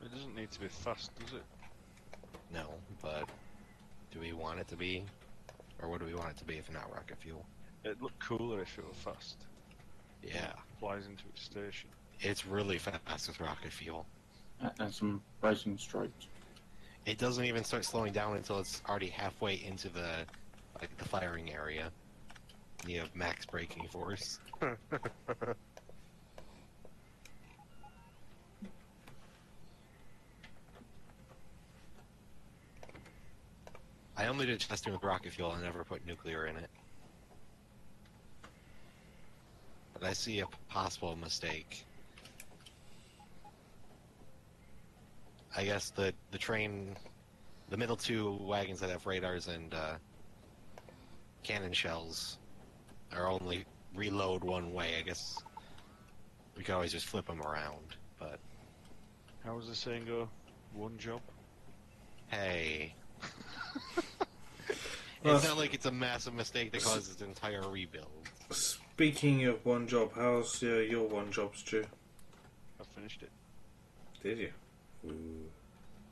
It doesn't need to be fast, does it? No, but do we want it to be? Or what do we want it to be if not rocket fuel? It'd look cooler if it were fast. Yeah. Flies into its station. It's really fast with rocket fuel. And some racing stripes. It doesn't even start slowing down until it's already halfway into the firing area. You have max braking force. I only did testing with rocket fuel. I never put nuclear in it. But I see a possible mistake. I guess the train, the middle two wagons that have radars and cannon shells are only reload one way. I guess we could always just flip them around, but... How was the saying go? One job? Hey. It's not like it's a massive mistake that causes an entire rebuild. Speaking of one job, how's your one job, Stu? I finished it. Did you? Ooh.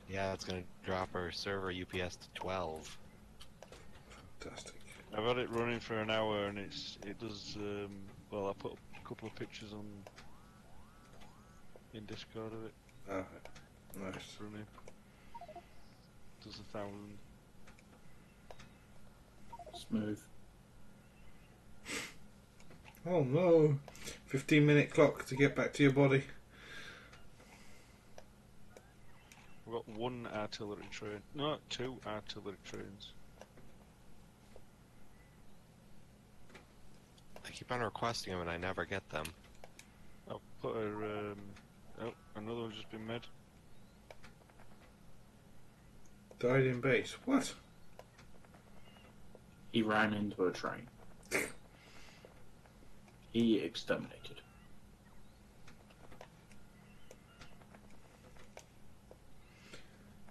Yeah, it's gonna drop our server UPS to 12. Fantastic. I've had it running for an hour and it does, well, I put a couple of pictures on in Discord of it. Ah, nice. Running. Does 1,000. Smooth. Oh no! 15-minute clock to get back to your body. We've got one artillery train. No, two artillery trains. I keep on requesting them and I never get them. I'll put a, oh, another one's just been made. Died in base. What? He ran into a train. He exterminated.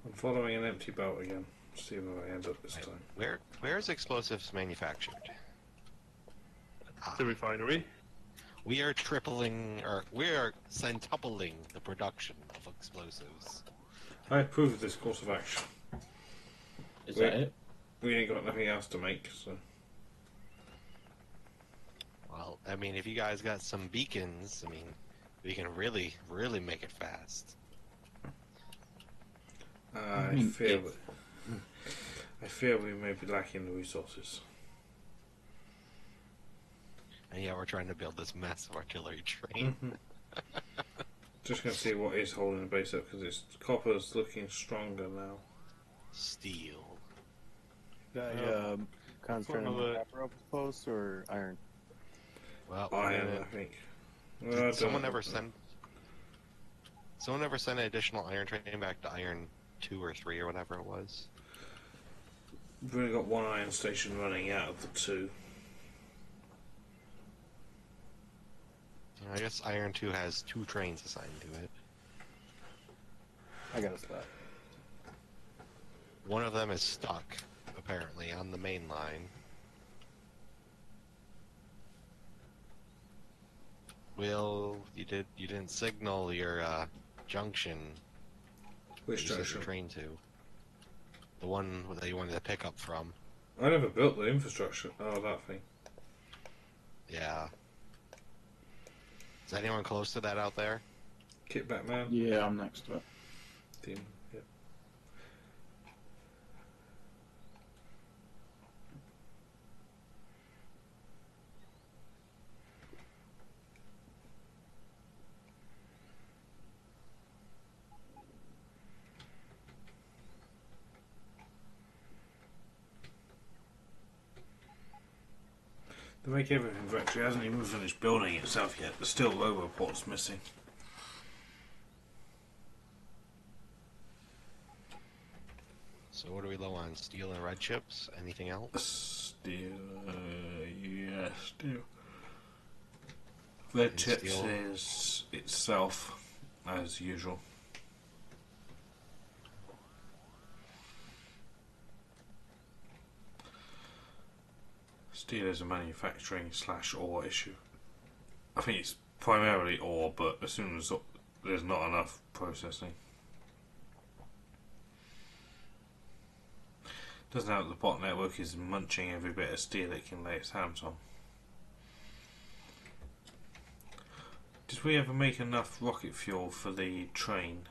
I'm following an empty belt again. See where I end up this time. Where is explosives manufactured? The refinery. We are tripling, or we are centupling the production of explosives. I approve of this course of action. Is that it? We ain't got nothing else to make, so... Well, I mean, if you guys got some beacons, I mean, we can really, really make it fast. I fear we may be lacking the resources. And yeah, we're trying to build this massive artillery train. Just gonna see what is holding the base up, because its copper's looking stronger now. Steel. Concentrate on the copper outpost or iron? Well, iron, I think. Well, did someone ever send an additional iron train back to iron 2 or 3 or whatever it was? We've only got one iron station running out of the 2. I guess iron 2 has 2 trains assigned to it. I got a spot. One of them is stuck, apparently, on the main line. Will, you didn't signal your junction. Which junction? Your train to. The one that you wanted to pick up from. I never built the infrastructure. Oh, that thing. Yeah. Is anyone close to that out there? Kickback man? Yeah, I'm next to it. Team, yeah. To make everything factory hasn't even finished building itself yet. There's still Roboport's missing. So what are we low on? Steel and red chips? Anything else? Steel, yeah, steel. Red chips steel. is itself, as usual. Steel is a manufacturing / ore issue. I think it's primarily ore, but as soon as there's not enough processing. Doesn't help the bot network is munching every bit of steel it can lay its hands on. Did we ever make enough rocket fuel for the train?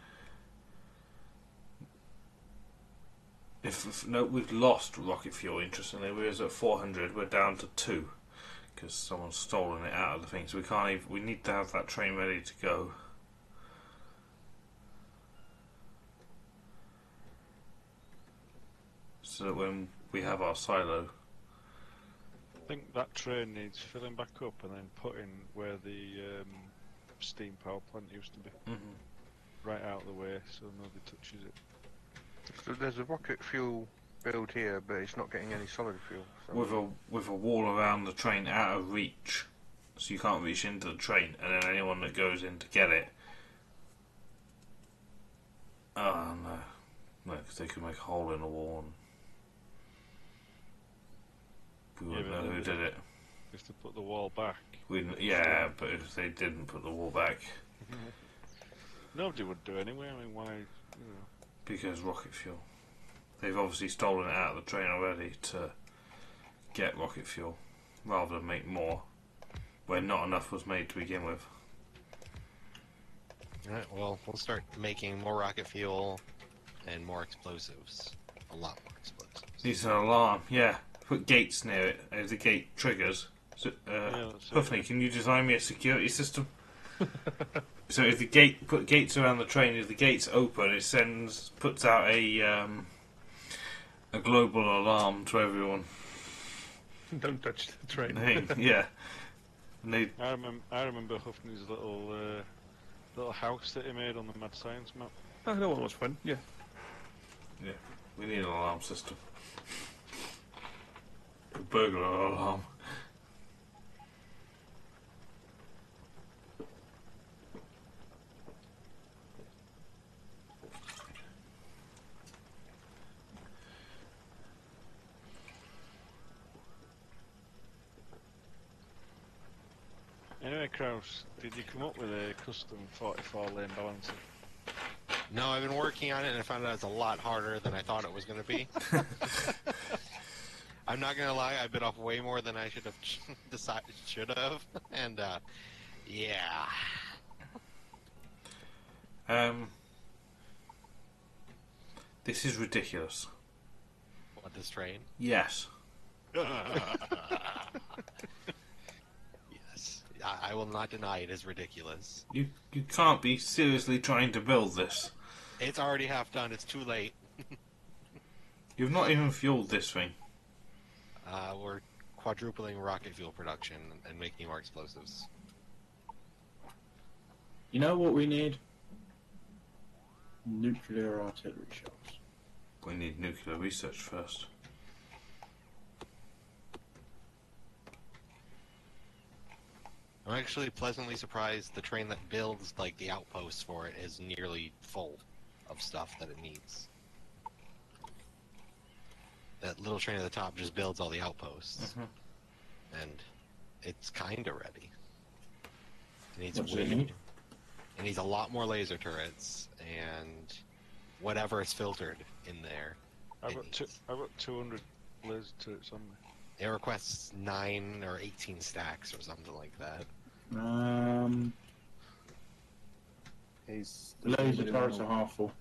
No, we've lost rocket fuel, interestingly. We was at 400, we're down to 2. Because someone's stolen it out of the thing, so we can't even, we need to have that train ready to go. So that when we have our silo. I think that train needs filling back up and then putting where the steam power plant used to be. Right out of the way so nobody touches it. So there's a rocket fuel build here, but it's not getting any solid fuel. So. With a wall around the train out of reach, so you can't reach into the train, and then anyone that goes in to get it. Oh no, because they could make a hole in the wall. And we wouldn't know who did it. If they put the wall back. Yeah, but if they didn't put the wall back. Nobody would do anyway. I mean, why? You know. Because rocket fuel. They've obviously stolen it out of the train already to get rocket fuel, rather than make more, where not enough was made to begin with. Alright, well, we'll start making more rocket fuel and more explosives. A lot more explosives. Needs an alarm, yeah. Put gates near it. If the gate triggers. So, Puffney, can you design me a security system? So if the gate, put gates around the train. If the gates open, it puts out a global alarm to everyone. Don't touch the train. Yeah. I remember Huffney's little house that he made on the Mad Science map. Oh, that one was fun. Yeah. Yeah. We need an alarm system. A burglar alarm. Anyway, Kraus, did you come up with a custom 44-lane balancer? No, I've been working on it and I found out it's a lot harder than I thought it was going to be. I'm not going to lie, I bit off way more than I should have, and yeah. This is ridiculous. What, this train? Yes. Yes, I will not deny it is ridiculous. You can't be seriously trying to build this. It's already half done, it's too late. You've not even fueled this thing. We're quadrupling rocket fuel production and making more explosives. You know what we need? Nuclear artillery shells. We need nuclear research first. I'm actually pleasantly surprised the train that builds like the outposts for it is nearly full of stuff that it needs. That little train at the top just builds all the outposts. And it's kinda ready. It needs wind. It needs a lot more laser turrets and whatever is filtered in there. I've got 200 laser turrets on me. It requests 9 or 18 stacks or something like that. Laser turrets are half full.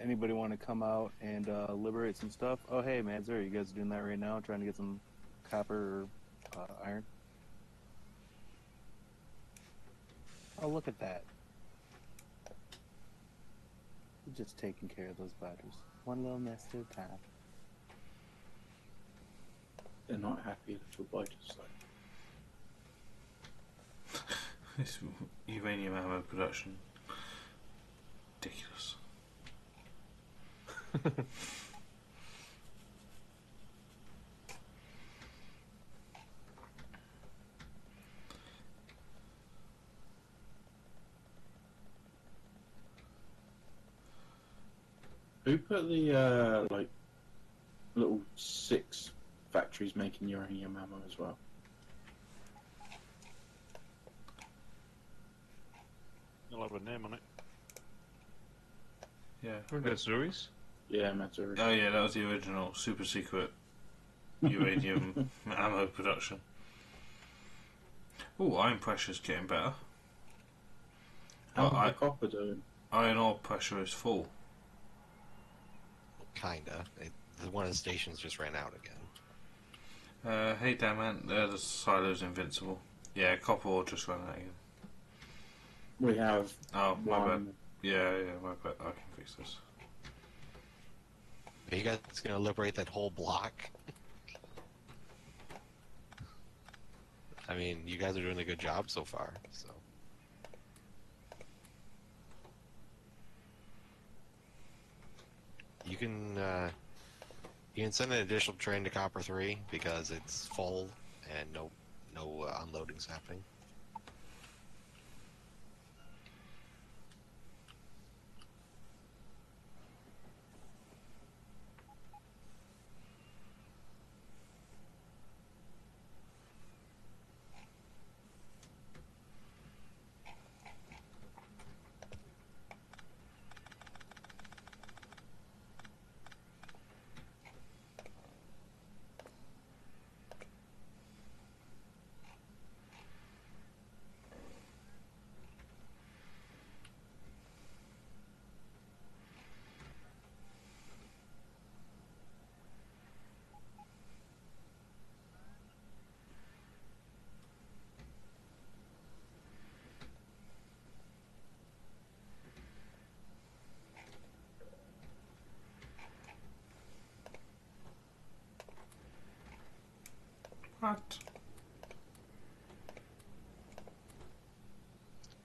Anybody want to come out and liberate some stuff? Oh, hey, Madzer, you guys doing that right now? Trying to get some copper or iron? Oh, look at that. You're just taking care of those badgers. One little nest at a time. They're not happy little biters, though. This uranium ammo production. Ridiculous. Who put the like little 6 factories making uranium ammo as well. You'll have a name on it. Yeah. That's Ruiz. Yeah, Matsuri. Oh yeah, that was the original super secret uranium ammo production. Oh, iron pressure's getting better. How's Well, the copper doing? iron ore pressure is full. Kinda. One of the stations just ran out again. Hey damn man, the silo's invincible. Yeah, copper ore just ran out again. We have Oh, my bad. one. Yeah, my bad. I can fix this. Are you guys gonna liberate that whole block? I mean, you guys are doing a good job so far, so. You can send an additional train to Copper 3 because it's full and no unloading's happening. What?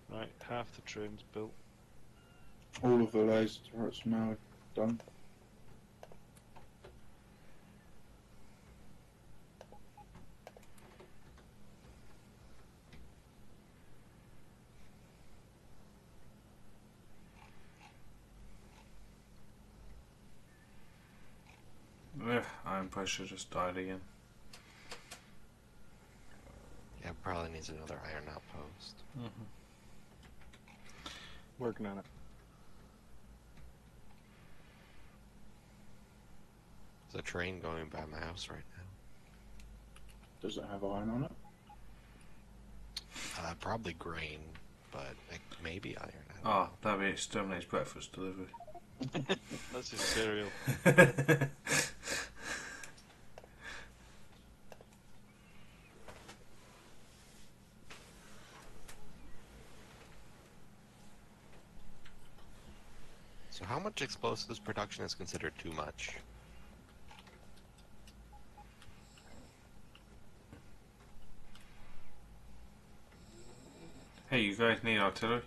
Right, half the train's built. All of the laser turrets now done. Iron pressure just died again. Yeah, probably needs another iron outpost. Working on it. There's a train going by my house right now. Does it have iron on it? Probably grain, but maybe iron. I don't Oh, know. that'd be Exterminate's breakfast delivery. That's his cereal. So how much explosives production is considered too much? Hey, you guys need artillery?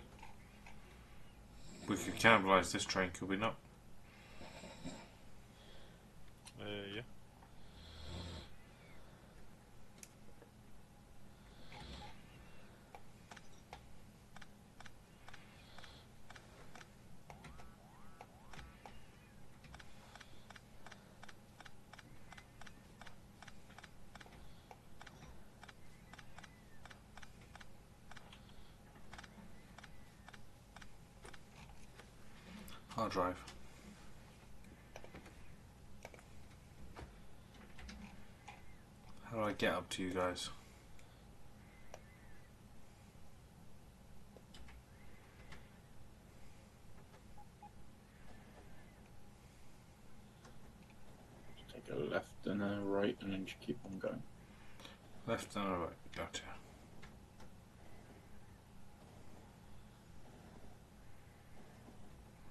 We could cannibalize this train, could we not? Yeah. I'll drive. How do I get up to you guys? Take a left and a right and then just keep on going. Left and a right. Gotcha.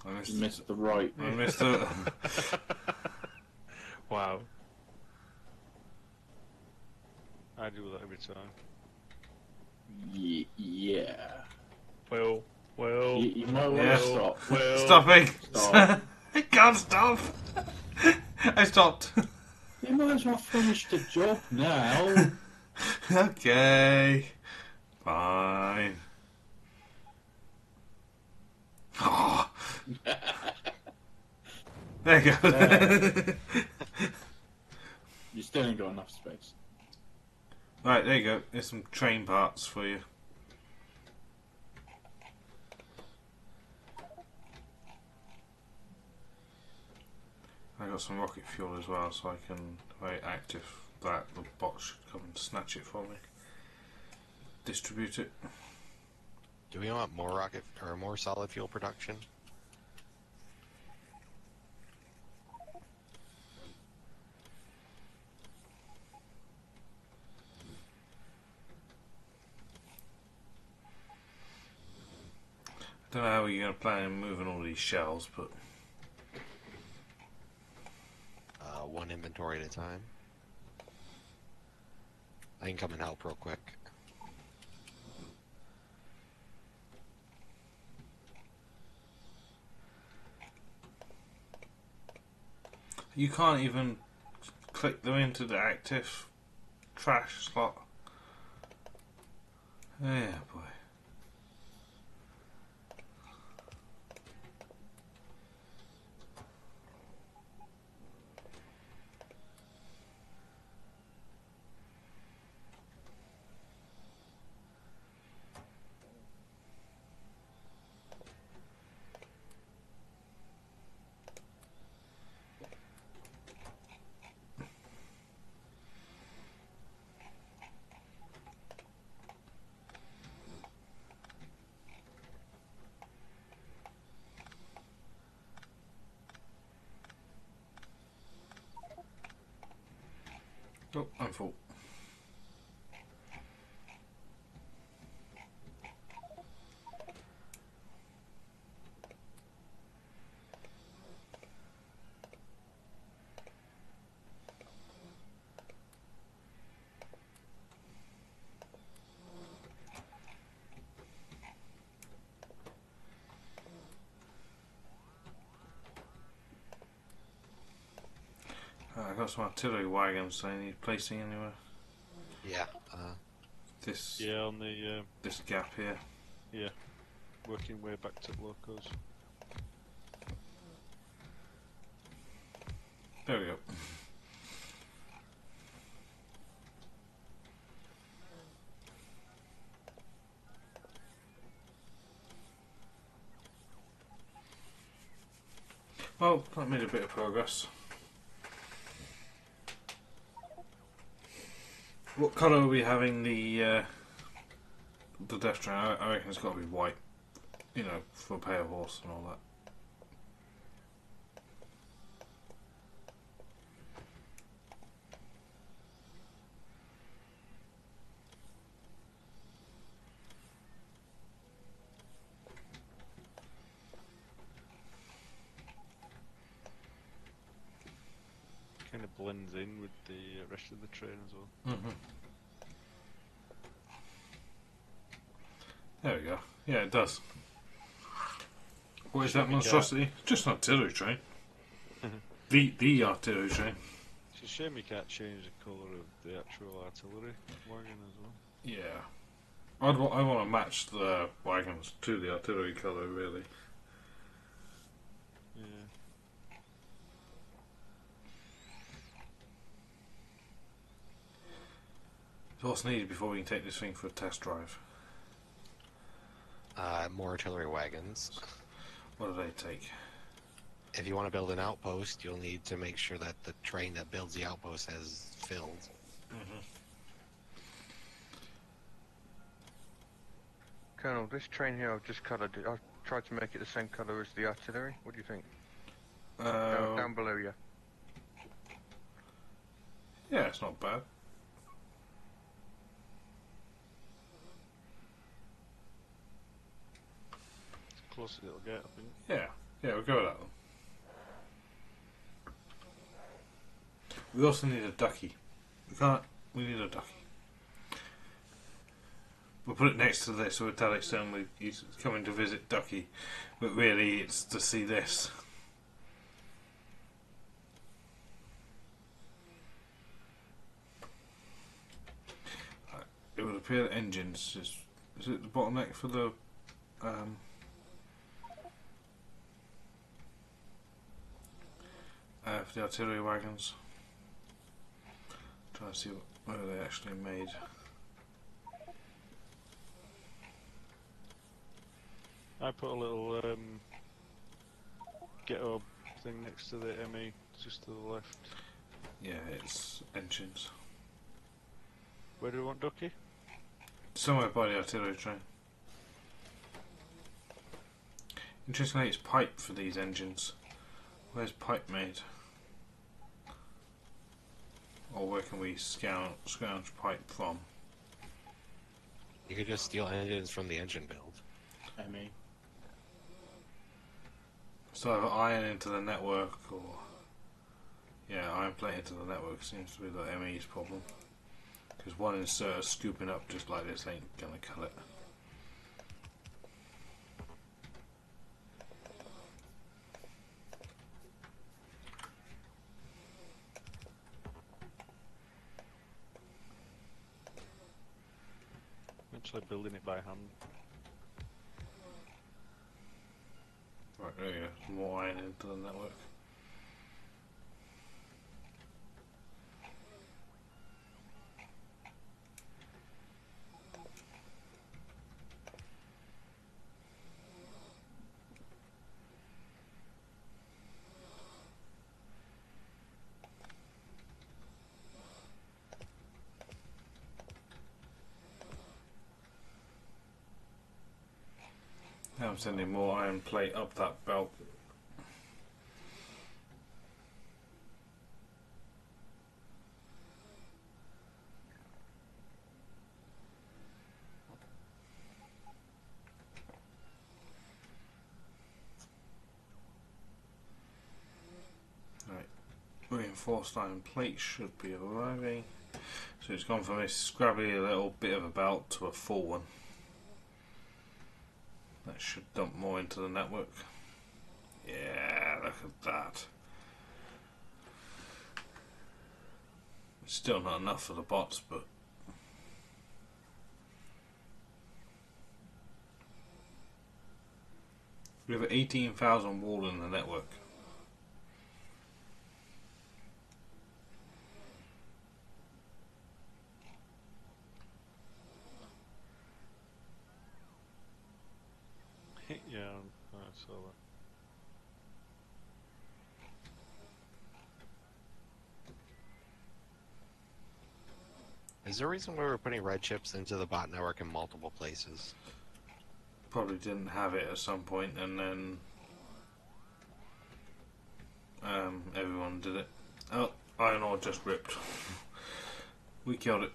I You missed the right. I missed it. Wow. I do that every time. Yeah. Well. You might want Yeah. to stop. Stopping. Stop. I can't stop. I stopped. You might as well finish the job now. Okay. Fine. Oh. There you go. You still ain't got enough space. Right, there you go. There's some train parts for you. I got some rocket fuel as well, so I can very active that the bot should come and snatch it for me. Distribute it. Do we want more rocket or more solid fuel production? I don't know how you're going to plan on moving all these shells, but One inventory at a time. I can come and help real quick. you can't even click them into the active trash slot. Yeah, boy. Oh, I'm full. I got some artillery wagons. They need placing anywhere. Yeah. This on the this gap here. yeah, working way back to locos. There we go. Well, that made a bit of progress. What colour are we having the death train? I reckon it's got to be white. You know, for pale horse and all that. Kind of blends in with the rest of the train as well. Mm-hmm. There we go. Yeah, it does. What is that monstrosity? Just an artillery train. the artillery train. It's a shame you can't change the colour of the actual artillery wagon as well. Yeah. I want to match the wagons to the artillery colour, really. Yeah. So what's needed before we can take this thing for a test drive? More artillery wagons. What do they take? If you want to build an outpost, you'll need to make sure that the train that builds the outpost has filled. Mm-hmm. Colonel, this train here I've just coloured it. I've tried to make it the same colour as the artillery. What do you think? Down below you. Yeah, it's not bad. Close as it'll get, I think. Yeah, we'll go with that one. We also need a ducky. We need a ducky. We'll put it next to this, so we'll tell it he's coming to visit Ducky, but really it's to see this. It would appear that engines is it the bottleneck for the artillery wagons? trying to see where they actually made. I put a little ghetto thing next to the ME, just to the left. Yeah, it's engines. Where do we want Ducky? Somewhere by the artillery train. Interestingly, it's pipe for these engines. Where's pipe made? Or where can we scrounge pipe from? You could just steal engines from the engine build. ME. So iron into the network, or yeah, iron plate into the network seems to be the ME's problem. Because one inserter scooping up just like this ain't gonna cut it. Actually building it by hand. Right, there you go. More iron into the network. Now I'm sending more iron plate up that belt. Right, reinforced iron plate should be arriving. So it's gone from this scrabbly little bit of a belt to a full one. That should dump more into the network. Yeah, look at that. It's still not enough for the bots, but we have 18,000 wall in the network. Yeah, I saw that. Is there a reason why we're putting red chips into the bot network in multiple places? Probably didn't have it at some point, and then everyone did it. Oh, iron ore just ripped. We killed it.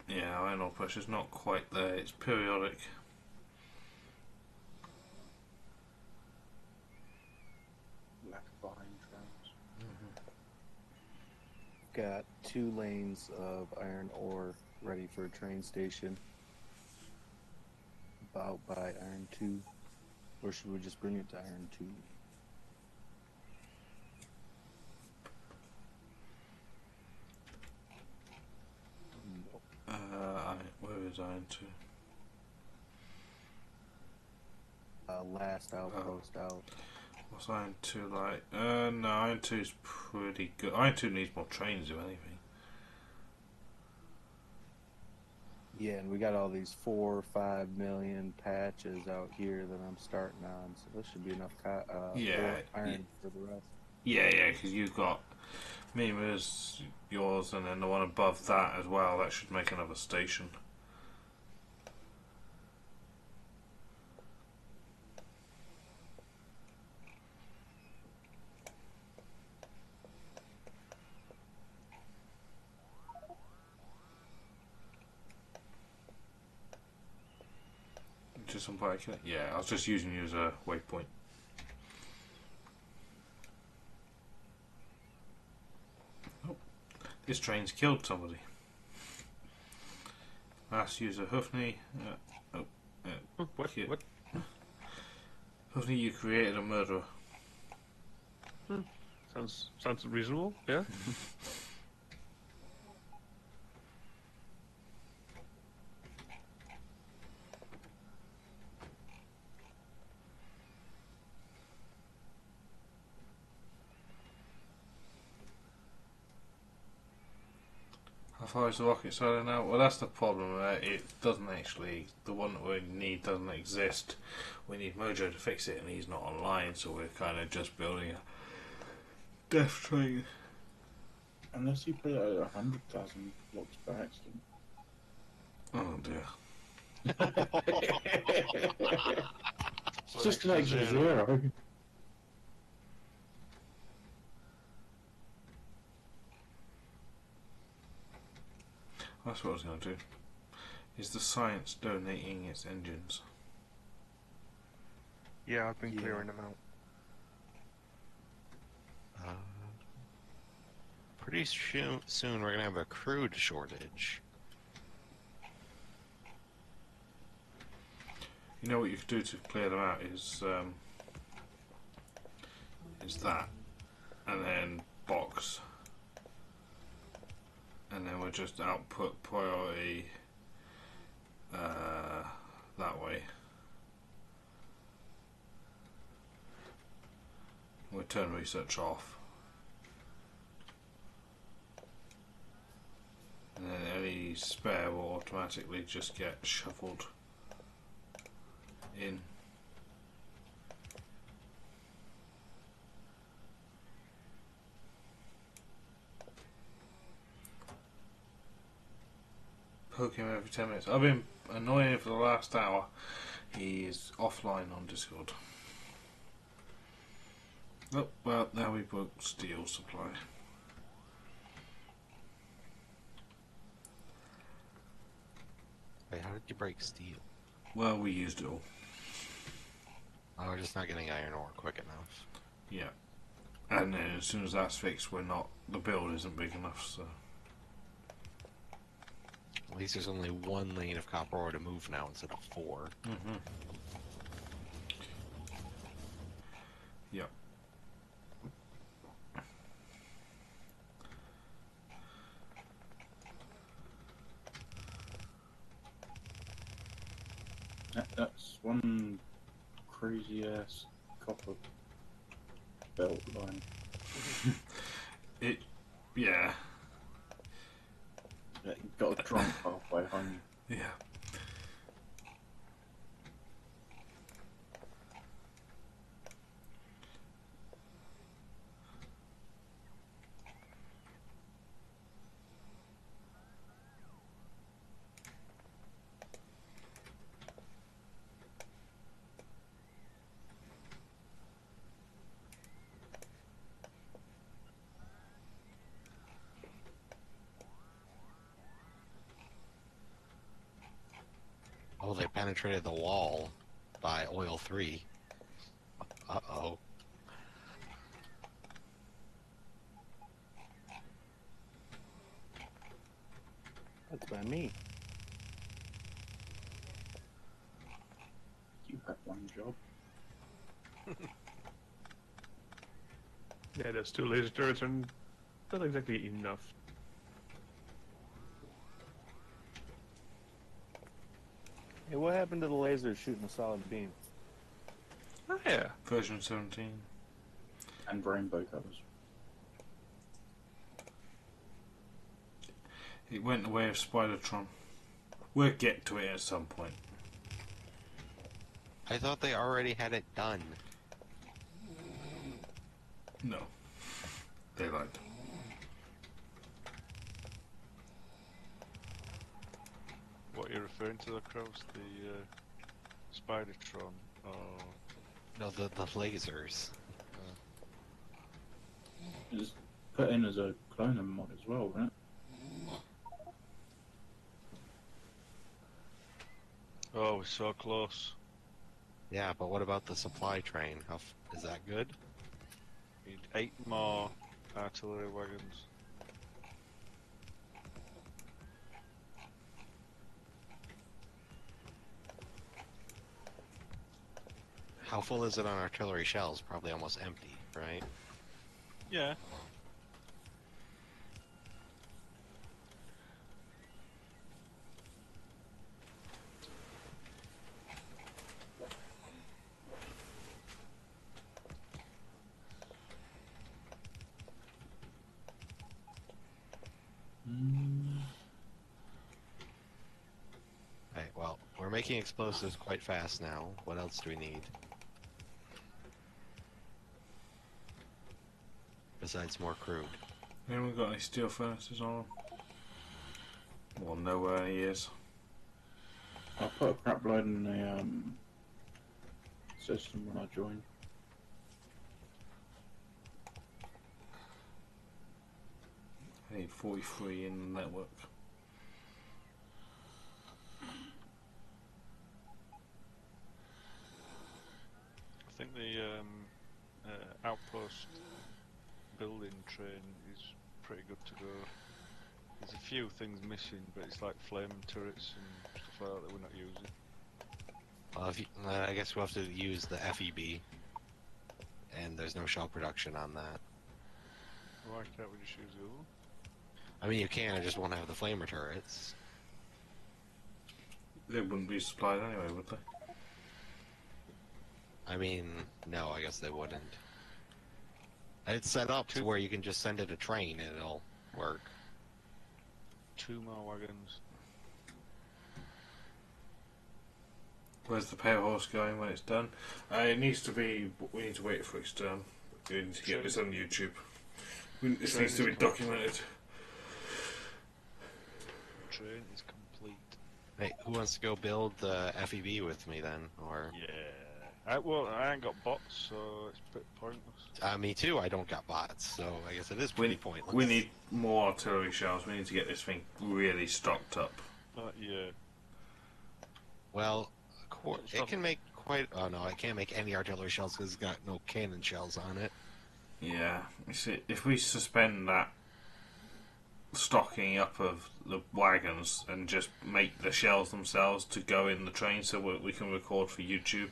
Yeah, iron ore pressure's not quite there. It's periodic. Lack of iron trains. Got 2 lanes of iron ore ready for a train station. About by iron 2. Or should we just bring it to iron 2? Where is iron 2? Last outpost out. What's iron 2 like? No, iron 2 is pretty good. Iron 2 needs more trains, if anything. Yeah, and we got all these 4 or 5 million patches out here that I'm starting on, so this should be enough iron for the rest. Yeah, because you've got Mima's, yours, and then the one above that as well. That should make another station. Just some bike. Yeah, I was just using you as a waypoint. Oh, this train's killed somebody. Last user, Huffney. What? Huffney, you created a murderer. Sounds reasonable. Yeah. How far is the rocket sailing now? Well, that's the problem. It doesn't actually. The one that we need doesn't exist. We need Mojo to fix it, and he's not online, so we're kind of just building a death train. Unless you put it at 100,000 blocks per accident. Oh dear. It's just an extra zero. That's what I was going to do. Is the science donating its engines? Yeah, I've been clearing them out. Pretty soon we're gonna have a crude shortage. You know what you could do to clear them out is that, and then box, and then we'll just output priority that way. We'll turn research off. And then any spare will automatically just get shuffled in. Poke him every 10 minutes. I've been annoying him for the last hour. He is offline on Discord. Oh, well, now we book steel supply. Wait, how did you break steel? Well, we used it all. Oh, we're just not getting iron ore quick enough. Yeah. And then as soon as that's fixed, the build isn't big enough, so. At least there's only one lane of copper ore to move now instead of 4. Mm-hmm. Yep. That's one crazy ass copper belt line. Yeah. Got a drunk halfway home. Yeah. Oh, they penetrated the wall by oil 3. Uh-oh. That's by me. You have one job. Yeah, those 2 laser turrets are not exactly enough. Hey, what happened to the laser shooting a solid beam? Oh yeah. Version 17. And rainbow colours. It went the way of Spidertron. We'll get to it at some point. I thought they already had it done. No. They lied. What you're referring to, Kraus? The Spidertron? Oh. No, the lasers. It's put in as a cloning mod as well, right? Oh, we're so close. Yeah, but what about the supply train? Is that good? Need 8 more artillery wagons. How full is it on artillery shells? Probably almost empty, right? Yeah. making explosives quite fast now. What else do we need? Besides more crude. Anyone got any steel furnaces on? Well, nowhere he is. I'll put a crap load in the system when I join. I need 43 in the network. I think the outpost building train is pretty good to go. There's a few things missing, but it's like flame turrets and stuff like that we're not using. Well, if you, I guess we'll have to use the FEB, and there's no shell production on that. Why can't we just use the other one? I mean, you can, I just won't have the flamer turrets. They wouldn't be supplied anyway, would they? I mean, no, I guess they wouldn't. It's set up to where you can just send it a train and it'll work. 2 more wagons. Where's the power horse going when it's done? It needs to be. We need to wait for it's done. We need to get this on YouTube. This needs to be documented. Train is complete. Hey, who wants to go build the FEB with me then? Or Yeah. Well, I ain't got bots, so it's a bit pointless. me too. I don't got bots, so I guess it is pretty pointless. We need more artillery shells. We need to get this thing really stocked up. Yeah. Well, it can make quite. Oh no, I can't make any artillery shells because it's got no cannon shells on it. Yeah, you see, if we suspend that stocking up of the wagons and just make the shells themselves to go in the train, so we can record for YouTube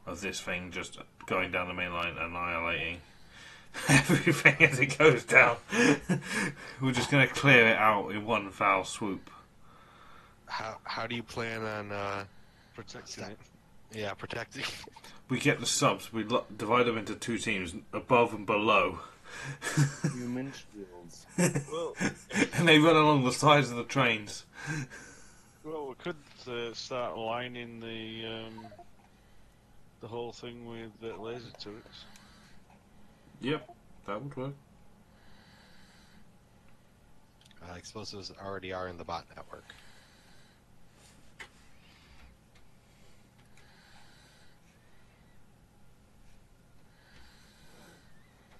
of this thing just going down the main line, annihilating everything as it goes down. We're just going to clear it out in one foul swoop. How do you plan on protecting it? Yeah, protecting. We get the subs. We divide them into 2 teams, above and below. Human shields. Well, and they run along the sides of the trains. Well, we could start lining the whole thing with laser turrets. Yep, that would work. Explosives already are in the bot network.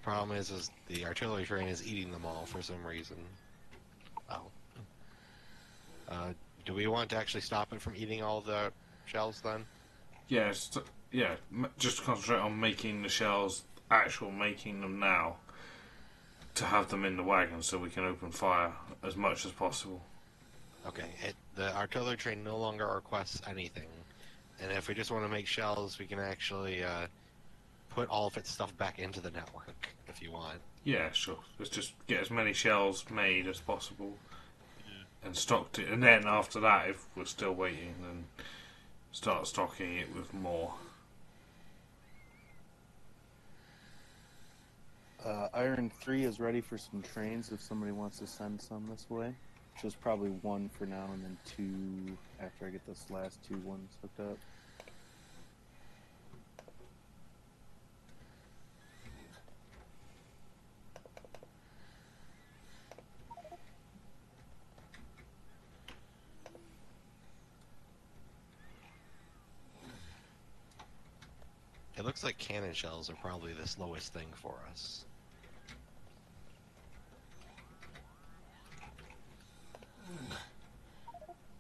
Problem is the artillery train is eating them all for some reason. Oh. Do we want to actually stop it from eating all the shells then? Yeah, just concentrate on making the shells, making them now, to have them in the wagon so we can open fire as much as possible. Okay, the artillery train no longer requests anything, and if we just want to make shells, we can actually put all of its stuff back into the network if you want. Yeah, sure. Let's just get as many shells made as possible and stocked it, and then after that, if we're still waiting, then start stocking it with more. Iron 3 is ready for some trains if somebody wants to send some this way. Just probably 1 for now and then 2 after I get this last 2 ones hooked up. It looks like cannon shells are probably the slowest thing for us.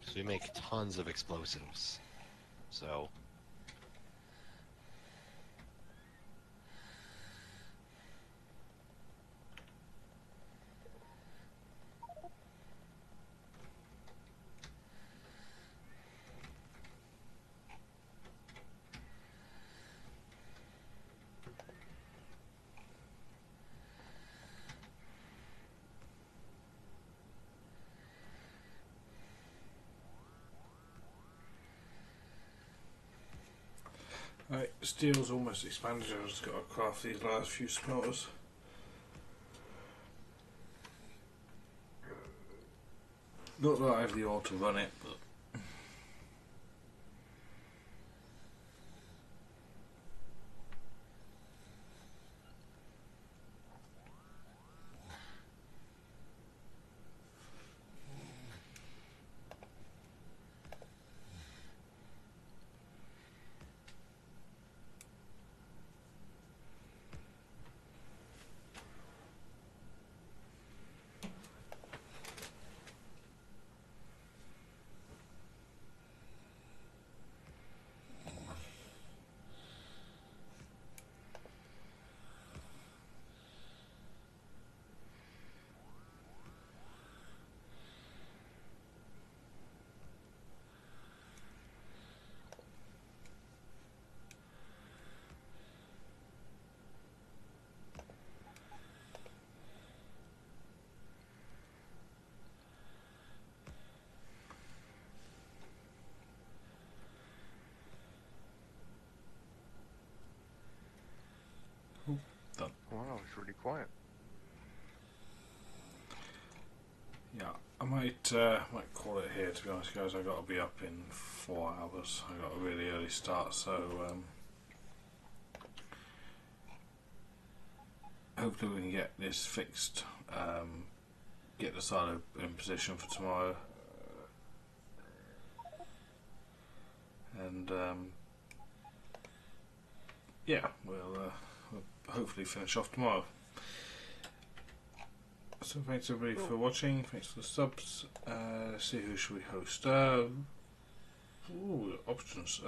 So we make tons of explosives. So Right, steel's almost expanded. I've just got to craft these last few smelters. Not that I have the ore to run it, but really quiet. Yeah, I might call it here. To be honest, guys, I got to be up in 4 hours. I got a really early start, so hopefully we can get this fixed. Get the silo in position for tomorrow, and yeah, we'll hopefully finish off tomorrow. So thanks everybody for watching. Thanks for the subs. Let's see, who should we host? Ooh, options.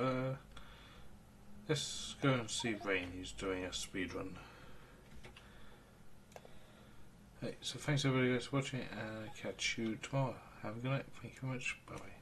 Let's go and see Rain. He's doing a speed run. Hey, so thanks everybody for watching, and I'll catch you tomorrow. Have a good night. Thank you very much. Bye bye.